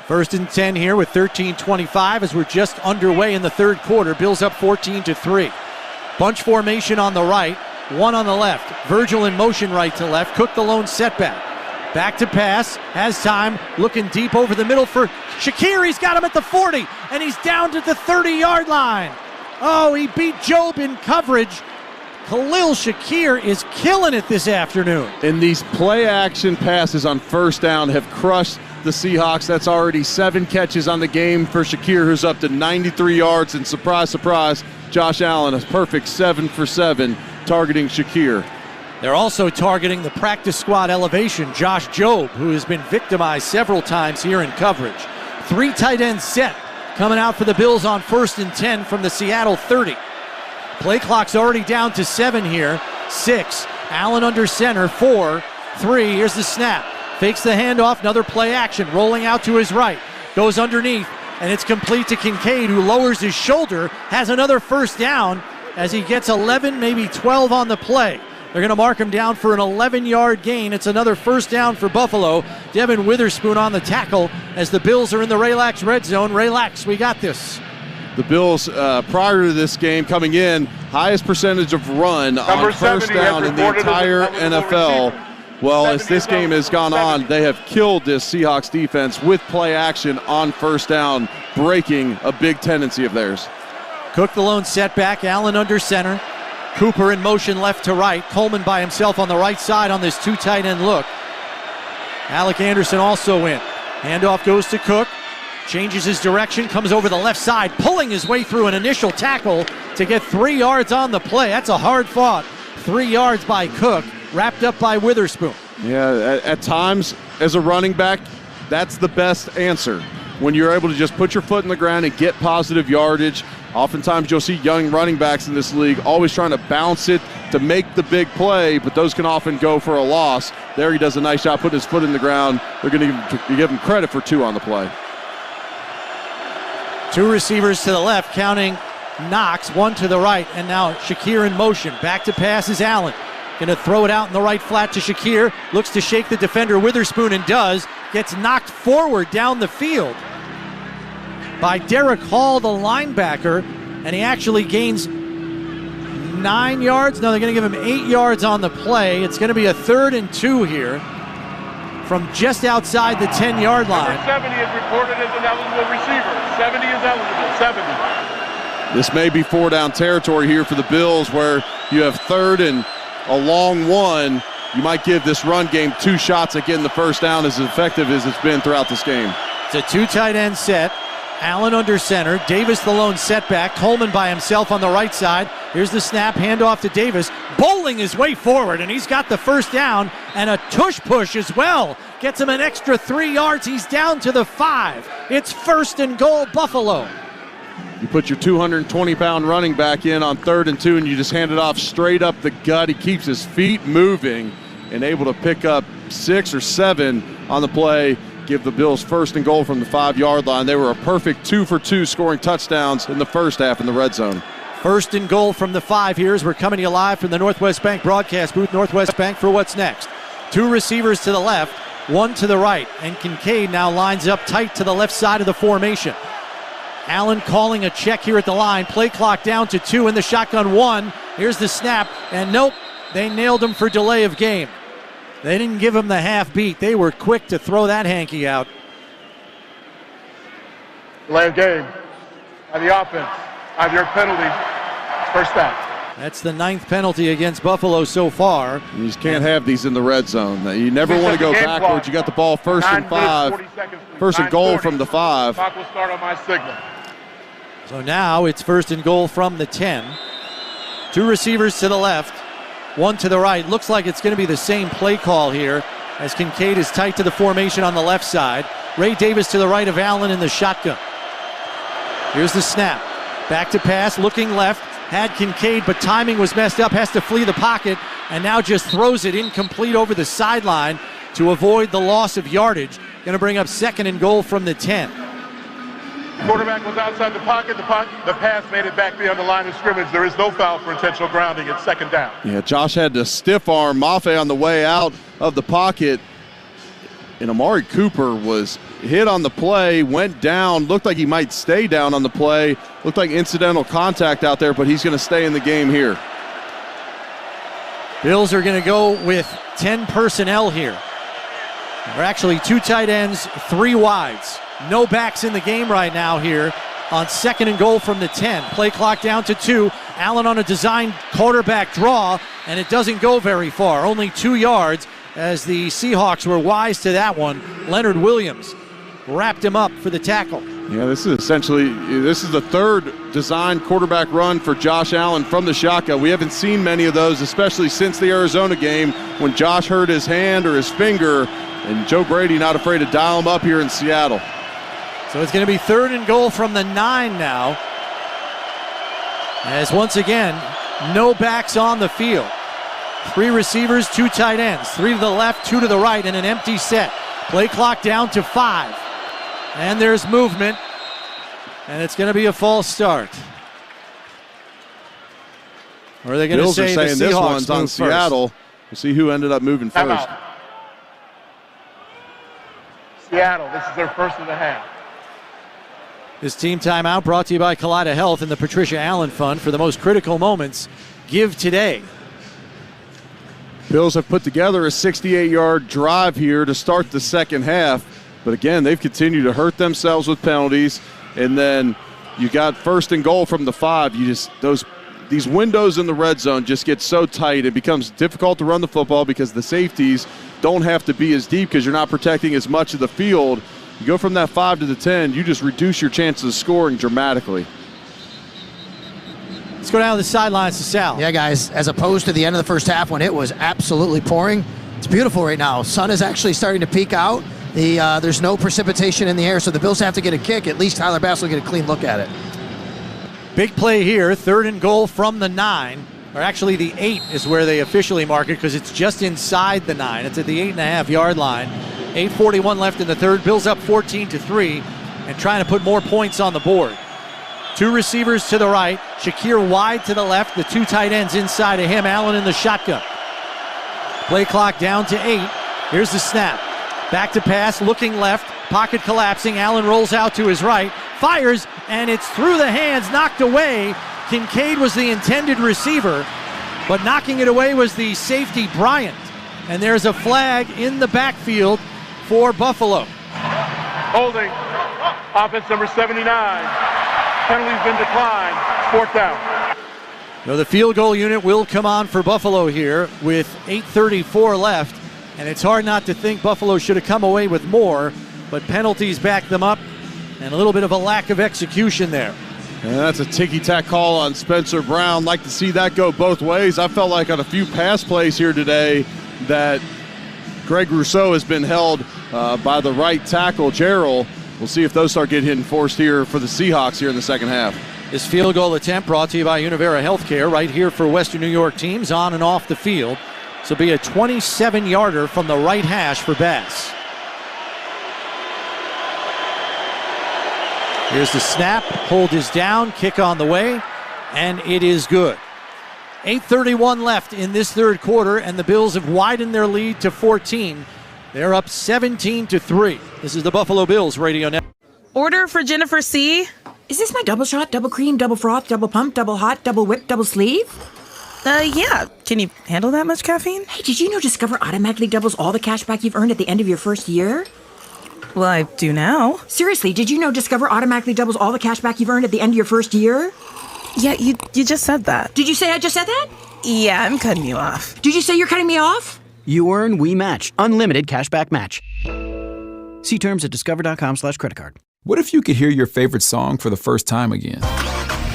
1st and 10 here with 13:25 as we're just underway in the third quarter. Bills up 14-3. Bunch formation on the right, 1 on the left. Virgil in motion right to left. Cook the lone setback. Back to pass, has time, looking deep over the middle for Shakir. He's got him at the 40, and he's down to the 30-yard line. Oh, he beat Job in coverage. Khalil Shakir is killing it this afternoon. And these play-action passes on first down have crushed the Seahawks. That's already 7 catches on the game for Shakir, who's up to 93 yards. And surprise, surprise, Josh Allen, a perfect 7 for 7 targeting Shakir. They're also targeting the practice squad elevation, Josh Jobe, who has been victimized several times here in coverage. 3 tight ends set coming out for the Bills on 1st and 10 from the Seattle 30. Play clock's already down to 7 here. 6, Allen under center. 4, 3, here's the snap. Fakes the handoff, another play action, rolling out to his right. Goes underneath, and it's complete to Kincaid, who lowers his shoulder, has another first down as he gets 11, maybe 12 on the play. They're going to mark him down for an 11-yard gain. It's another first down for Buffalo. Devin Witherspoon on the tackle as the Bills are in the Relax red zone. Relax, we got this. The Bills, prior to this game coming in, highest percentage of run on first down in the entire NFL. Well, as this game has gone on, they have killed this Seahawks defense with play action on first down, breaking a big tendency of theirs. Cook the lone setback, Allen under center. Cooper in motion left to right. Coleman by himself on the right side on this 2 tight end look. Alec Anderson also in. Handoff goes to Cook. Changes his direction, comes over the left side, pulling his way through an initial tackle to get 3 yards on the play. That's a hard fought 3 yards by Cook, wrapped up by Witherspoon. Yeah, at times as a running back, that's the best answer. When you're able to just put your foot in the ground and get positive yardage. Oftentimes you'll see young running backs in this league always trying to bounce it to make the big play, but those can often go for a loss. There he does a nice job putting his foot in the ground. They're going to give him credit for 2 on the play. 2 receivers to the left, counting Knox, 1 to the right, and now Shakir in motion. Back to pass is Allen. Going to throw it out in the right flat to Shakir. Looks to shake the defender, Witherspoon, and does. Gets knocked forward down the field by Derek Hall, the linebacker, and he actually gains 9 yards. No, they're going to give him 8 yards on the play. It's going to be a 3rd and 2 here from just outside the 10-yard line. Number 70 is reported as an eligible receiver. 70 is eligible. 70. This may be 4 down territory here for the Bills, where you have 3rd and a long 1. you might give this run game 2 shots at getting the first down as effective as it's been throughout this game. It's a 2 tight end set. Allen under center. Davis the lone setback. Coleman by himself on the right side. Here's the snap, handoff to Davis. Bowling his way forward, and he's got the first down and a tush push as well. Gets him an extra 3 yards. He's down to the 5. It's 1st and goal, Buffalo. You put your 220-pound running back in on 3rd and 2, and you just hand it off straight up the gut. He keeps his feet moving and able to pick up 6 or 7 on the play. Give the Bills 1st and goal from the 5-yard line. They were a perfect 2 for 2 scoring touchdowns in the first half in the red zone. 1st and goal from the 5 here as we're coming to you live from the Northwest Bank broadcast booth. Northwest Bank for what's next. 2 receivers to the left, 1 to the right, and Kincaid now lines up tight to the left side of the formation. Allen calling a check here at the line. Play clock down to 2 in the shotgun 1. Here's the snap, and nope, they nailed him for delay of game. They didn't give him the half beat. They were quick to throw that hanky out. Delay of game by the offense. 5-yard penalty. 1st down. That's the 9th penalty against Buffalo so far. You just can't have these in the red zone. You never want to go backwards. You got the ball 1st and 5. 1st and goal from the 5. Clock will start on my signal. So now it's 1st and goal from the 10. 2 receivers to the left, 1 to the right. Looks like it's going to be the same play call here as Kincaid is tight to the formation on the left side. Ray Davis to the right of Allen in the shotgun. Here's the snap. Back to pass, looking left. Had Kincaid, but timing was messed up. Has to flee the pocket, and now just throws it incomplete over the sideline to avoid the loss of yardage. Going to bring up 2nd and goal from the 10. Quarterback was outside the pocket. The pass made it back beyond the line of scrimmage. There is no foul for intentional grounding. It's 2nd down. Yeah, Josh had to stiff arm Mafe on the way out of the pocket. And Amari Cooper was hit on the play, went down, looked like he might stay down on the play. Looked like incidental contact out there, but he's going to stay in the game here. Bills are going to go with 10 personnel here. They're actually 2 tight ends, 3 wides. No backs in the game right now here on 2nd and goal from the 10. Play clock down to 2. Allen on a designed quarterback draw, and it doesn't go very far. Only 2 yards as the Seahawks were wise to that one. Leonard Williams wrapped him up for the tackle. Yeah, this is the 3rd designed quarterback run for Josh Allen from the shotgun. We haven't seen many of those, especially since the Arizona game when Josh hurt his hand or his finger, and Joe Brady not afraid to dial him up here in Seattle. So it's going to be 3rd and goal from the 9 now. As once again, no backs on the field. 3 receivers, 2 tight ends. 3 to the left, 2 to the right, and an empty set. Play clock down to 5. And there's movement. And it's going to be a false start. Or are they going to say the Seahawks this one's on Seattle? We'll see who ended up moving first. Seattle, this is their 1st of the half. This team timeout brought to you by Kaleida Health and the Patricia Allen Fund. For the most critical moments, give today. Bills have put together a 68-yard drive here to start the 2nd half. But again, they've continued to hurt themselves with penalties. And then you got 1st and goal from the 5. These windows in the red zone just get so tight. It becomes difficult to run the football because the safeties don't have to be as deep because you're not protecting as much of the field. You go from that 5 to the 10, you just reduce your chances of scoring dramatically. Let's go down to the sidelines to Sal. Yeah, guys, as opposed to the end of the 1st half when it was absolutely pouring, it's beautiful right now. Sun is actually starting to peek out. There's no precipitation in the air, so the Bills have to get a kick. At least Tyler Bass will get a clean look at it. Big play here, 3rd and goal from the 9. Or actually the 8 is where they officially mark it because it's just inside the 9. It's at the 8.5-yard line. 8:41 left in the 3rd. Bills up 14-3 and trying to put more points on the board. 2 receivers to the right. Shakir wide to the left. The 2 tight ends inside of him. Allen in the shotgun. Play clock down to 8. Here's the snap. Back to pass, looking left. Pocket collapsing. Allen rolls out to his right. Fires, and it's through the hands, knocked away. Kincaid was the intended receiver, but knocking it away was the safety, Bryant. And there's a flag in the backfield for Buffalo. Holding. Offense number 79. Penalty's been declined. 4th down. So the field goal unit will come on for Buffalo here with 8:34 left. And it's hard not to think Buffalo should have come away with more, but penalties back them up and a little bit of a lack of execution there. And that's a ticky-tack call on Spencer Brown. Like to see that go both ways. I felt like on a few pass plays here today that Greg Rousseau has been held by the right tackle, Gerald. We'll see if those start getting enforced here for the Seahawks here in the second half. This field goal attempt brought to you by Univera Healthcare, right here for Western New York teams on and off the field. This will be a 27-yarder from the right hash for Bass. Here's the snap, hold is down, kick on the way, and it is good. 8:31 left in this third quarter, and the Bills have widened their lead to 14. They're up 17-3. This is the Buffalo Bills Radio Network. Order for Jennifer C. Is this my double shot, double cream, double froth, double pump, double hot, double whip, double sleeve? Yeah. Can you handle that much caffeine? Hey, did you know Discover automatically doubles all the cash back you've earned at the end of your first year? Well, I do now. Seriously, did you know Discover automatically doubles all the cash back you've earned at the end of your first year? Yeah, you just said that. Did you say I just said that? Yeah, I'm cutting you off. Did you say you're cutting me off? You earn, we match. Unlimited cashback match. See terms at discover.com/creditcard. What if you could hear your favorite song for the first time again?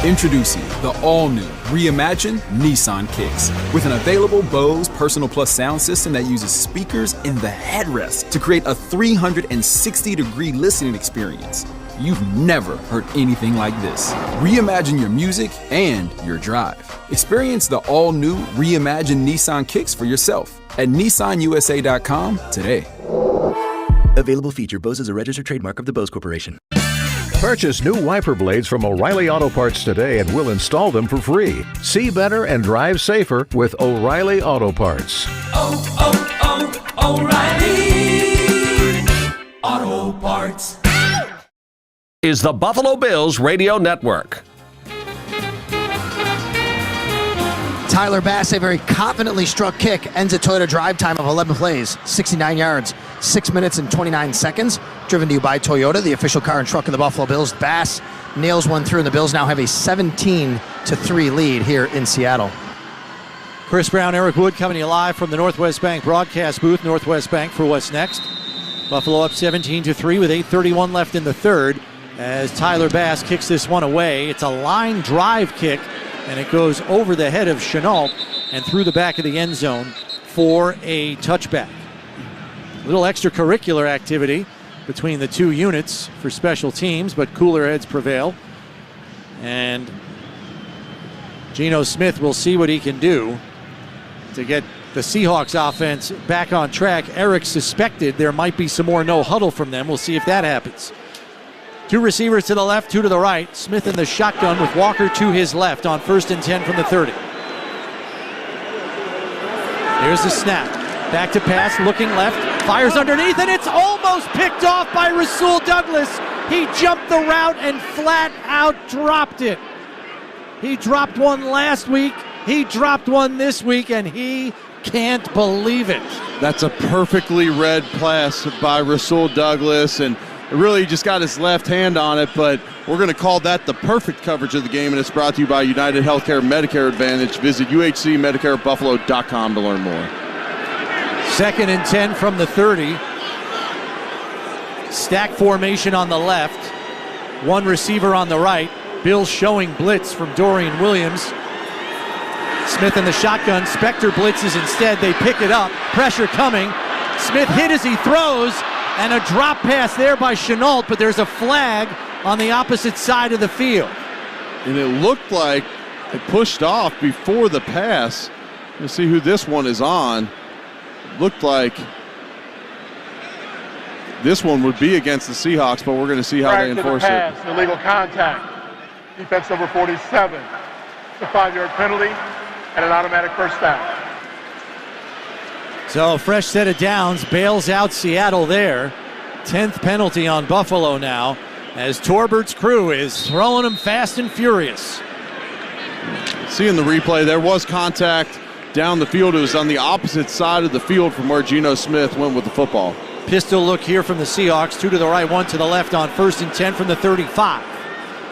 Introducing the all-new, reimagined Nissan Kicks. With an available Bose Personal Plus sound system that uses speakers in the headrest to create a 360-degree listening experience. You've never heard anything like this. Reimagine your music and your drive. Experience the all-new, reimagined Nissan Kicks for yourself at nissanusa.com today. Available feature. Bose is a registered trademark of the Bose Corporation. Purchase new wiper blades from O'Reilly Auto Parts today and we'll install them for free. See better and drive safer with O'Reilly Auto Parts. O'Reilly Auto Parts. Is the Buffalo Bills Radio Network. Tyler Bass, a very confidently struck kick, ends a Toyota drive time of 11 plays, 69 yards, 6 minutes and 29 seconds. Driven to you by Toyota, the official car and truck of the Buffalo Bills. Bass nails one through, and the Bills now have a 17-3 lead here in Seattle. Chris Brown, Eric Wood coming to you live from the Northwest Bank broadcast booth. Northwest Bank for what's next. Buffalo up 17-3 with 8:31 left in the third as Tyler Bass kicks this one away. It's a line drive kick, and it goes over the head of Chenault and through the back of the end zone for a touchback. A little extracurricular activity between the two units for special teams, but cooler heads prevail. And Geno Smith will see what he can do to get the Seahawks offense back on track. Eric suspected there might be some more no huddle from them. We'll see if that happens. Two receivers to the left, two to the right. Smith in the shotgun with Walker to his left on 1st and 10 from the 30. Here's the snap. Back to pass, looking left. Fires underneath, and it's almost picked off by Rasul Douglas. He jumped the route and flat out dropped it. He dropped one last week. He dropped one this week, and he can't believe it. That's a perfectly read pass by Rasul Douglas, and really just got his left hand on it, but we're going to call that the perfect coverage of the game, and it's brought to you by United Healthcare Medicare Advantage. Visit uhcmedicarebuffalo.com to learn more. 2nd and 10 from the 30. Stack formation on the left. One receiver on the right. Bills showing blitz from Dorian Williams. Smith in the shotgun. Spector blitzes instead. They pick it up. Pressure coming. Smith hit as he throws. And a drop pass there by Chenault, but there's a flag on the opposite side of the field. And it looked like it pushed off before the pass. Let's see who this one is on. Looked like this one would be against the Seahawks, but we're going to see how they enforce it. Illegal contact. Defense number 47. It's a 5-yard penalty and an automatic first down. So a fresh set of downs bails out Seattle there. 10th penalty on Buffalo now as Torbert's crew is throwing them fast and furious. Seeing the replay, there was contact down the field. It was on the opposite side of the field from where Geno Smith went with the football. Pistol look here from the Seahawks. 2 to the right, 1 to the left on 1st and 10 from the 35.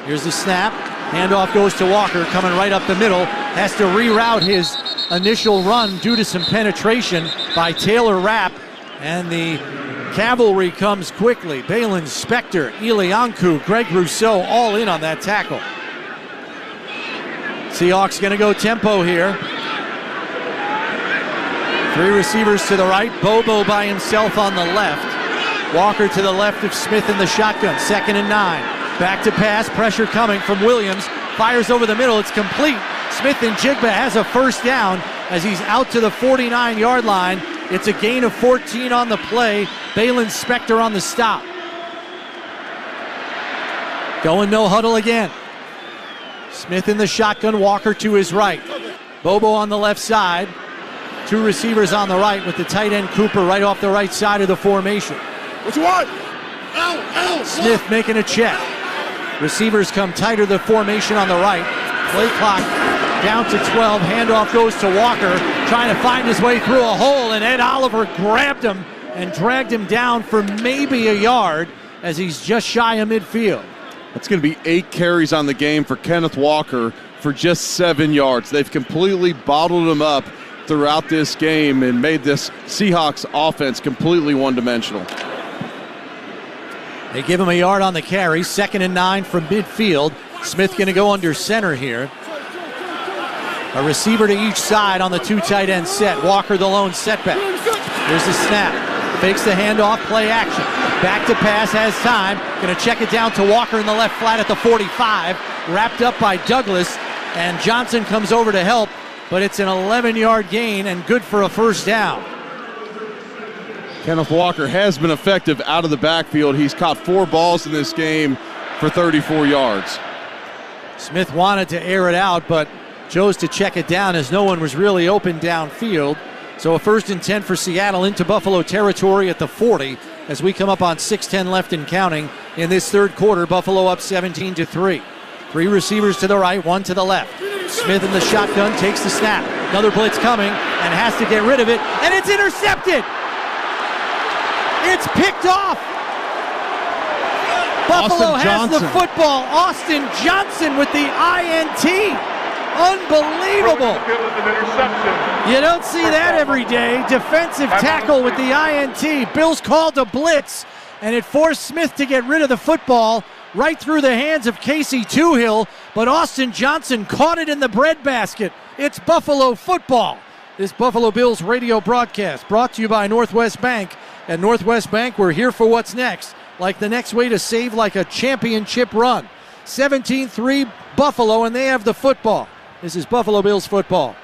Here's the snap. Handoff goes to Walker, coming right up the middle. Has to reroute his initial run due to some penetration by Taylor Rapp. And the cavalry comes quickly. Balin Spector, Ilianku, Greg Rousseau all in on that tackle. Seahawks going to go tempo here. 3 receivers to the right. Bobo by himself on the left. Walker to the left of Smith in the shotgun. 2nd and 9. Back to pass. Pressure coming from Williams. Fires over the middle. It's complete. Smith and Jigba has a first down as he's out to the 49-yard line. It's a gain of 14 on the play. Balin Spector on the stop. Going no huddle again. Smith in the shotgun. Walker to his right. Bobo on the left side. 2 receivers on the right with the tight end Cooper right off the right side of the formation. What you want? Smith making a check. Receivers come tighter the formation on the right. Play clock down to 12. Handoff goes to Walker, trying to find his way through a hole, and Ed Oliver grabbed him and dragged him down for maybe a yard as he's just shy of midfield. That's going to be 8 carries on the game for Kenneth Walker for just 7 yards. They've completely bottled him up throughout this game and made this Seahawks offense completely one-dimensional. They give him a yard on the carry. 2nd and 9 from midfield. Smith going to go under center here. A receiver to each side on the 2 tight end set. Walker the lone setback. Here's the snap. Fakes the handoff, play action. Back to pass, has time. Going to check it down to Walker in the left flat at the 45. Wrapped up by Douglas, and Johnson comes over to help, but it's an 11-yard gain and good for a first down. Kenneth Walker has been effective out of the backfield. He's caught 4 balls in this game for 34 yards. Smith wanted to air it out, but chose to check it down as no one was really open downfield. So a 1st and 10 for Seattle into Buffalo territory at the 40 as we come up on 6:10 left and counting in this third quarter. Buffalo up 17-3. 3 receivers to the right, 1 to the left. Smith in the shotgun takes the snap. Another blitz coming and has to get rid of it, and it's intercepted. It's picked off. Buffalo has the football. Austin Johnson with the INT. Unbelievable. You don't see that every day. Defensive tackle with the INT. Bills called a blitz, and it forced Smith to get rid of the football right through the hands of Casey Toohill, but Austin Johnson caught it in the breadbasket. It's Buffalo football. This Buffalo Bills radio broadcast brought to you by Northwest Bank. At Northwest Bank, we're here for what's next, like the next way to save like a championship run. 17-3 Buffalo, and they have the football. This is Buffalo Bills football.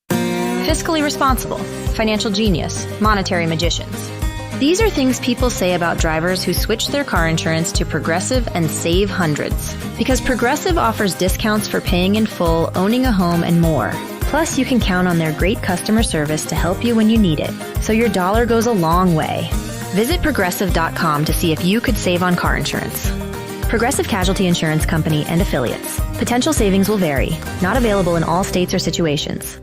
Fiscally responsible, financial genius, monetary magicians. These are things people say about drivers who switch their car insurance to Progressive and save hundreds. Because Progressive offers discounts for paying in full, owning a home, and more. Plus, you can count on their great customer service to help you when you need it. So your dollar goes a long way. Visit Progressive.com to see if you could save on car insurance. Progressive Casualty Insurance Company and Affiliates. Potential savings will vary. Not available in all states or situations.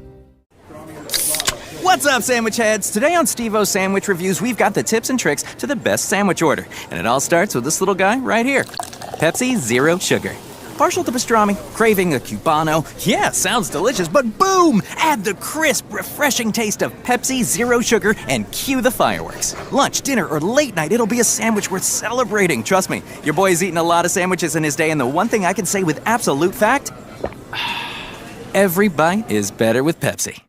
What's up, sandwich heads? Today on Steve-O's Sandwich Reviews, we've got the tips and tricks to the best sandwich order. And it all starts with this little guy right here. Pepsi Zero Sugar. Partial to pastrami, craving a Cubano. Yeah, sounds delicious, but boom! Add the crisp, refreshing taste of Pepsi Zero Sugar and cue the fireworks. Lunch, dinner, or late night, it'll be a sandwich worth celebrating. Trust me, your boy's eaten a lot of sandwiches in his day, and the one thing I can say with absolute fact, every bite is better with Pepsi.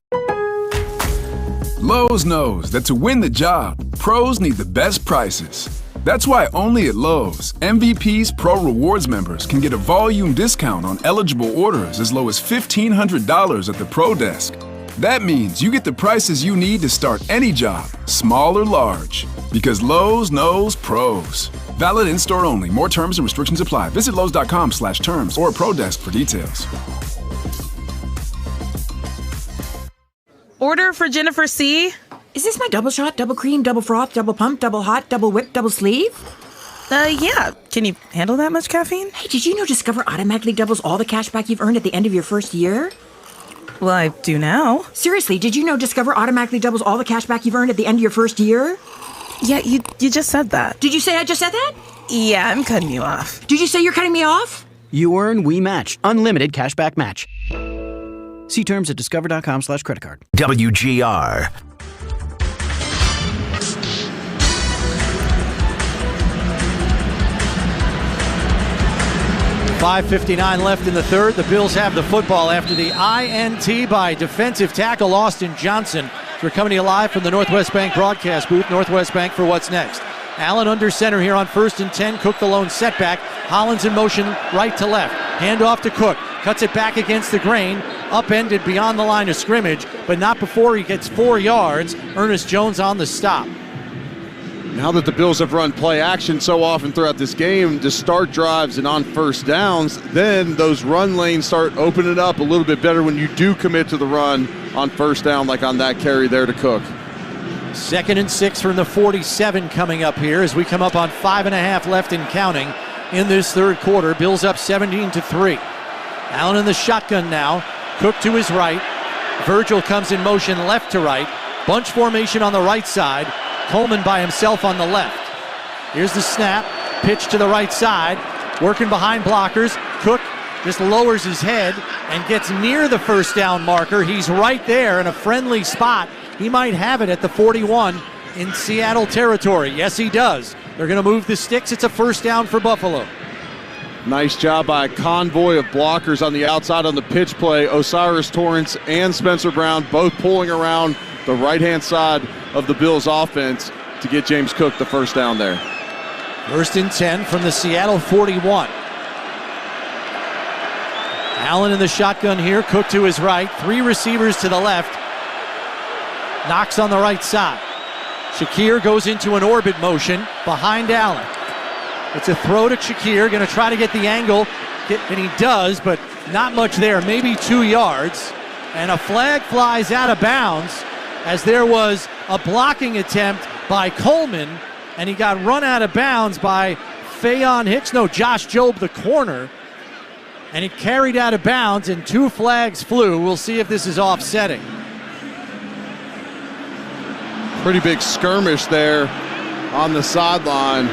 Lowe's knows that to win the job, pros need the best prices. That's why only at Lowe's, MVP's Pro Rewards members can get a volume discount on eligible orders as low as $1,500 at the Pro Desk. That means you get the prices you need to start any job, small or large. Because Lowe's knows pros. Valid in-store only. More terms and restrictions apply. Visit Lowe's.com/terms or Pro Desk for details. Order for Jennifer C. Is this my double shot, double cream, double froth, double pump, double hot, double whip, double sleeve? Yeah. Can you handle that much caffeine? Hey, did you know Discover automatically doubles all the cash back you've earned at the end of your first year? Well, I do now. Seriously, did you know Discover automatically doubles all the cash back you've earned at the end of your first year? Yeah, you just said that. Did you say I just said that? Yeah, I'm cutting you off. Did you say you're cutting me off? You earn, we match. Unlimited cashback match. See terms at discover.com/creditcard. WGR. .5:59 left in the third. The Bills have the football after the INT by defensive tackle Austin Johnson. We're coming to you live from the Northwest Bank broadcast booth. Northwest Bank for what's next. Allen under center here on 1st and 10. Cook the lone setback. Hollins in motion right to left. Hand off to Cook. Cuts it back against the grain. Upended beyond the line of scrimmage, but not before he gets 4 yards. Ernest Jones on the stop. Now that the Bills have run play action so often throughout this game to start drives and on first downs, then those run lanes start opening up a little bit better when you do commit to the run on first down, like on that carry there to Cook. 2nd and 6 from the 47 coming up here as we come up on 5.5 left and counting in this third quarter. Bills up 17-3. Allen in the shotgun now. Cook to his right. Virgil comes in motion left to right. Bunch formation on the right side. Coleman by himself on the left. Here's the snap. Pitch to the right side. Working behind blockers. Cook just lowers his head and gets near the first down marker. He's right there in a friendly spot. He might have it at the 41 in Seattle territory. Yes, he does. They're going to move the sticks. It's a first down for Buffalo. Nice job by a convoy of blockers on the outside on the pitch play. Osiris Torrance and Spencer Brown both pulling around the right-hand side of the Bills offense to get James Cook the first down there. 1st and 10 from the Seattle 41. Allen in the shotgun here. Cook to his right. 3 receivers to the left. Knox on the right side. Shakir goes into an orbit motion behind Allen. It's a throw to Shakir. Going to try to get the angle. And he does, but not much there. Maybe 2 yards. And a flag flies out of bounds as there was a blocking attempt by Coleman, and he got run out of bounds by Josh Jobe, the corner, and he carried out of bounds, and 2 flags flew. We'll see if this is offsetting. Pretty big skirmish there on the sideline.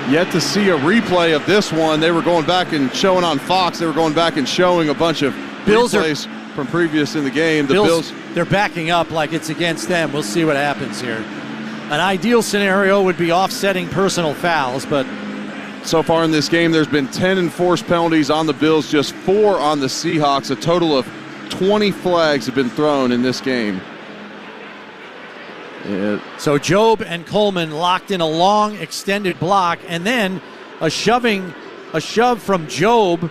Yet to see a replay of this one. They were going back and showing on Fox. They were going back and showing a bunch of replays from previous in the game. The Bills, they're backing up like it's against them. We'll see what happens here. An ideal scenario would be offsetting personal fouls, but so far in this game, there's been 10 enforced penalties on the Bills, just 4 on the Seahawks. A total of 20 flags have been thrown in this game. So Jobe and Coleman locked in a long, extended block, and then a shove from Jobe.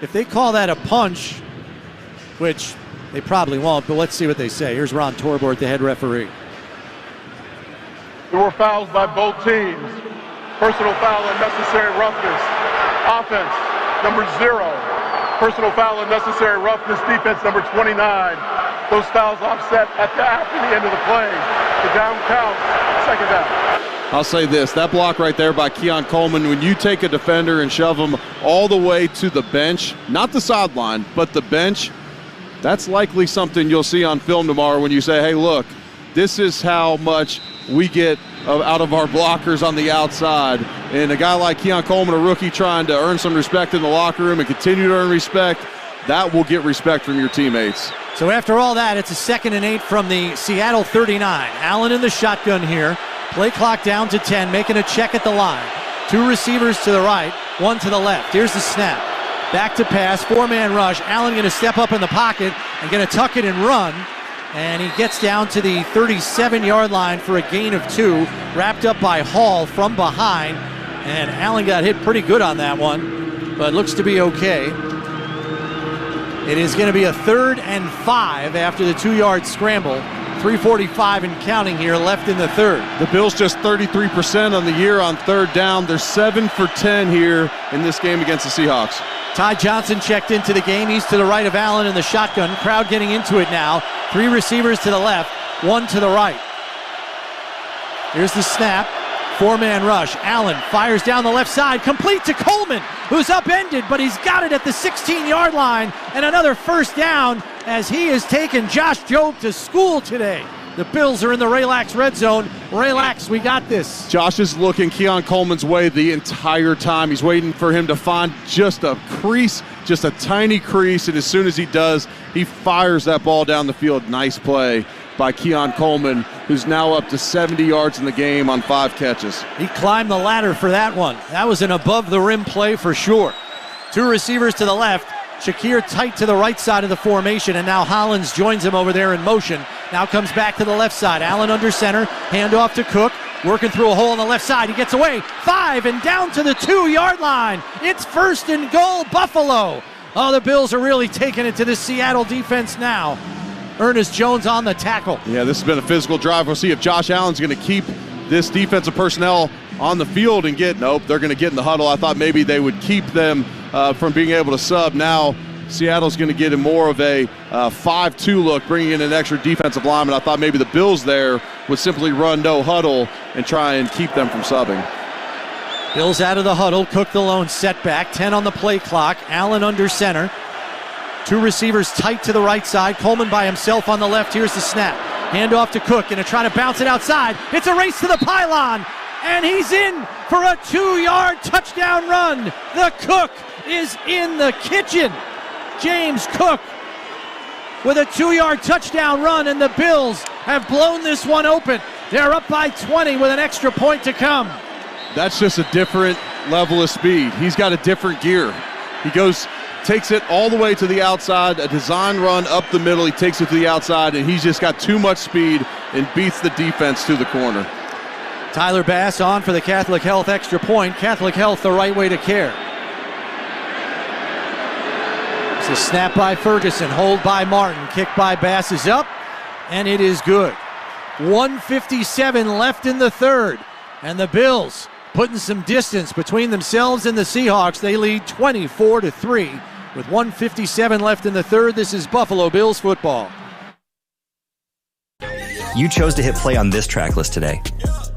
If they call that a punch, which they probably won't, but let's see what they say. Here's Ron Torbert, the head referee. There were fouls by both teams. Personal foul and necessary roughness. Offense, number 0. Personal foul and necessary roughness. Defense, number 29. Those fouls offset after the end of the play. The down counts, 2nd down. I'll say this, that block right there by Keon Coleman, when you take a defender and shove him all the way to the bench, not the sideline, but the bench, that's likely something you'll see on film tomorrow when you say, hey, look, this is how much we get out of our blockers on the outside. And a guy like Keon Coleman, a rookie trying to earn some respect in the locker room and continue to earn respect, that will get respect from your teammates. So after all that, it's a 2nd and 8 from the Seattle 39. Allen in the shotgun here. Play clock down to 10, making a check at the line. 2 receivers to the right, 1 to the left. Here's the snap. Back to pass, 4-man rush. Allen going to step up in the pocket and going to tuck it and run. And he gets down to the 37-yard line for a gain of 2, wrapped up by Hall from behind. And Allen got hit pretty good on that one, but looks to be okay. It is going to be a 3rd and 5 after the 2-yard scramble. 3:45 and counting here left in the third. The Bills just 33% on the year on 3rd down. They're 7 for 10 here in this game against the Seahawks. Ty Johnson checked into the game. He's to the right of Allen in the shotgun. Crowd getting into it now. 3 receivers to the left, 1 to the right. Here's the snap. 4-man rush. Allen fires down the left side, complete to Coleman, who's upended, but he's got it at the 16-yard line, and another first down as he has taken Josh Jobe to school today. The Bills are in the Relax red zone. Relax, we got this. Josh is looking Keon Coleman's way the entire time. He's waiting for him to find just a crease, just a tiny crease, and as soon as he does, he fires that ball down the field. Nice play by Keon Coleman, who's now up to 70 yards in the game on 5 catches. He climbed the ladder for that one. That was an above-the-rim play for sure. 2 receivers to the left. Shakir tight to the right side of the formation, and now Hollins joins him over there in motion. Now comes back to the left side. Allen under center, handoff to Cook, working through a hole on the left side. He gets away, 5, and down to the 2-yard line. It's 1st and goal, Buffalo. Oh, the Bills are really taking it to the Seattle defense now. Ernest Jones on the tackle. Yeah, this has been a physical drive. We'll see if Josh Allen's going to keep this defensive personnel on the field and nope, they're going to get in the huddle. I thought maybe they would keep them from being able to sub. Now Seattle's going to get in more of a 5-2 look, bringing in an extra defensive lineman. I thought maybe the Bills there would simply run no huddle and try and keep them from subbing. Bills out of the huddle. Cook the lone setback. 10 on the play clock. Allen under center. 2 receivers tight to the right side. Coleman by himself on the left. Here's the snap. Handoff to Cook, and trying to bounce it outside. It's a race to the pylon, and he's in for a 2-yard touchdown run. The Cook is in the kitchen. James Cook with a 2-yard touchdown run, and the Bills have blown this one open. They're up by 20 with an extra point to come. That's just a different level of speed. He's got a different gear. He takes it all the way to the outside, a design run up the middle. He takes it to the outside, and he's just got too much speed and beats the defense to the corner. Tyler Bass on for the Catholic Health extra point. Catholic Health, the right way to care. It's a snap by Ferguson, hold by Martin, kick by Bass is up, and it is good. 1:57 left in the third, and the Bills putting some distance between themselves and the Seahawks. They lead 24-3 with 1:57 left in the third. This is Buffalo Bills football. You chose to hit play on this track list today.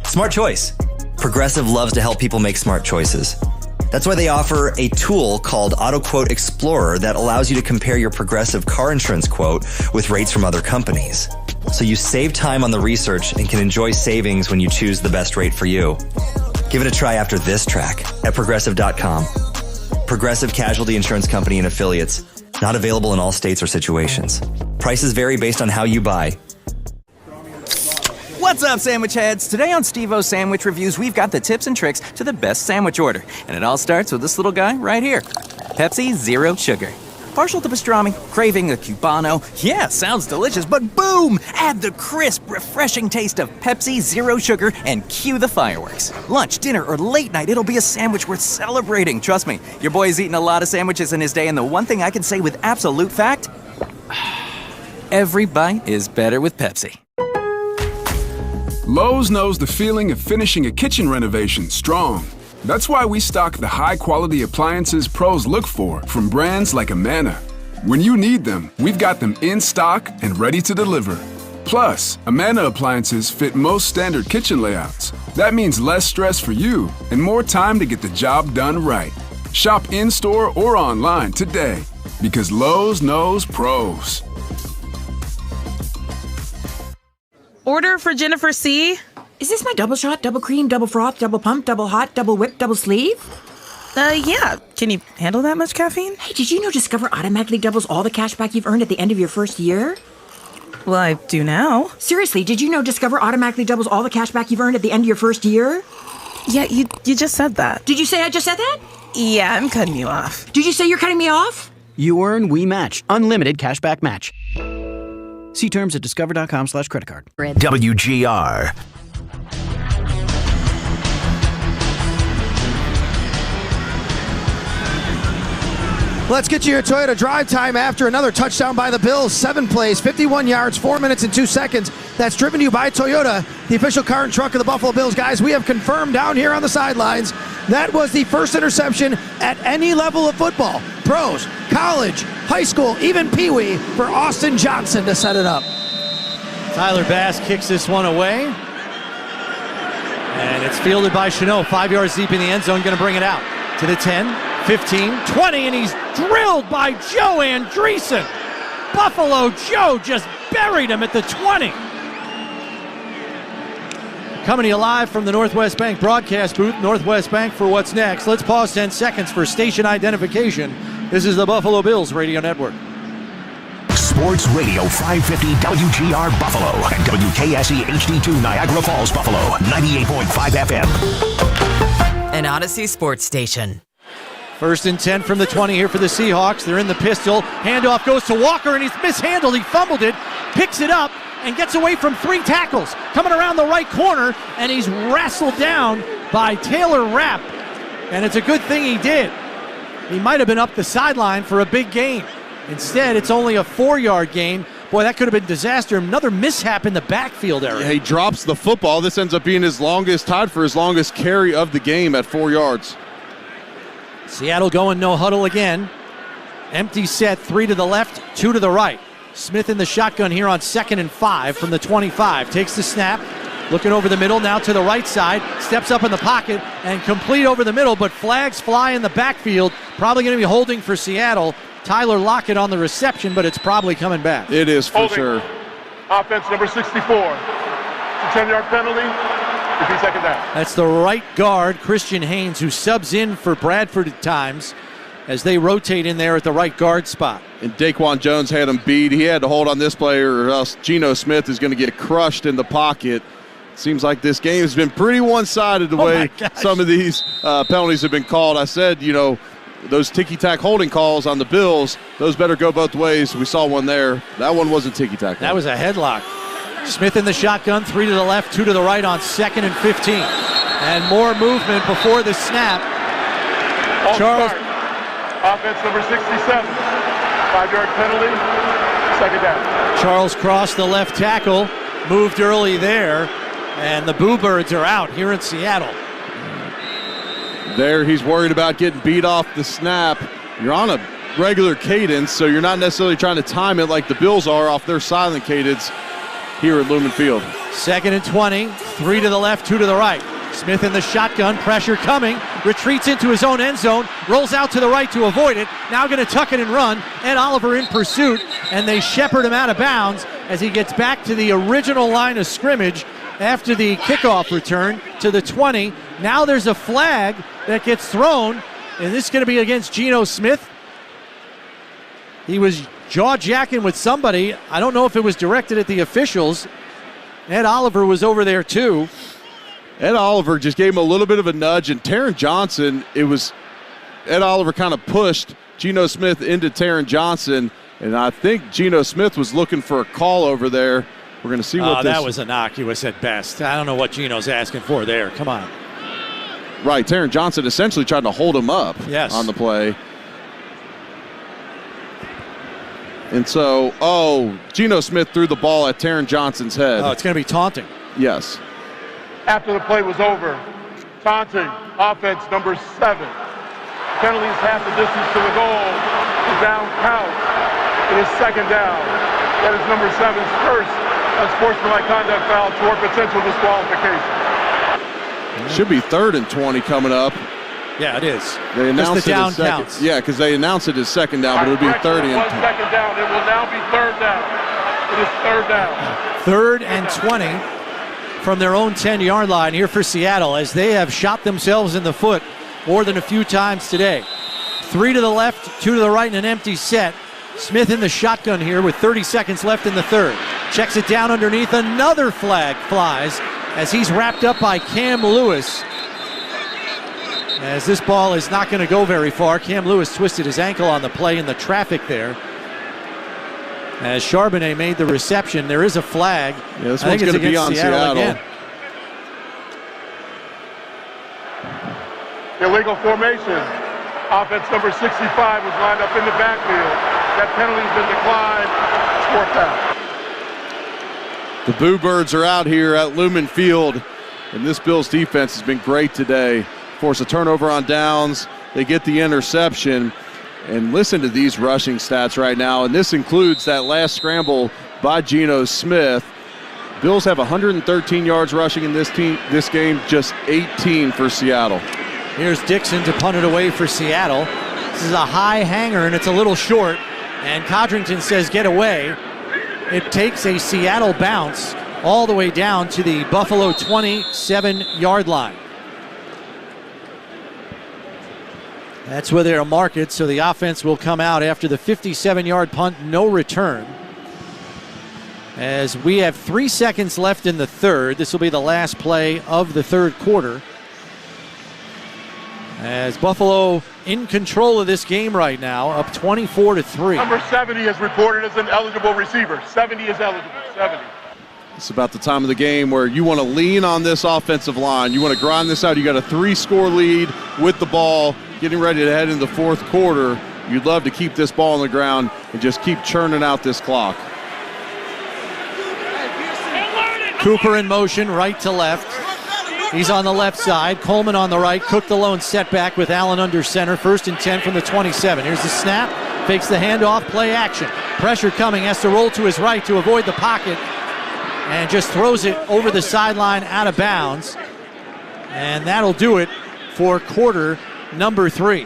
Smart choice. Progressive loves to help people make smart choices. That's why they offer a tool called Auto Quote Explorer that allows you to compare your Progressive car insurance quote with rates from other companies. So you save time on the research and can enjoy savings when you choose the best rate for you. Give it a try after this track at Progressive.com. Progressive Casualty Insurance Company and Affiliates. Not available in all states or situations. Prices vary based on how you buy. What's up, sandwich heads? Today on Steve-O's Sandwich Reviews, we've got the tips and tricks to the best sandwich order. And it all starts with this little guy right here. Pepsi Zero Sugar. Partial to pastrami, craving a Cubano. Yeah, sounds delicious, but boom! Add the crisp, refreshing taste of Pepsi Zero Sugar and cue the fireworks. Lunch, dinner, or late night, it'll be a sandwich worth celebrating. Trust me, your boy's eaten a lot of sandwiches in his day, and the one thing I can say with absolute fact, every bite is better with Pepsi. Lowe's knows the feeling of finishing a kitchen renovation strong. That's why we stock the high-quality appliances pros look for from brands like Amana. When you need them, we've got them in stock and ready to deliver. Plus, Amana appliances fit most standard kitchen layouts. That means less stress for you and more time to get the job done right. Shop in-store or online today because Lowe's knows pros. Order for Jennifer C. Is this my double shot, double cream, double froth, double pump, double hot, double whip, double sleeve? Yeah. Can you handle that much caffeine? Hey, did you know Discover automatically doubles all the cash back you've earned at the end of your first year? Well, I do now. Seriously, did you know Discover automatically doubles all the cash back you've earned at the end of your first year? Yeah, you just said that. Did you say I just said that? Yeah, I'm cutting you off. Did you say you're cutting me off? You earn, we match. Unlimited cashback match. See terms at discover.com/creditcard. WGR. Let's get you your Toyota drive time after another touchdown by the Bills. 7 plays, 51 yards, 4 minutes and 2 seconds. That's driven to you by Toyota, the official car and truck of the Buffalo Bills. Guys, we have confirmed down here on the sidelines that was the first interception at any level of football. Pros, college, high school, even Pee Wee, for Austin Johnson to set it up. Tyler Bass kicks this one away. And it's fielded by Chanot. 5 yards deep in the end zone, going to bring it out to the 10. 15, 20, and he's drilled by Joe Andreessen. Buffalo Joe just buried him at the 20. Coming to you live from the Northwest Bank broadcast booth, Northwest Bank for what's next. Let's pause 10 seconds for station identification. This is the Buffalo Bills Radio Network. Sports Radio 550 WGR Buffalo and WKSE HD2 Niagara Falls, Buffalo, 98.5 FM. An Odyssey sports station. 1st and 10 from the 20 here for the Seahawks. They're in the pistol. Handoff goes to Walker, and he's mishandled. He fumbled it, picks it up, and gets away from 3 tackles. Coming around the right corner, and he's wrestled down by Taylor Rapp. And it's a good thing he did. He might have been up the sideline for a big gain. Instead, it's only a 4-yard gain. Boy, that could have been disaster. Another mishap in the backfield area. Yeah, he drops the football. This ends up being tied for his longest carry of the game at 4 yards. Seattle going no huddle again. Empty set, 3 to the left, 2 to the right. Smith in the shotgun here on 2nd and 5 from the 25. Takes the snap, looking over the middle, now to the right side. Steps up in the pocket and complete over the middle, but flags fly in the backfield. Probably going to be holding for Seattle. Tyler Lockett on the reception, but it's probably coming back. It is for sure. Offense number 64. It's a 10-yard penalty. It'd be second down. That's the right guard, Christian Haynes, who subs in for Bradford at times as they rotate in there at the right guard spot. And Daquan Jones had him beat. He had to hold on this player or else Geno Smith is going to get crushed in the pocket. Seems like this game has been pretty one-sided the way some of these penalties have been called. I said, those ticky-tack holding calls on the Bills, those better go both ways. We saw one there. That one wasn't ticky-tack. That was a headlock. Smith in the shotgun, 3 to the left, 2 to the right on 2nd and 15. And more movement before the snap. Charles. Offense number 67. 5-yard penalty, second down. Charles Cross, the left tackle, moved early there. And the Boo Birds are out here in Seattle. There, he's worried about getting beat off the snap. You're on a regular cadence, so you're not necessarily trying to time it like the Bills are off their silent cadence here at Lumen Field. 2nd and 20, 3 to the left, 2 to the right. Smith in the shotgun, pressure coming, retreats into his own end zone, rolls out to the right to avoid it, now going to tuck it and run. Ed Oliver in pursuit, and they shepherd him out of bounds as he gets back to the original line of scrimmage after the kickoff return to the 20. Now there's a flag that gets thrown, and this is going to be against Geno Smith. He was jaw-jacking with somebody. I don't know if it was directed at the officials. Ed Oliver was over there too. Ed Oliver just gave him a little bit of a nudge, and Taron Johnson, Ed Oliver kind of pushed Geno Smith into Taron Johnson, and I think Geno Smith was looking for a call over there. We're going to see what that was innocuous at best. I don't know what Geno's asking for there. Come on. Right, Taron Johnson essentially tried to hold him up on the play. And so, Geno Smith threw the ball at Taron Johnson's head. Oh, it's going to be taunting. Yes. After the play was over, taunting, offense number 7. Penalties half the distance to the goal. The down count. It is second down. That is number 7's first unsportsmanlike conduct foul toward potential disqualification. Should be 3rd and 20 coming up. Yeah, it is. They announced the down it as second. counts. Yeah, because they announced it as second down, but it would be 30 and 20. Second down. It will now be 3rd down. It is 3rd down. 3rd and 20 from their own 10-yard line here for Seattle as they have shot themselves in the foot more than a few times today. 3 to the left, 2 to the right in an empty set. Smith in the shotgun here with 30 seconds left in the 3rd. Checks it down underneath. Another flag flies as he's wrapped up by Cam Lewis. As this ball is not going to go very far. Cam Lewis twisted his ankle on the play in the traffic there. As Charbonnet made the reception, there is a flag. Yeah, this one's going to be on Seattle. Again. Illegal formation. Offense number 65 was lined up in the backfield. That penalty's been declined. 4th down. The Boo Birds are out here at Lumen Field, and this Bills defense has been great today. Force a turnover on downs. They get the interception. And listen to these rushing stats right now, and this includes that last scramble by Geno Smith. Bills have 113 yards rushing in this game, just 18 for Seattle. Here's Dixon to punt it away for Seattle. This is a high hanger, and it's a little short, and Codrington says get away. It takes a Seattle bounce all the way down to the Buffalo 27-yard line. That's where they'll mark it, so the offense will come out after the 57-yard punt, no return. As we have 3 seconds left in the third, this will be the last play of the third quarter. As Buffalo in control of this game right now, up 24-3. Number 70 is reported as an eligible receiver. 70 is eligible, 70. It's about the time of the game where you want to lean on this offensive line. You want to grind this out. You got a 3-score lead with the ball, getting ready to head into the fourth quarter. You'd love to keep this ball on the ground and just keep churning out this clock. Cooper in motion, right to left. He's on the left side. Coleman on the right. Cook the lone setback with Allen under center. 1st and 10 from the 27. Here's the snap. Fakes the handoff. Play action. Pressure coming. Has to roll to his right to avoid the pocket. And just throws it over the sideline out of bounds. And that'll do it for quarter number 3.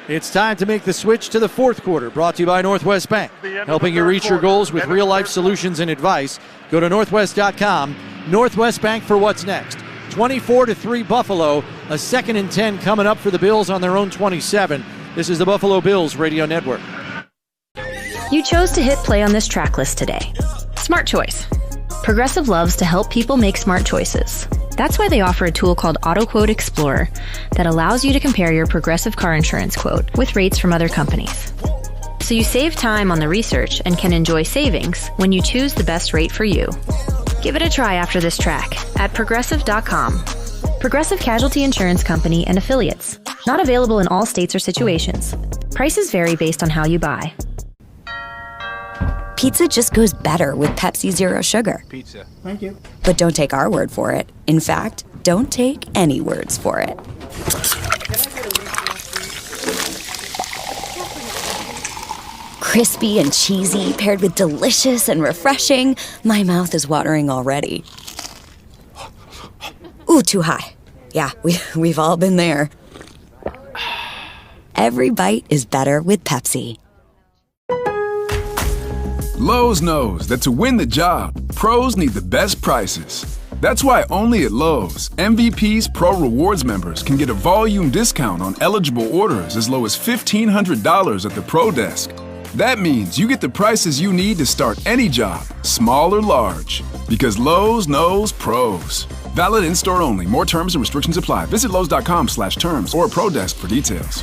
It's time to make the switch to the fourth quarter. Brought to you by Northwest Bank. Helping you reach your goals with real-life solutions and advice. Go to northwest.com. Northwest Bank for what's next. 24-3 Buffalo. A 2nd and 10 coming up for the Bills on their own 27. This is the Buffalo Bills Radio Network. You chose to hit play on this track list today. Smart choice. Progressive loves to help people make smart choices. That's why they offer a tool called AutoQuote Explorer that allows you to compare your Progressive car insurance quote with rates from other companies. So you save time on the research and can enjoy savings when you choose the best rate for you. Give it a try after this track at Progressive.com. Progressive Casualty Insurance Company and Affiliates. Not available in all states or situations. Prices vary based on how you buy. Pizza just goes better with Pepsi Zero Sugar. Pizza. Thank you. But don't take our word for it. In fact, don't take any words for it. Crispy and cheesy, paired with delicious and refreshing. My mouth is watering already. Ooh, too high. Yeah, we've all been there. Every bite is better with Pepsi. Lowe's knows that to win the job, pros need the best prices. That's why only at Lowe's, MVP's Pro Rewards members can get a volume discount on eligible orders as low as $1,500 at the Pro Desk. That means you get the prices you need to start any job, small or large. Because Lowe's knows pros. Valid in-store only. More terms and restrictions apply. Visit Lowe's.com/terms or Pro Desk for details.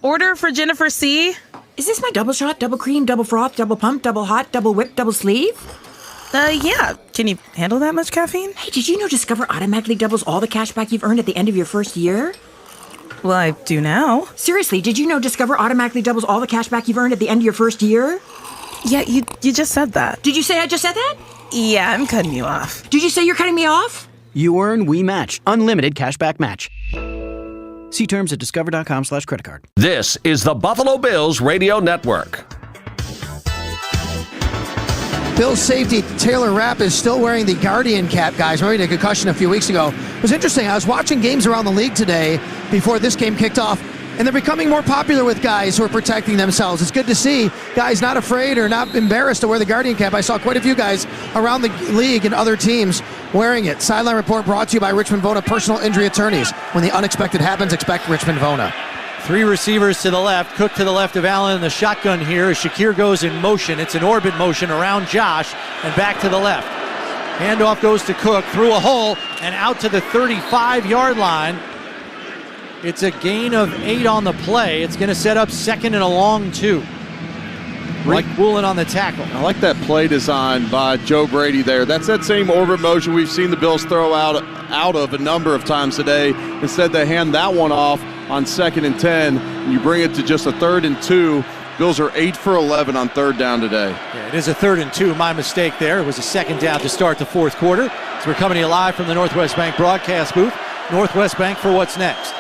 Order for Jennifer C. Is this my double shot, double cream, double froth, double pump, double hot, double whip, double sleeve? Yeah. Can you handle that much caffeine? Hey, did you know Discover automatically doubles all the cash back you've earned at the end of your first year? Well, I do now. Seriously, did you know Discover automatically doubles all the cash back you've earned at the end of your first year? Yeah, you just said that. Did you say I just said that? Yeah, I'm cutting you off. Did you say you're cutting me off? You earn, we match. Unlimited cashback match. See terms at discover.com/creditcard. This is the Buffalo Bills Radio Network. Bills safety Taylor Rapp is still wearing the Guardian cap, guys. Remember, he had a concussion a few weeks ago. It was interesting. I was watching games around the league today before this game kicked off, and they're becoming more popular with guys who are protecting themselves. It's good to see guys not afraid or not embarrassed to wear the Guardian cap. I saw quite a few guys around the league and other teams wearing it. Sideline Report brought to you by Richmond Vona Personal Injury Attorneys. When the unexpected happens, expect Richmond Vona. 3 receivers to the left. Cook to the left of Allen in the shotgun here as Shakir goes in motion. It's an orbit motion around Josh and back to the left. Handoff goes to Cook through a hole and out to the 35-yard line. It's a gain of 8 on the play. It's going to set up 2nd and a long 2. Mike Woolen on the tackle. I like that play design by Joe Brady there. That's that same orbit motion we've seen the Bills throw out of a number of times today. Instead, they hand that one off on 2nd and 10. And you bring it to just a 3rd and 2. Bills are 8 for 11 on 3rd down today. Yeah, it is a 3rd and 2. My mistake there. It was a 2nd down to start the fourth quarter. So we're coming to you live from the Northwest Bank broadcast booth. Northwest Bank for what's next.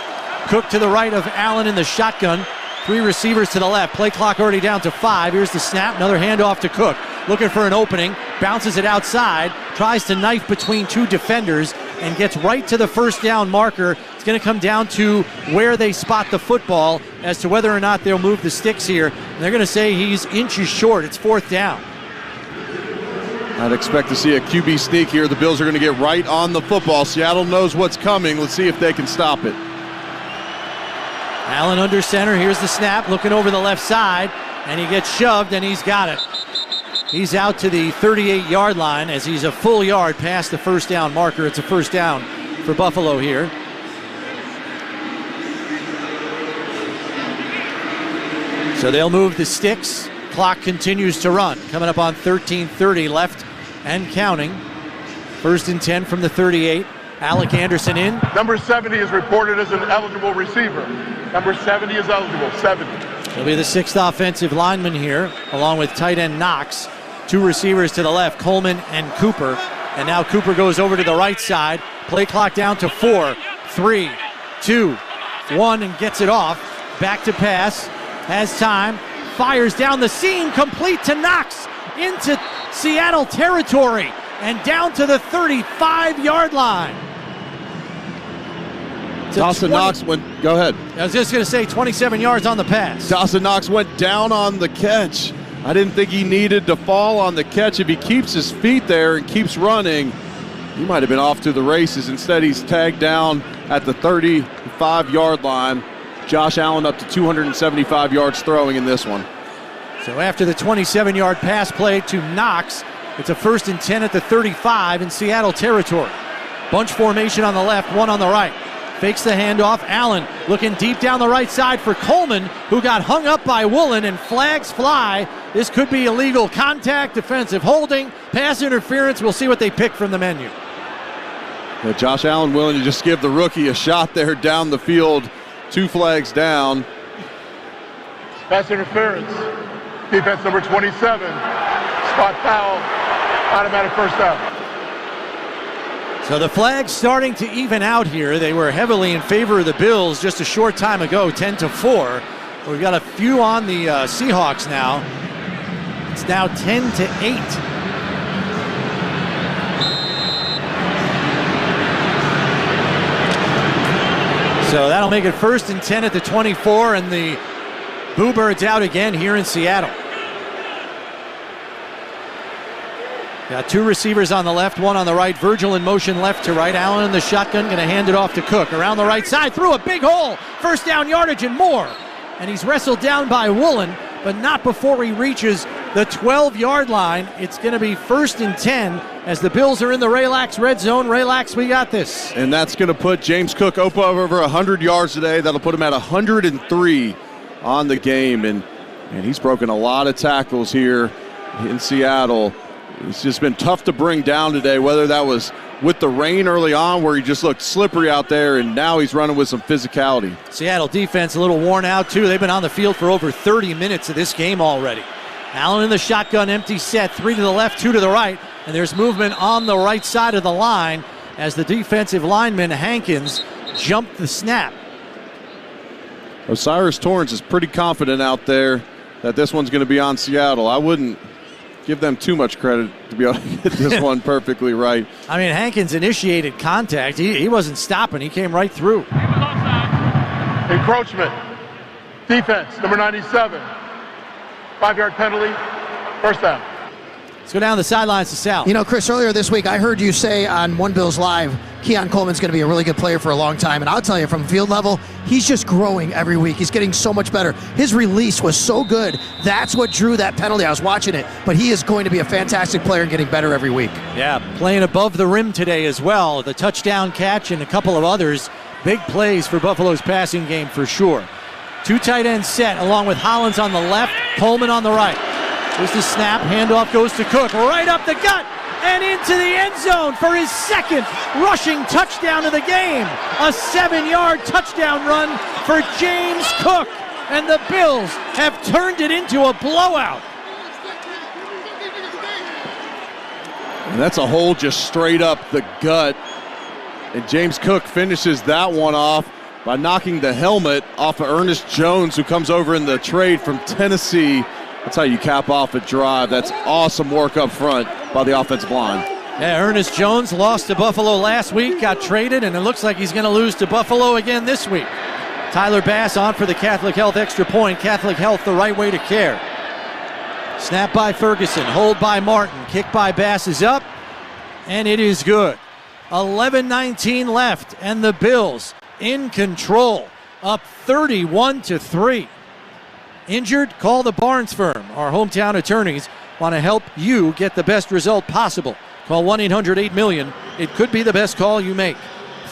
Cook to the right of Allen in the shotgun. 3 receivers to the left. Play clock already down to 5. Here's the snap. Another handoff to Cook. Looking for an opening. Bounces it outside. Tries to knife between 2 defenders and gets right to the first down marker. It's going to come down to where they spot the football as to whether or not they'll move the sticks here. And they're going to say he's inches short. It's 4th down. I'd expect to see a QB sneak here. The Bills are going to get right on the football. Seattle knows what's coming. Let's see if they can stop it. Allen under center. Here's the snap, looking over the left side, and he gets shoved, and he's got it. He's out to the 38-yard line as he's a full yard past the first down marker. It's a first down for Buffalo here. So they'll move the sticks. Clock continues to run. Coming up on 13:30 left and counting. 1st and 10 from the 38. Alec Anderson in. Number 70 is reported as an eligible receiver. Number 70 is eligible. 70. He'll be the 6th offensive lineman here, along with tight end Knox. 2 receivers to the left, Coleman and Cooper. And now Cooper goes over to the right side. Play clock down to 4, 3, 2, 1, and gets it off. Back to pass. Has time. Fires down the seam, complete to Knox. Into Seattle territory. And down to the 35-yard line. Dawson Knox went, go ahead. I was just going to say 27 yards on the pass. Dawson Knox went down on the catch. I didn't think he needed to fall on the catch. If he keeps his feet there and keeps running, he might have been off to the races. Instead, he's tagged down at the 35-yard line. Josh Allen up to 275 yards throwing in this one. So after the 27-yard pass play to Knox, it's a 1st and 10 at the 35 in Seattle territory. Bunch formation on the left, one on the right. Fakes the handoff. Allen looking deep down the right side for Coleman, who got hung up by Woolen, and flags fly. This could be illegal contact, defensive holding, pass interference. We'll see what they pick from the menu. Yeah, Josh Allen willing to just give the rookie a shot there down the field. 2 flags down. Pass interference. Defense number 27. Spot foul. Automatic first down. So the flags starting to even out here. They were heavily in favor of the Bills just a short time ago, 10-4. We've got a few on the Seahawks now. It's now 10-8. So that'll make it 1st and 10 at the 24, and the Boo Birds out again here in Seattle. Got 2 receivers on the left, 1 on the right. Virgil in motion left to right. Allen in the shotgun, going to hand it off to Cook. Around the right side, through a big hole. First down yardage and more. And he's wrestled down by Woolen, but not before he reaches the 12-yard line. It's going to be 1st and 10 as the Bills are in the Relax red zone. Relax, we got this. And that's going to put James Cook up over 100 yards today. That'll put him at 103 on the game. And he's broken a lot of tackles here in Seattle. It's just been tough to bring down today, whether that was with the rain early on where he just looked slippery out there, and now he's running with some physicality. Seattle defense a little worn out, too. They've been on the field for over 30 minutes of this game already. Allen in the shotgun, empty set, 3 to the left, 2 to the right, and there's movement on the right side of the line as the defensive lineman, Hankins, jumped the snap. Osiris Torrance is pretty confident out there that this one's going to be on Seattle. I wouldn't give them too much credit to be able to get this one perfectly right. I mean, Hankins initiated contact. He wasn't stopping. He came right through. Encroachment. Defense, number 97. 5-yard penalty. First down. Let's go down the sidelines to Sal. You know, Chris, earlier this week, I heard you say on One Bills Live, Keon Coleman's going to be a really good player for a long time. And I'll tell you, from field level, he's just growing every week. He's getting so much better. His release was so good. That's what drew that penalty. I was watching it. But he is going to be a fantastic player and getting better every week. Yeah, playing above the rim today as well. The touchdown catch and a couple of others. Big plays for Buffalo's passing game for sure. 2 tight ends set, along with Hollins on the left, Coleman on the right. Here's the snap, handoff goes to Cook, right up the gut, and into the end zone for his 2nd rushing touchdown of the game. A 7-yard touchdown run for James Cook, and the Bills have turned it into a blowout. And that's a hole just straight up the gut, and James Cook finishes that one off by knocking the helmet off of Ernest Jones, who comes over in the trade from Tennessee. That's how you cap off a drive. That's awesome work up front by the offensive line. Yeah, Ernest Jones lost to Buffalo last week, got traded, and it looks like he's going to lose to Buffalo again this week. Tyler Bass on for the Catholic Health extra point. Catholic Health, the right way to care. Snap by Ferguson, hold by Martin, kick by Bass is up, and it is good. 11:19 left, and the Bills in control, up 31-3. Injured? Call the Barnes firm. Our hometown attorneys want to help you get the best result possible. Call 1-800-8-million. It could be the best call you make.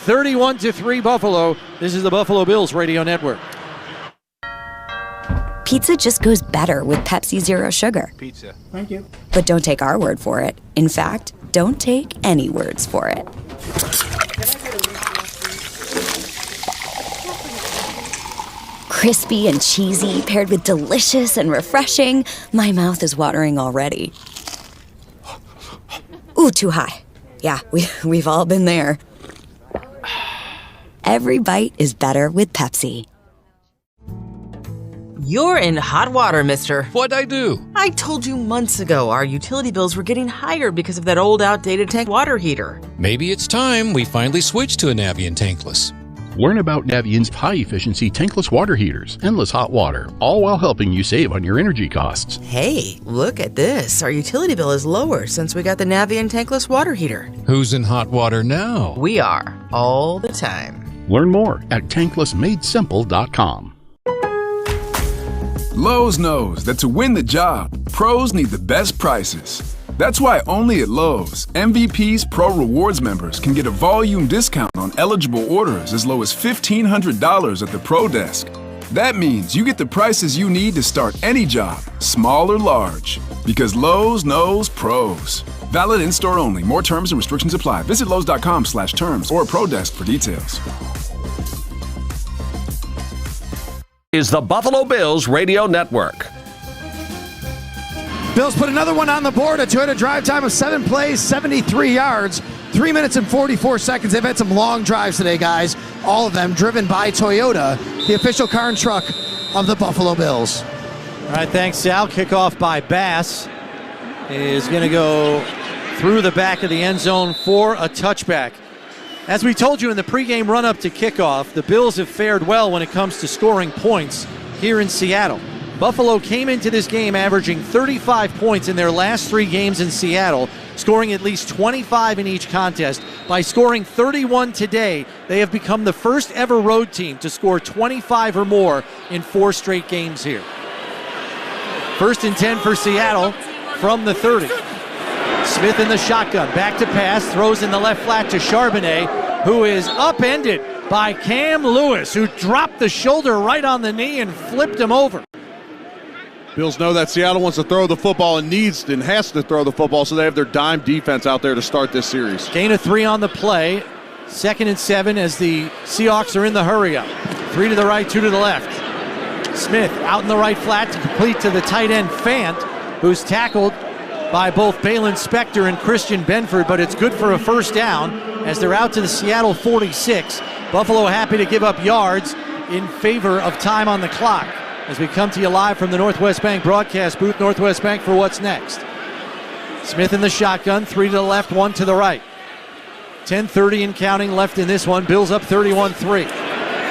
31-3 Buffalo. This is the Buffalo Bills Radio Network. Pizza just goes better with Pepsi Zero Sugar. Pizza. Thank you. But don't take our word for it. In fact, don't take any words for it. Crispy and cheesy, paired with delicious and refreshing. My mouth is watering already. Ooh, too high. Yeah, we've all been there. Every bite is better with Pepsi. You're in hot water, mister. What'd I do? I told you months ago our utility bills were getting higher because of that old outdated tank water heater. Maybe it's time we finally switch to a Navien tankless. Learn about Navient's high-efficiency tankless water heaters, endless hot water, all while helping you save on your energy costs. Hey, look at this. Our utility bill is lower since we got the Navien tankless water heater. Who's in hot water now? We are, all the time. Learn more at tanklessmadesimple.com. Lowe's knows that to win the job, pros need the best prices. That's why only at Lowe's, MVP's Pro Rewards members can get a volume discount on eligible orders as low as $1,500 at the Pro Desk. That means you get the prices you need to start any job, small or large. Because Lowe's knows pros. Valid in-store only. More terms and restrictions apply. Visit Lowe's.com/terms or Pro Desk for details. Is the Buffalo Bills Radio Network. Bills put another one on the board. A Toyota drive time of 7 plays, 73 yards, 3 minutes and 44 seconds. They've had some long drives today, guys. All of them driven by Toyota, the official car and truck of the Buffalo Bills. All right, thanks, Sal. Kickoff by Bass is going to go through the back of the end zone for a touchback. As we told you in the pregame run-up to kickoff, the Bills have fared well when it comes to scoring points here in Seattle. Buffalo came into this game averaging 35 points in their last 3 games in Seattle, scoring at least 25 in each contest. By scoring 31 today, they have become the first ever road team to score 25 or more in 4 straight games here. 1st and 10 for Seattle from the 30. Smith in the shotgun, back to pass, throws in the left flat to Charbonnet, who is upended by Cam Lewis, who dropped the shoulder right on the knee and flipped him over. Bills know that Seattle wants to throw the football and needs and has to throw the football, so they have their dime defense out there to start this series. Gain of 3 on the play. 2nd and 7 as the Seahawks are in the hurry up. 3 to the right, 2 to the left. Smith out in the right flat to complete to the tight end Fant, who's tackled by both Balin Spector and Christian Benford, but it's good for a first down as they're out to the Seattle 46. Buffalo happy to give up yards in favor of time on the clock as we come to you live from the Northwest Bank broadcast booth. Northwest Bank for what's next. Smith in the shotgun, 3 to the left, 1 to the right. 10:30 and counting left in this one. Bills up 31-3.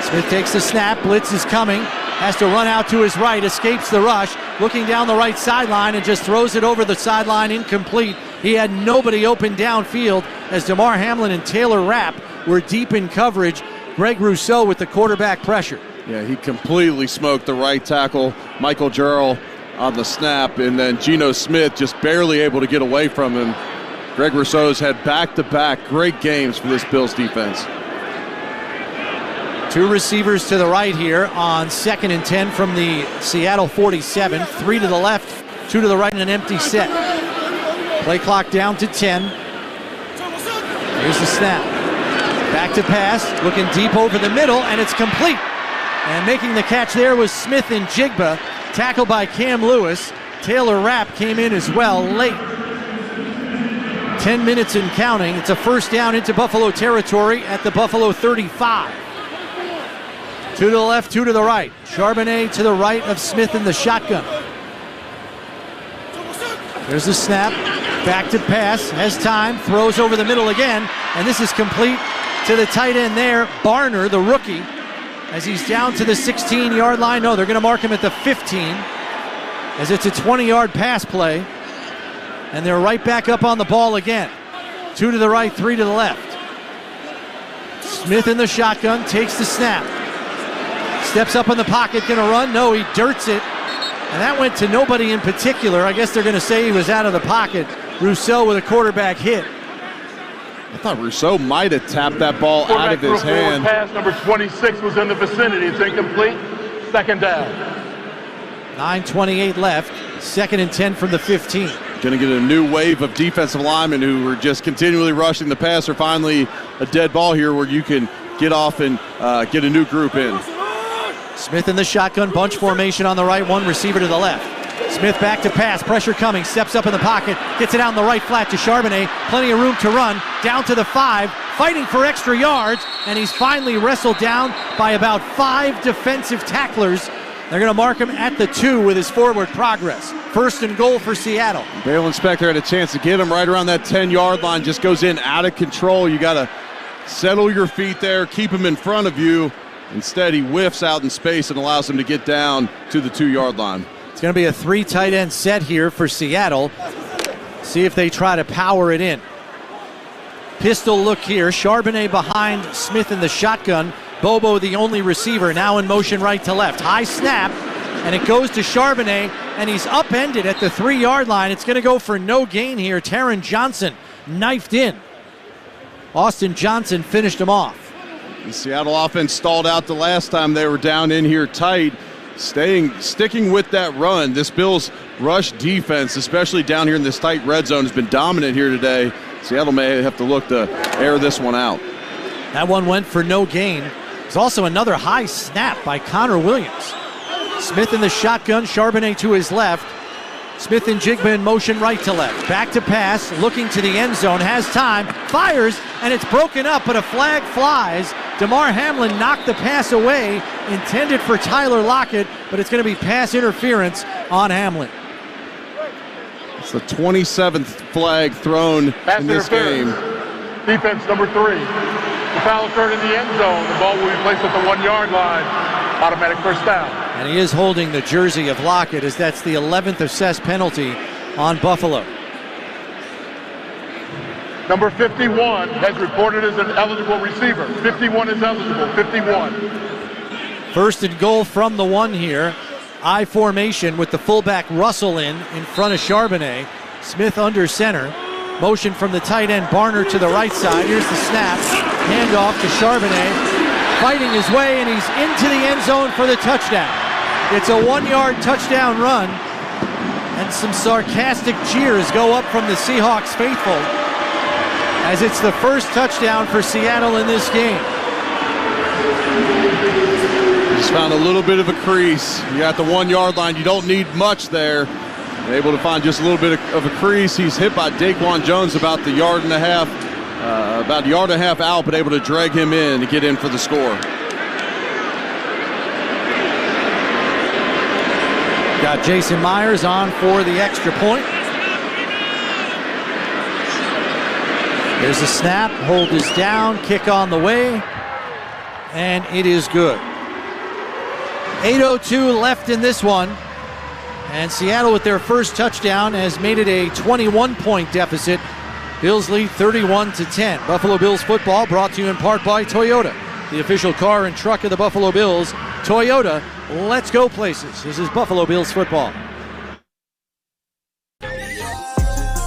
Smith takes the snap, blitz is coming, has to run out to his right, escapes the rush, looking down the right sideline and just throws it over the sideline, incomplete. He had nobody open downfield as DeMar Hamlin and Taylor Rapp were deep in coverage. Greg Rousseau with the quarterback pressure. Yeah, he completely smoked the right tackle, Michael Jarrell, on the snap, and then Geno Smith just barely able to get away from him. Greg Rousseau's had back-to-back great games for this Bills defense. 2 receivers to the right here on 2nd and 10 from the Seattle 47. 3 to the left, 2 to the right in an empty set. Play clock down to 10. Here's the snap. Back to pass, looking deep over the middle, and it's complete. And making the catch there was Smith and Jigba, tackled by Cam Lewis. Taylor Rapp came in as well late. 10 minutes and counting. It's a first down into Buffalo territory at the Buffalo 35. 2 to the left, 2 to the right. Charbonnet to the right of Smith in the shotgun. There's the snap. Back to pass. Has time. Throws over the middle again. And this is complete to the tight end there. Barner, the rookie, as he's down to the 16-yard line. No, they're going to mark him at the 15. as it's a 20-yard pass play. And they're right back up on the ball again. 2 to the right, 3 to the left. Smith in the shotgun, takes the snap. Steps up in the pocket, gonna run. No, he dirts it. And that went to nobody in particular. I guess they're gonna say he was out of the pocket. Rousseau with a quarterback hit. I thought Rousseau might have tapped that ball out of his hand. Pass number 26 was in the vicinity. It's incomplete. Second down. 9:28 left. 2nd and 10 from the 15. Going to get a new wave of defensive linemen who were just continually rushing the passer. Finally, a dead ball here where you can get off and get a new group in. Smith in the shotgun, bunch formation on the right, one receiver to the left. Smith back to pass, pressure coming, steps up in the pocket, gets it out in the right flat to Charbonnet. Plenty of room to run, down to the 5, fighting for extra yards, and he's finally wrestled down by about 5 defensive tacklers. They're going to mark him at the 2 with his forward progress. 1st and goal for Seattle. Bale Inspector had a chance to get him right around that 10-yard line, just goes in out of control. You got to settle your feet there, keep him in front of you. Instead, he whiffs out in space and allows him to get down to the 2-yard line. It's going to be a 3 tight end set here for Seattle. See if they try to power it in. Pistol look here. Charbonnet behind Smith in the shotgun. Bobo the only receiver, now in motion right to left. High snap, and it goes to Charbonnet, and he's upended at the 3-yard line. It's going to go for no gain here. Taron Johnson knifed in. Austin Johnson finished him off. The Seattle offense stalled out the last time they were down in here tight. Sticking with that run. This Bills rush defense, especially down here in this tight red zone, has been dominant here today. Seattle may have to look to air this one out. That one went for no gain. There's also another high snap by Connor Williams. Smith in the shotgun, Charbonnet to his left. Smith and Jigba in motion right to left. Back to pass, looking to the end zone, has time, fires, and it's broken up, but a flag flies. Damar Hamlin knocked the pass away, intended for Tyler Lockett, but it's going to be pass interference on Hamlin. It's the 27th flag thrown in this game. Defense number 3. The foul occurred in the end zone. The ball will be placed at the 1-yard line. Automatic first down. And he is holding the jersey of Lockett, as that's the 11th assessed penalty on Buffalo. Number 51 has reported as an eligible receiver. 51 is eligible. 51. 1st and goal from the 1 here. I formation with the fullback Russell in front of Charbonnet. Smith under center. Motion from the tight end Barner to the right side. Here's the snap. Handoff to Charbonnet. Fighting his way, and he's into the end zone for the touchdown. It's a 1-yard touchdown run, and some sarcastic cheers go up from the Seahawks faithful, as it's the first touchdown for Seattle in this game. Just found a little bit of a crease. You got the 1-yard line. You don't need much there. Able to find just a little bit of a crease. He's hit by Daquan Jones about a yard and a half out, but able to drag him in to get in for the score. Got Jason Myers on for the extra point. There's a snap, hold is down, kick on the way, and it is good. 8:02 left in this one, and Seattle with their first touchdown has made it a 21-point deficit. Bills lead 31-10. Buffalo Bills football brought to you in part by Toyota, the official car and truck of the Buffalo Bills. Toyota, let's go places. This is Buffalo Bills football.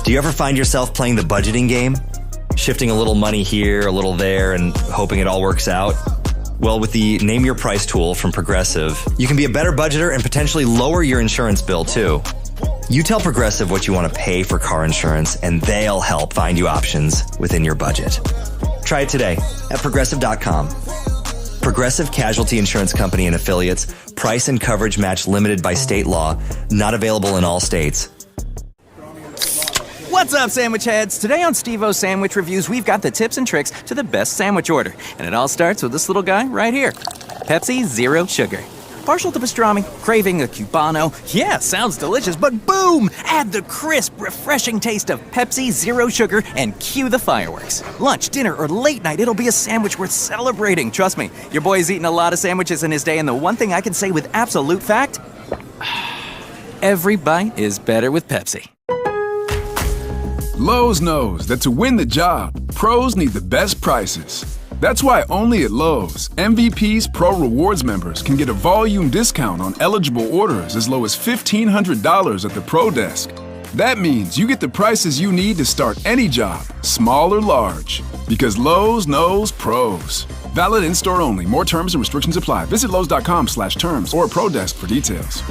Do you ever find yourself playing the budgeting game? Shifting a little money here, a little there, and hoping it all works out? Well, with the Name Your Price tool from Progressive, you can be a better budgeter and potentially lower your insurance bill too. You tell Progressive what you want to pay for car insurance, and they'll help find you options within your budget. Try it today at Progressive.com. Progressive Casualty Insurance Company and Affiliates. Price and coverage match limited by state law. Not available in all states. What's up, sandwich heads? Today on Steve-O's Sandwich Reviews, we've got the tips and tricks to the best sandwich order. And it all starts with this little guy right here. Pepsi Zero Sugar. Partial to pastrami, craving a Cubano. Yeah, sounds delicious, but boom! Add the crisp, refreshing taste of Pepsi Zero Sugar and cue the fireworks. Lunch, dinner, or late night, it'll be a sandwich worth celebrating. Trust me, your boy's eaten a lot of sandwiches in his day, and the one thing I can say with absolute fact, every bite is better with Pepsi. Lowe's knows that to win the job, pros need the best prices. That's why only at Lowe's, MVP's Pro Rewards members can get a volume discount on eligible orders as low as $1,500 at the Pro Desk. That means you get the prices you need to start any job, small or large. Because Lowe's knows pros. Valid in-store only. More terms and restrictions apply. Visit Lowe's.com/terms or Pro Desk for details.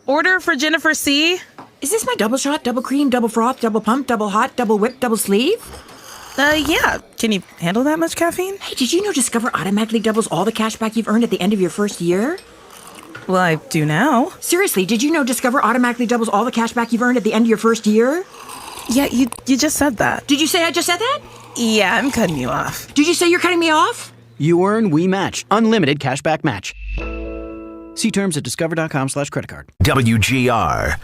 Order for Jennifer C. Is this my double shot, double cream, double froth, double pump, double hot, double whip, double sleeve? Yeah. Can you handle that much caffeine? Hey, did you know Discover automatically doubles all the cash back you've earned at the end of your first year? Well, I do now. Seriously, did you know Discover automatically doubles all the cash back you've earned at the end of your first year? Yeah, you just said that. Did you say I just said that? Yeah, I'm cutting you off. Did you say you're cutting me off? You earn, we match. Unlimited cashback match. See terms at discover.com/creditcard. WGR.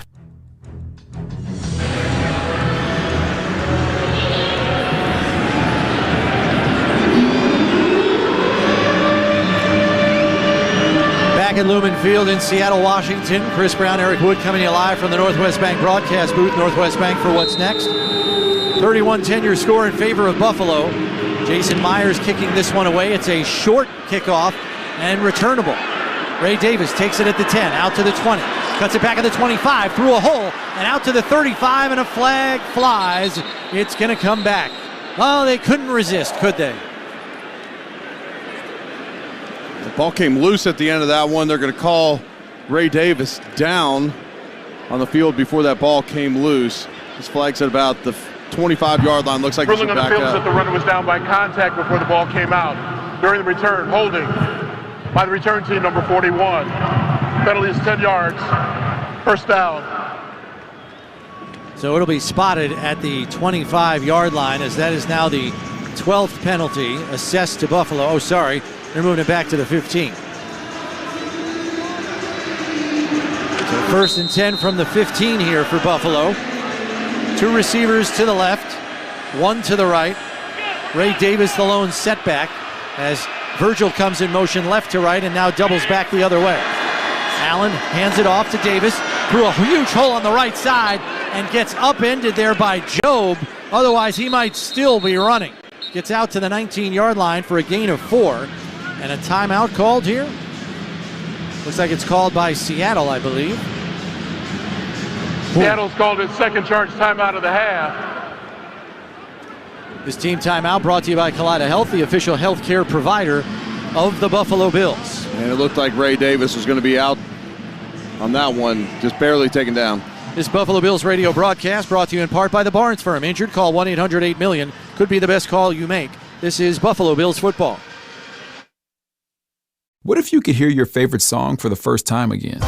Back at Lumen Field in Seattle, Washington. Chris Brown, Eric Wood coming to you live from the Northwest Bank broadcast booth. Northwest Bank for what's next. 31-10 your score in favor of Buffalo. Jason Myers kicking this one away. It's a short kickoff and returnable. Ray Davis takes it at the 10, out to the 20. Cuts it back at the 25, through a hole, and out to the 35, and a flag flies. It's going to come back. Oh, they couldn't resist, could they? The ball came loose at the end of that one. They're going to call Ray Davis down on the field before that ball came loose. This flag's at about the 25-yard line. Looks like it's back up. Ruling on the field that the runner was down by contact before the ball came out. During the return, holding by the return team, number 41. Penalty is 10 yards. First down. So it'll be spotted at the 25-yard line, as that is now the 12th penalty assessed to Buffalo. Oh, sorry. They're moving it back to the 15. So first and 10 from the 15 here for Buffalo. Two receivers to the left, one to the right. Ray Davis the lone setback as Virgil comes in motion left to right and now doubles back the other way. Allen hands it off to Davis through a huge hole on the right side and gets upended there by Job. Otherwise, he might still be running. Gets out to the 19-yard line for a gain of 4. And a timeout called here. Looks like it's called by Seattle, I believe. Seattle's called its second charge timeout of the half. This team timeout brought to you by Kaleida Health, the official healthcare provider of the Buffalo Bills. And it looked like Ray Davis was going to be out on that one, just barely taken down. This Buffalo Bills radio broadcast brought to you in part by the Barnes Firm. Injured, call 1-800-8-million. Could be the best call you make. This is Buffalo Bills football. What if you could hear your favorite song for the first time again?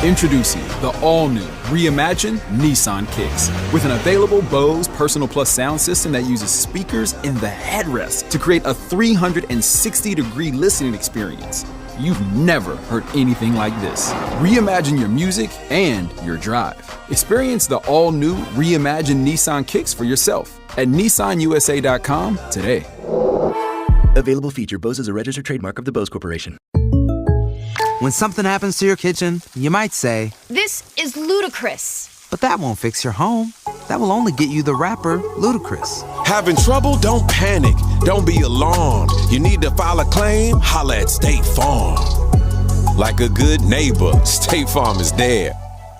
Introducing the all-new, reimagined Nissan Kicks. With an available Bose Personal Plus sound system that uses speakers in the headrest to create a 360-degree listening experience. You've never heard anything like this. Reimagine your music and your drive. Experience the all-new, reimagined Nissan Kicks for yourself at nissanusa.com today. Available feature. Bose is a registered trademark of the Bose Corporation. When something happens to your kitchen, you might say, "This is ludicrous." but that won't fix your home. That will only get you the rapper, Ludacris. Having trouble? Don't panic. Don't be alarmed. You need to file a claim? Holla at State Farm. Like a good neighbor, State Farm is there.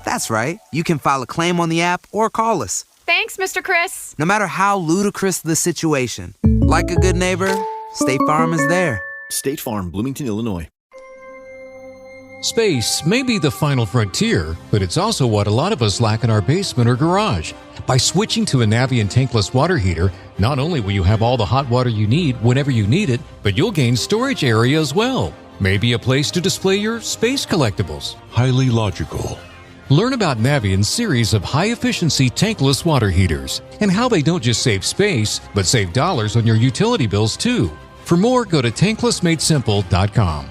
That's right. You can file a claim on the app or call us. Thanks, Mr. Chris. No matter how ludicrous the situation, like a good neighbor, State Farm is there. State Farm, Bloomington, Illinois. Space may be the final frontier, but it's also what a lot of us lack in our basement or garage. By switching to a Navien tankless water heater, not only will you have all the hot water you need whenever you need it, but you'll gain storage area as well. Maybe a place to display your space collectibles. Highly logical. Learn about Navien's series of high-efficiency tankless water heaters and how they don't just save space, but save dollars on your utility bills too. For more, go to tanklessmadesimple.com.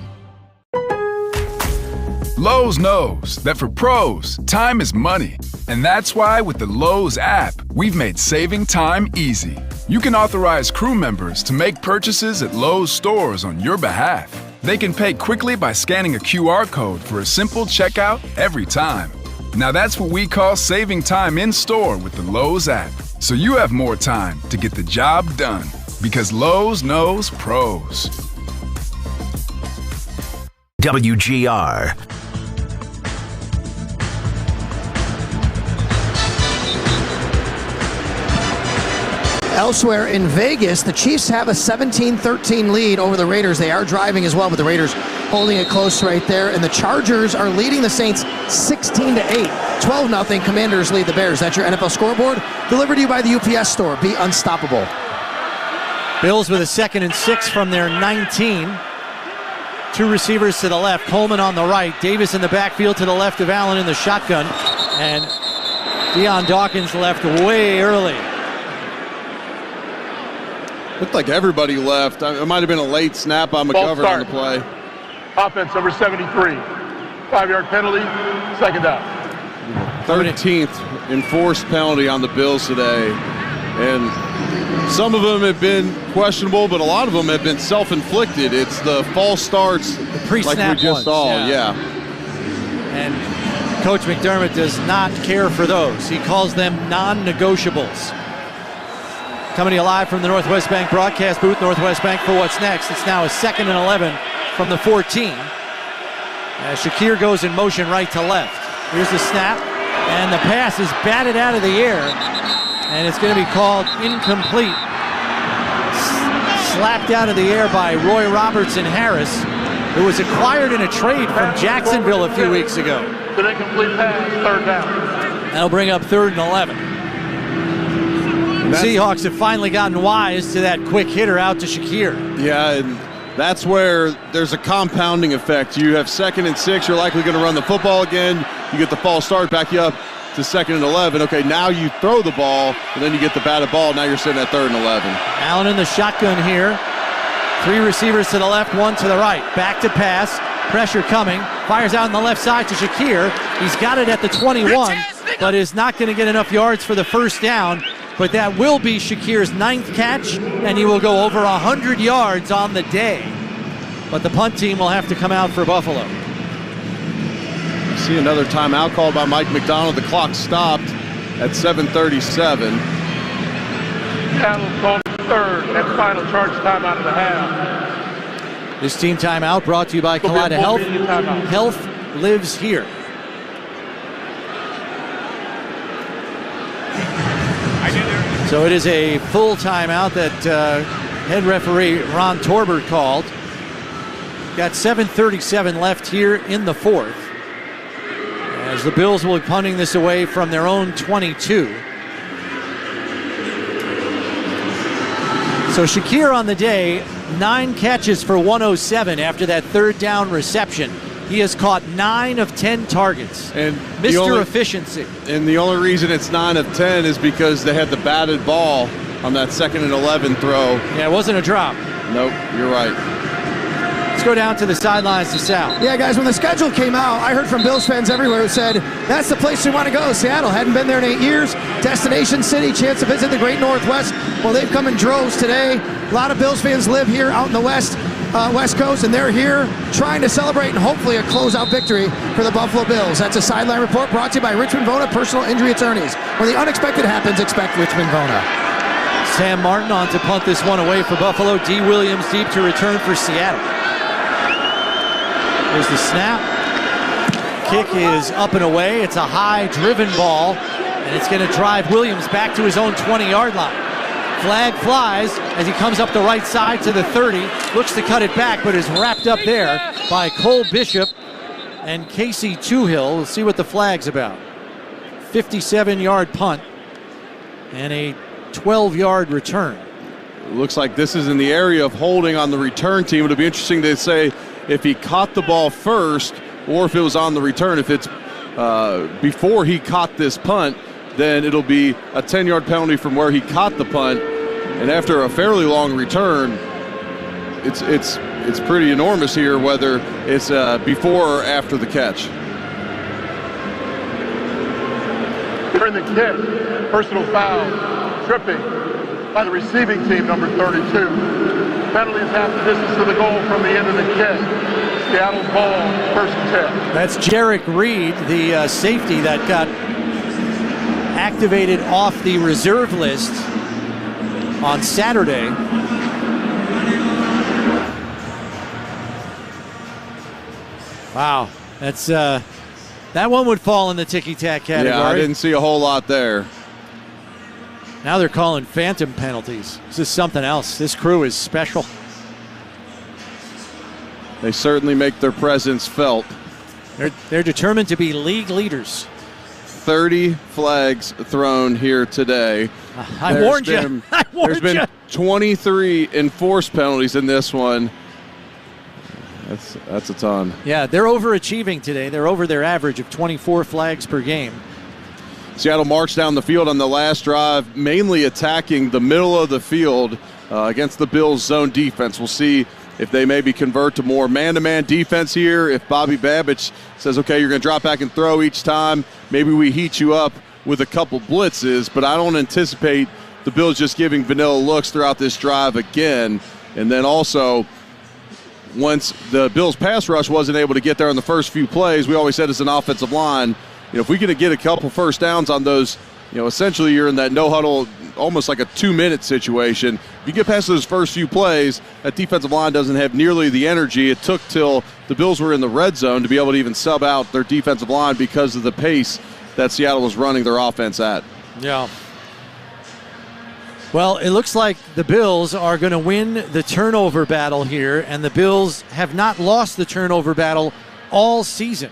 Lowe's knows that for pros, time is money. And that's why with the Lowe's app, we've made saving time easy. You can authorize crew members to make purchases at Lowe's stores on your behalf. They can pay quickly by scanning a QR code for a simple checkout every time. Now that's what we call saving time in store with the Lowe's app. So you have more time to get the job done. Because Lowe's knows pros. WGR. Elsewhere in Vegas, the Chiefs have a 17-13 lead over the Raiders. They are driving as well, but the Raiders holding it close right there. And the Chargers are leading the Saints 16-8. 12-0. Commanders lead the Bears. That's your NFL scoreboard. Delivered to you by the UPS store. Be unstoppable. Bills with a 2nd and 6 from their 19. 2 receivers to the left. Coleman on the right. Davis in the backfield to the left of Allen in the shotgun. And Deion Dawkins left way early. Looked like everybody left. It might have been a late snap on McGovern on the play. Offense number 73. 5-yard penalty, 2nd down. 13th enforced penalty on the Bills today. And some of them have been questionable, but a lot of them have been self-inflicted. It's the false starts, the pre-snap like we just saw. Yeah. And Coach McDermott does not care for those. He calls them non-negotiables. Coming to you live from the Northwest Bank broadcast booth, Northwest Bank for what's next. It's now a 2nd and 11 from the 14. As Shakir goes in motion right to left. Here's the snap, and the pass is batted out of the air, and it's going to be called incomplete. Slapped out of the air by Roy Robertson Harris, who was acquired in a trade from Jacksonville a few weeks ago. It's an incomplete pass, 3rd down. That'll bring up 3rd and 11. Seahawks have finally gotten wise to that quick hitter out to Shakir. Yeah, and that's where there's a compounding effect. You have 2nd and 6, you're likely going to run the football again. You get the false start, back you up to 2nd and 11. Okay, now you throw the ball, and then you get the batted ball. Now you're sitting at 3rd and 11. Allen in the shotgun here. 3 receivers to the left, 1 to the right. Back to pass. Pressure coming. Fires out on the left side to Shakir. He's got it at the 21, but is not going to get enough yards for the 1st down. But that will be Shakir's 9th catch, and he will go over 100 yards on the day. But the punt team will have to come out for Buffalo. See another timeout called by Mike McDonald. The clock stopped at 7:37. Seattle called 3rd and final charge timeout of the half. This team timeout brought to you by Kaleida Health. Health lives here. So it is a full timeout that head referee Ron Torbert called. Got 7:37 left here in the 4th. As the Bills will be punting this away from their own 22. So Shakir on the day, 9 catches for 107 after that 3rd down reception. He has caught 9 of 10 targets. And Mr. Efficiency. And the only reason it's 9 of 10 is because they had the batted ball on that 2nd and 11 throw. Yeah, it wasn't a drop. Nope, you're right. Let's go down to the sidelines to Sal. Yeah, guys, when the schedule came out, I heard from Bills fans everywhere who said, that's the place we want to go. Seattle hadn't been there in 8 years. Destination city, chance to visit the great Northwest. Well, they've come in droves today. A lot of Bills fans live here out in the West Coast, and they're here trying to celebrate and hopefully a closeout victory for the Buffalo Bills. That's a sideline report brought to you by Richmond Vona Personal Injury Attorneys. When the unexpected happens, expect Richmond Vona. Sam Martin on to punt this one away for Buffalo. D. Williams deep to return for Seattle. There's the snap. Kick is up and away. It's a high driven ball, and it's going to drive Williams back to his own 20-yard line. Flag flies as he comes up the right side to the 30. Looks to cut it back, but is wrapped up there by Cole Bishop and Casey Toohill. We'll see what the flag's about. 57-yard punt and a 12-yard return. It looks like this is in the area of holding on the return team. It'll be interesting to say if he caught the ball first or if it was on the return. If it's before he caught this punt, then it'll be a 10-yard penalty from where he caught the punt. And after a fairly long return, it's pretty enormous here, whether it's before or after the catch. During the kick, personal foul, tripping by the receiving team, number 32. Penalties half the distance to the goal from the end of the kick. Seattle ball, 1st and 10. That's Jarek Reed, the safety that got activated off the reserve list on Saturday. Wow, that's that one would fall in the ticky-tack category. Yeah, I didn't see a whole lot there. Now they're calling phantom penalties. This is something else. This crew is special. They certainly make their presence felt. They're determined to be league leaders. 30 flags thrown here today. I warned you. There's been 23 enforced penalties in this one. That's a ton. Yeah, they're overachieving today. They're over their average of 24 flags per game. Seattle marched down the field on the last drive, mainly attacking the middle of the field against the Bills' zone defense. We'll see if they maybe convert to more man-to-man defense here. If Bobby Babich says, okay, you're going to drop back and throw each time, maybe we heat you up with a couple blitzes, but I don't anticipate the Bills just giving vanilla looks throughout this drive again. And then also, once the Bills' pass rush wasn't able to get there on the first few plays, we always said as an offensive line, if we can get a couple first downs on those, essentially you're in that no huddle, almost like a 2-minute situation. If you get past those first few plays, that defensive line doesn't have nearly the energy it took till the Bills were in the red zone to be able to even sub out their defensive line because of the pace that Seattle was running their offense at. Yeah. Well, it looks like the Bills are going to win the turnover battle here, and the Bills have not lost the turnover battle all season.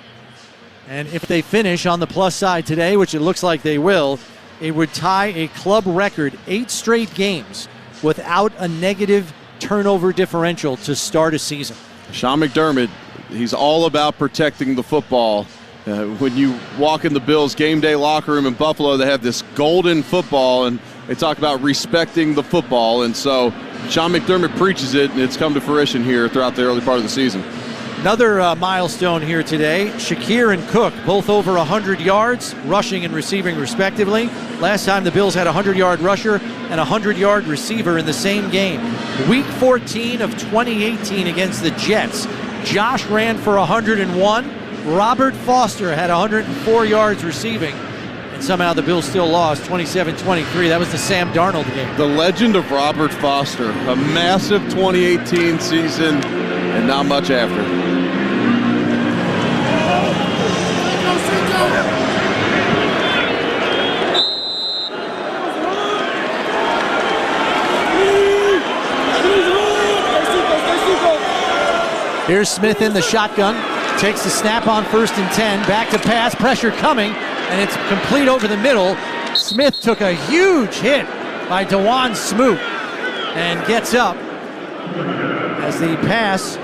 And if they finish on the plus side today, which it looks like they will, it would tie a club record 8 straight games without a negative turnover differential to start a season. Sean McDermott, he's all about protecting the football. When you walk in the Bills game day locker room in Buffalo, they have this golden football, and they talk about respecting the football. And so Sean McDermott preaches it, and it's come to fruition here throughout the early part of the season. Another milestone here today. Shakir and Cook, both over 100 yards, rushing and receiving respectively. Last time the Bills had a 100-yard rusher and a 100-yard receiver in the same game. Week 14 of 2018 against the Jets. Josh ran for 101. Robert Foster had 104 yards receiving. And somehow the Bills still lost 27-23. That was the Sam Darnold game. The legend of Robert Foster. A massive 2018 season and not much after. Here's Smith in the shotgun. Takes the snap on 1st and 10. Back to pass. Pressure coming. And it's complete over the middle. Smith took a huge hit by DeJuan Smoot and gets up as the pass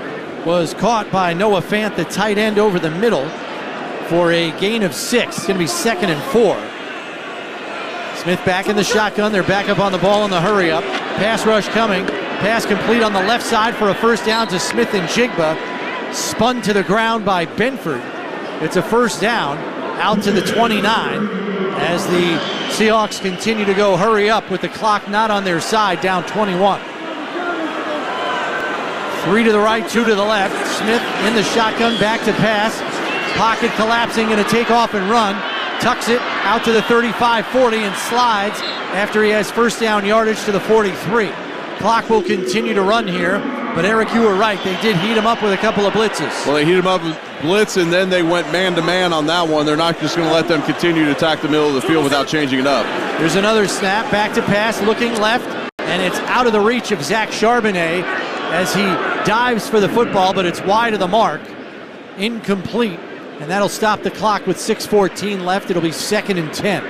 was caught by Noah Fant, the tight end, over the middle for a gain of 6. It's going to be 2nd and 4. Smith back in the shotgun. They're back up on the ball in the hurry up. Pass rush coming. Pass complete on the left side for a first down to Smith and Jigba. Spun to the ground by Benford. It's a first down out to the 29 as the Seahawks continue to go hurry up with the clock not on their side, down 21. 3 to the right, 2 to the left. Smith in the shotgun, back to pass. Pocket collapsing, going to take off and run. Tucks it out to the 35-40 and slides after he has first down yardage to the 43. Clock will continue to run here, but Eric, you were right. They did heat him up with a couple of blitzes. Well, they heated him up with blitz, and then they went man-to-man on that one. They're not just going to let them continue to attack the middle of the field without changing it up. There's another snap, back to pass, looking left, and it's out of the reach of Zach Charbonnet as he dives for the football, but it's wide of the mark. Incomplete, and that'll stop the clock with 6:14 left. It'll be 2nd and 10.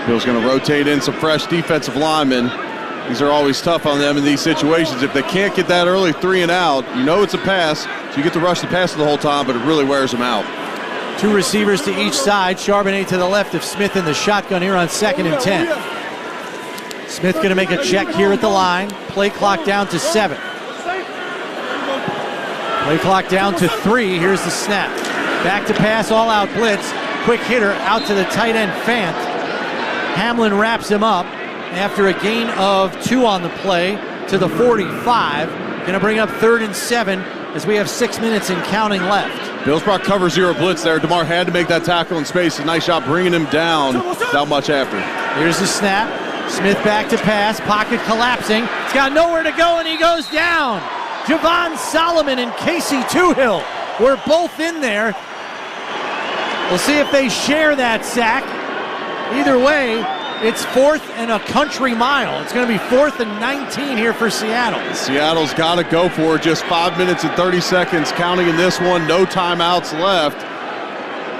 Bill's going to rotate in some fresh defensive linemen. These are always tough on them in these situations. If they can't get that early 3 and out, you know it's a pass, so you get to rush the passer the whole time, but it really wears them out. 2 receivers to each side. Charbonnet to the left of Smith in the shotgun here on 2nd and 10. Smith going to make a check here at the line. Play clock down to 7. Play clock down to 3. Here's the snap. Back to pass, all-out blitz. Quick hitter out to the tight end, Fant. Hamlin wraps him up, after a gain of 2 on the play to the 45. Going to bring up 3rd and 7 as we have 6 minutes and counting left. Bills brought cover 0 blitz there. DeMar had to make that tackle in space. A nice job bringing him down without much after. Here's the snap. Smith back to pass. Pocket collapsing. He's got nowhere to go, and he goes down. Javon Solomon and Casey Toohill were both in there. We'll see if they share that sack. Either way, it's 4th and a country mile. It's going to be 4th and 19 here for Seattle. Seattle's got to go for it. Just 5 minutes and 30 seconds counting in this one. No timeouts left.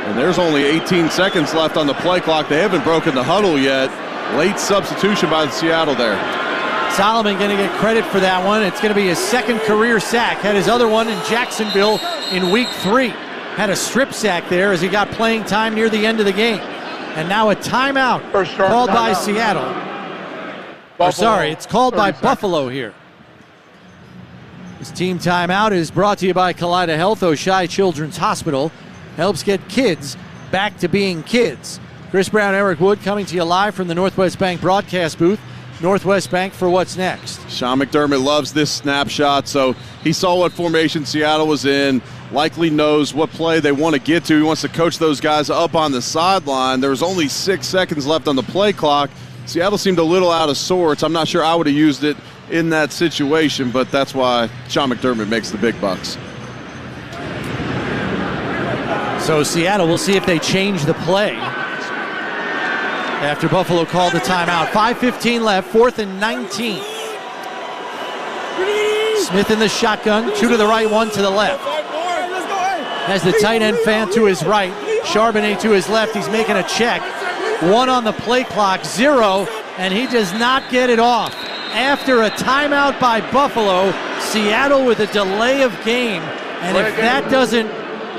And there's only 18 seconds left on the play clock. They haven't broken the huddle yet. Late substitution by Seattle there. Solomon going to get credit for that one. It's going to be his 2nd career sack. Had his other one in Jacksonville in week 3. Had a strip sack there as he got playing time near the end of the game. And now a timeout called by Seattle. It's called by Buffalo here. This team timeout is brought to you by Kaleida Health. Oshai Children's Hospital helps get kids back to being kids. Chris Brown, Eric Wood coming to you live from the Northwest Bank broadcast booth. Northwest Bank for what's next. Sean McDermott loves this snapshot, so he saw what formation Seattle was in, likely knows what play they want to get to. He wants to coach those guys up on the sideline. There was only 6 seconds left on the play clock. Seattle seemed a little out of sorts. I'm not sure I would have used it in that situation, but that's why Sean McDermott makes the big bucks. So Seattle, we'll see if they change the play after Buffalo called the timeout. 5:15 left, 4th and 19. Smith in the shotgun, 2 to the right, 1 to the left. Has the tight end fan to his right, Charbonnet to his left. He's making a check. 1 on the play clock, 0, and he does not get it off. After a timeout by Buffalo, Seattle with a delay of game. And if that doesn't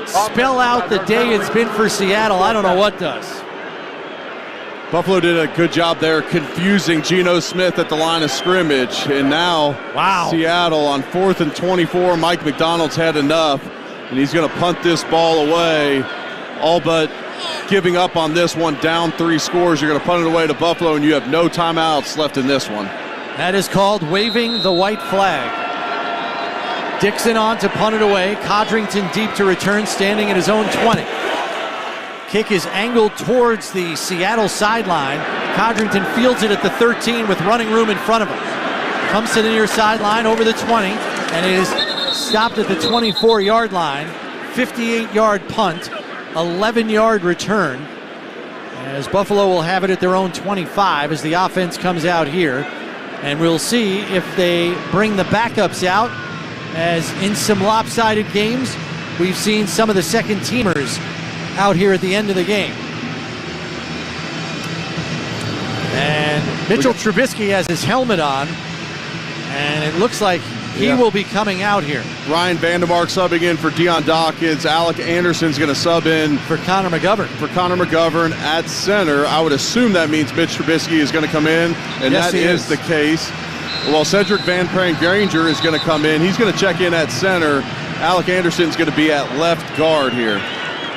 spell out the day it's been for Seattle, I don't know what does. Buffalo did a good job there confusing Geno Smith at the line of scrimmage. And now Seattle on 4th and 24. Mike McDonald's had enough, and he's going to punt this ball away, all but giving up on this one, down 3 scores. You're going to punt it away to Buffalo, and you have no timeouts left in this one. That is called waving the white flag. Dixon on to punt it away. Codrington deep to return, standing at his own 20. Kick is angled towards the Seattle sideline. Codrington fields it at the 13 with running room in front of him. Comes to the near sideline over the 20, and it is stopped at the 24-yard line. 58-yard punt, 11-yard return. As Buffalo will have it at their own 25 as the offense comes out here. And we'll see if they bring the backups out, as in some lopsided games, we've seen some of the second teamers out here at the end of the game. And Mitchell Trubisky has his helmet on, and it looks like he will be coming out here. Ryan Vandermark subbing in for Deion Dawkins. Alec Anderson's going to sub in for Connor McGovern. At center. I would assume that means Mitch Trubisky is going to come in, and yes, that is the case. Well, Cedric Van Prank-Granger is going to come in. He's going to check in at center. Alec Anderson's going to be at left guard here.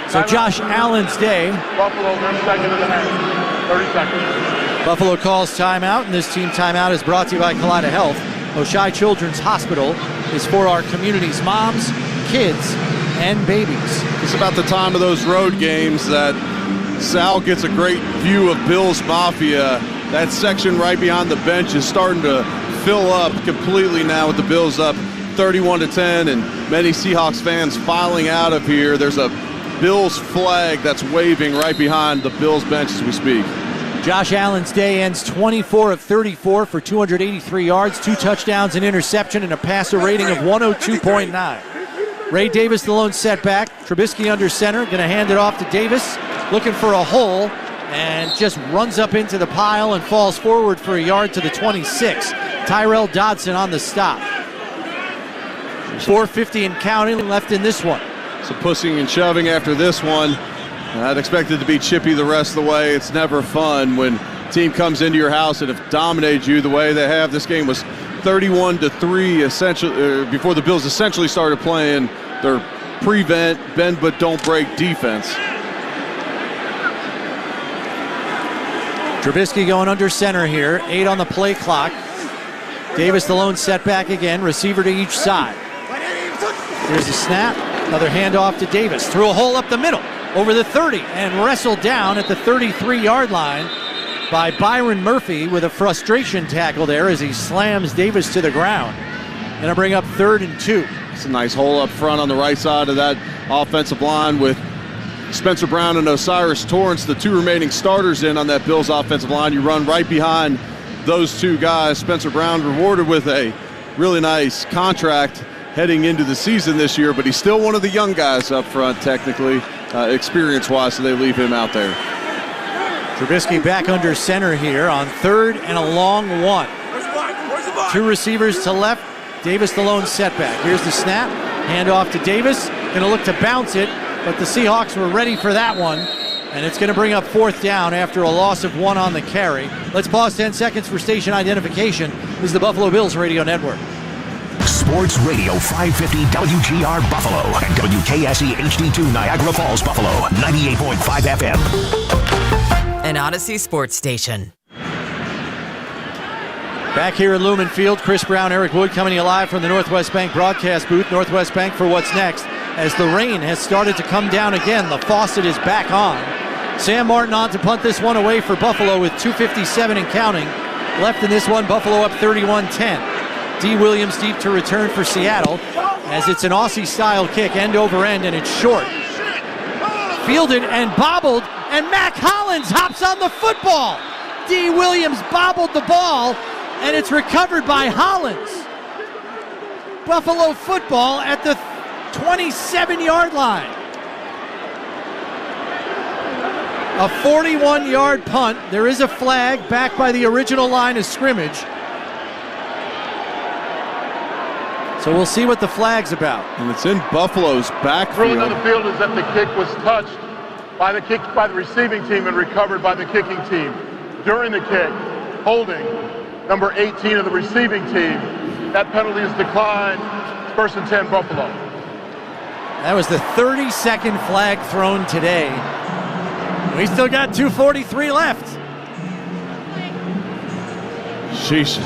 So Josh Allen's day. Buffalo, their 2nd and a half. 30 seconds. Buffalo calls timeout, and this team timeout is brought to you by Kaleida Health. Oshai Children's Hospital is for our community's moms, kids, and babies. It's about the time of those road games that Sal gets a great view of Bills Mafia. That section right behind the bench is starting to fill up completely now with the Bills up 31-10, and many Seahawks fans filing out of here. There's a Bills flag that's waving right behind the Bills bench as we speak. Josh Allen's day ends 24 of 34 for 283 yards, 2 touchdowns, an interception, and a passer rating of 102.9. Ray Davis, the lone setback. Trubisky under center, going to hand it off to Davis, looking for a hole, and just runs up into the pile and falls forward for a yard to the 26. Tyrell Dodson on the stop. 4:50 and counting left in this one. So pushing and shoving after this one. I'd expect it to be chippy the rest of the way. It's never fun when a team comes into your house and have dominated you the way they have. This game was 31-3 essentially before the Bills essentially started playing their prevent, bend but don't break defense. Trubisky going under center here. 8 on the play clock. Davis the lone setback again. Receiver to each side. Here's the snap. Another handoff to Davis. Through a hole up the middle. Over the 30. And wrestled down at the 33-yard line by Byron Murphy with a frustration tackle there as he slams Davis to the ground. Gonna bring up 3rd and 2. It's a nice hole up front on the right side of that offensive line with Spencer Brown and Osiris Torrance, the 2 remaining starters in on that Bills offensive line. You run right behind those 2 guys. Spencer Brown rewarded with a really nice contract heading into the season this year, but he's still one of the young guys up front technically, experience-wise, so they leave him out there. Trubisky back under center here on 3rd and a long 1. 2 receivers to left. Davis the lone setback. Here's the snap. Handoff to Davis. Going to look to bounce it, but the Seahawks were ready for that one. And it's going to bring up 4th down after a loss of 1 on the carry. Let's pause 10 seconds for station identification. This is the Buffalo Bills Radio Network. Sports Radio 550 WGR Buffalo and WKSE HD2 Niagara Falls, Buffalo, 98.5 FM. An Odyssey sports station. Back here at Lumen Field, Chris Brown, Eric Wood coming to you live from the Northwest Bank broadcast booth. Northwest Bank for what's next. As the rain has started to come down again, the faucet is back on. Sam Martin on to punt this one away for Buffalo with 2:57 and counting left in this one. Buffalo up 31-10. D. Williams deep to return for Seattle as it's an Aussie-style kick, end over end, and it's short. Fielded and bobbled, and Mac Hollins hops on the football. D. Williams bobbled the ball, and it's recovered by Hollins. Buffalo football at the 27-yard line. A 41-yard punt. There is a flag back by the original line of scrimmage. So we'll see what the flag's about. And it's in Buffalo's backfield. Ruling on the field is that the kick was touched by the receiving team and recovered by the kicking team. During the kick, holding number 18 of the receiving team. That penalty is declined. It's 1st and 10 Buffalo. That was the 32nd flag thrown today. We still got 2:43 left. Sheesh.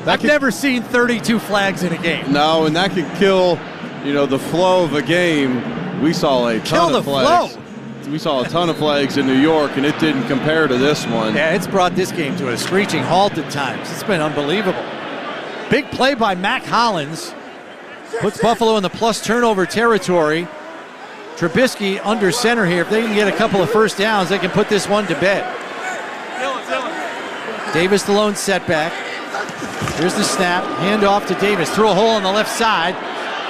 I've never seen 32 flags in a game. No, and that can kill, the flow of a game. We saw a ton of flags. Flow. We saw a ton of flags in New York, and it didn't compare to this one. Yeah, it's brought this game to a screeching halt at times. It's been unbelievable. Big play by Mac Hollins. Puts Buffalo in the plus turnover territory. Trubisky under center here. If they can get a couple of first downs, they can put this one to bed. Davis the lone setback. Here's the snap. Handoff to Davis. Through a hole on the left side.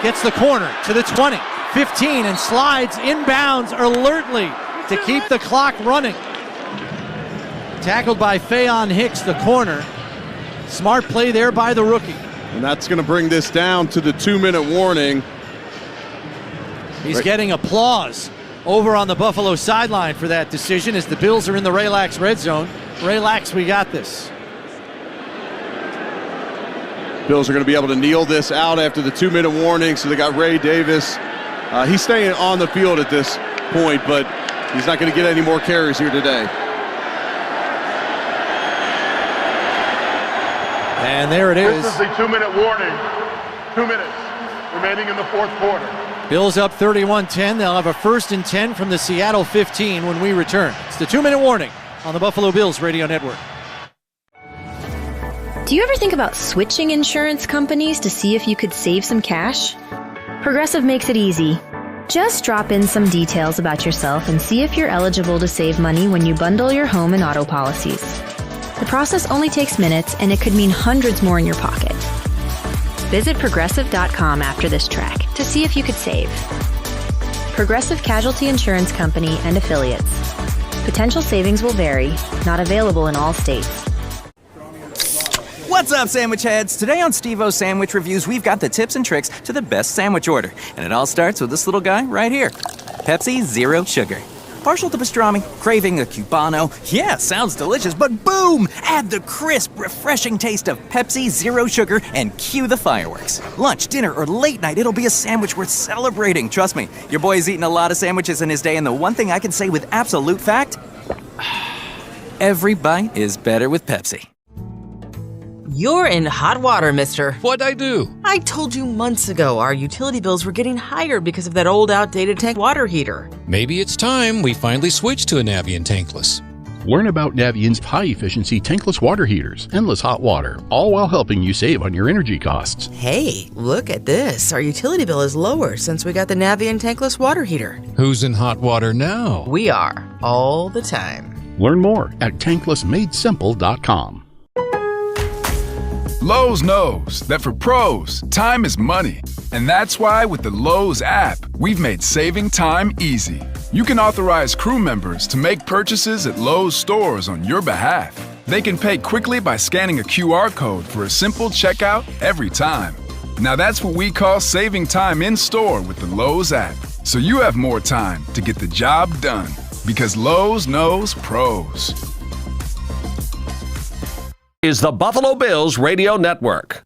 Gets the corner to the 20. 15 and slides inbounds alertly to keep the clock running. Tackled by Faion Hicks, the corner. Smart play there by the rookie. And that's going to bring this down to the 2-minute warning. He's getting applause over on the Buffalo sideline for that decision as the Bills are in the Relax red zone. Relax, we got this. Bills are going to be able to kneel this out after the 2-minute warning, so they got Ray Davis. He's staying on the field at this point, but he's not going to get any more carries here today. And there it is. This is the 2-minute warning. 2 minutes remaining in the 4th quarter. Bills up 31-10. They'll have a 1st and 10 from the Seattle 15 when we return. It's the 2-minute warning on the Buffalo Bills Radio Network. Do you ever think about switching insurance companies to see if you could save some cash? Progressive makes it easy. Just drop in some details about yourself and see if you're eligible to save money when you bundle your home and auto policies. The process only takes minutes, and it could mean hundreds more in your pocket. Visit Progressive.com after this track to see if you could save. Progressive Casualty Insurance Company and Affiliates. Potential savings will vary. Not available in all states. What's up, sandwich heads? Today on Steve-O's Sandwich Reviews, we've got the tips and tricks to the best sandwich order. And it all starts with this little guy right here. Pepsi Zero Sugar. Partial to pastrami, craving a Cubano. Yeah, sounds delicious, but boom! Add the crisp, refreshing taste of Pepsi Zero Sugar and cue the fireworks. Lunch, dinner, or late night, it'll be a sandwich worth celebrating. Trust me, your boy's eaten a lot of sandwiches in his day, and the one thing I can say with absolute fact, Every bite is better with Pepsi. You're in hot water, mister. What'd I do? I told you months ago our utility bills were getting higher because of that old outdated tank water heater. Maybe it's time we finally switch to a Navien tankless. Learn about Navient's high-efficiency tankless water heaters, endless hot water, all while helping you save on your energy costs. Hey, look at this. Our utility bill is lower since we got the Navien tankless water heater. Who's in hot water now? We are, all the time. Learn more at tanklessmadesimple.com. Lowe's knows that for pros, time is money. And that's why with the Lowe's app, we've made saving time easy. You can authorize crew members to make purchases at Lowe's stores on your behalf. They can pay quickly by scanning a QR code for a simple checkout every time. Now that's what we call saving time in store with the Lowe's app. So you have more time to get the job done. Because Lowe's knows pros. Is the Buffalo Bills Radio Network.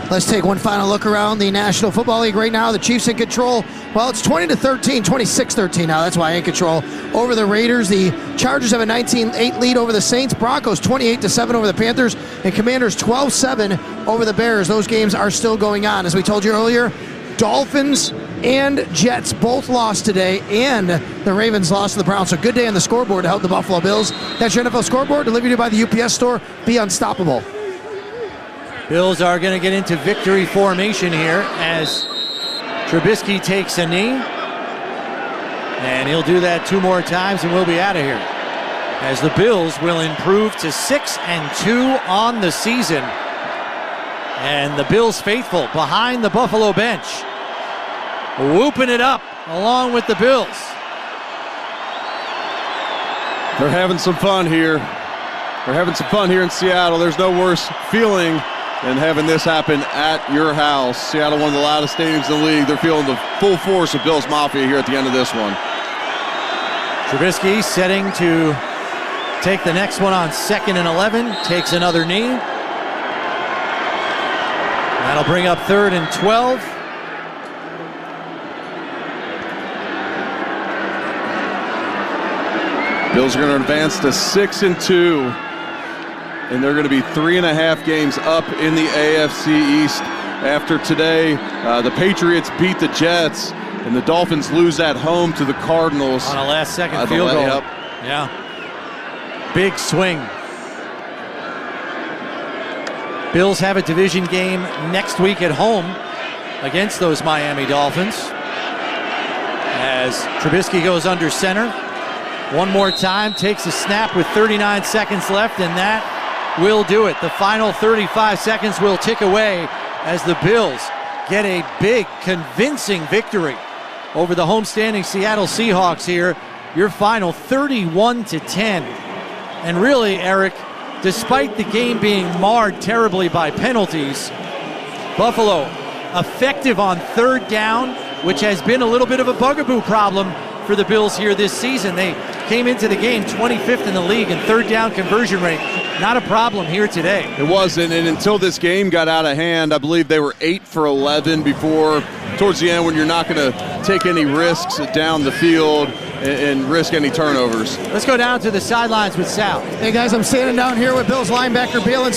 Let's take one final look around the National Football League right now. The Chiefs in control. Well, it's 20-13, 26-13 now. That's why in control over the Raiders. The Chargers have a 19-8 lead over the Saints. Broncos 28-7 over the Panthers. And Commanders 12-7 over the Bears. Those games are still going on. As we told you earlier, Dolphins and Jets both lost today, and the Ravens lost to the Browns. So good day on the scoreboard to help the Buffalo Bills. That's your NFL scoreboard, delivered to you by the UPS Store. Be unstoppable. Bills are going to get into victory formation here as Trubisky takes a knee. And he'll do that 2 more times and we'll be out of here. As the Bills will improve to 6-2 on the season. And the Bills faithful behind the Buffalo bench, whooping it up along with the Bills. They're having some fun here. They're having some fun here in Seattle. There's no worse feeling than having this happen at your house. Seattle, one of the loudest stadiums in the league. They're feeling the full force of Bills Mafia here at the end of this one. Trubisky setting to take the next one on 2nd and 11. Takes another knee. That'll bring up 3rd and 12. Bills are going to advance to 6-2, and they're going to be 3.5 games up in the AFC East after today. The Patriots beat the Jets, and the Dolphins lose at home to the Cardinals. On a last-second field goal. Yep. Yeah. Big swing. Bills have a division game next week at home against those Miami Dolphins. As Trubisky goes under center. One more time, takes a snap with 39 seconds left, and that will do it. The final 35 seconds will tick away as the Bills get a big, convincing victory over the homestanding Seattle Seahawks here. Your final 31-10. And really, Eric, despite the game being marred terribly by penalties, Buffalo effective on 3rd down, which has been a little bit of a bugaboo problem for the Bills here this season. They came into the game 25th in the league in 3rd down conversion rate. Not a problem here today. It wasn't, and until this game got out of hand, I believe they were 8 for 11 before, towards the end, when you're not going to take any risks down the field and risk any turnovers. Let's go down to the sidelines with Sal. Hey guys, I'm standing down here with Bills linebacker Balin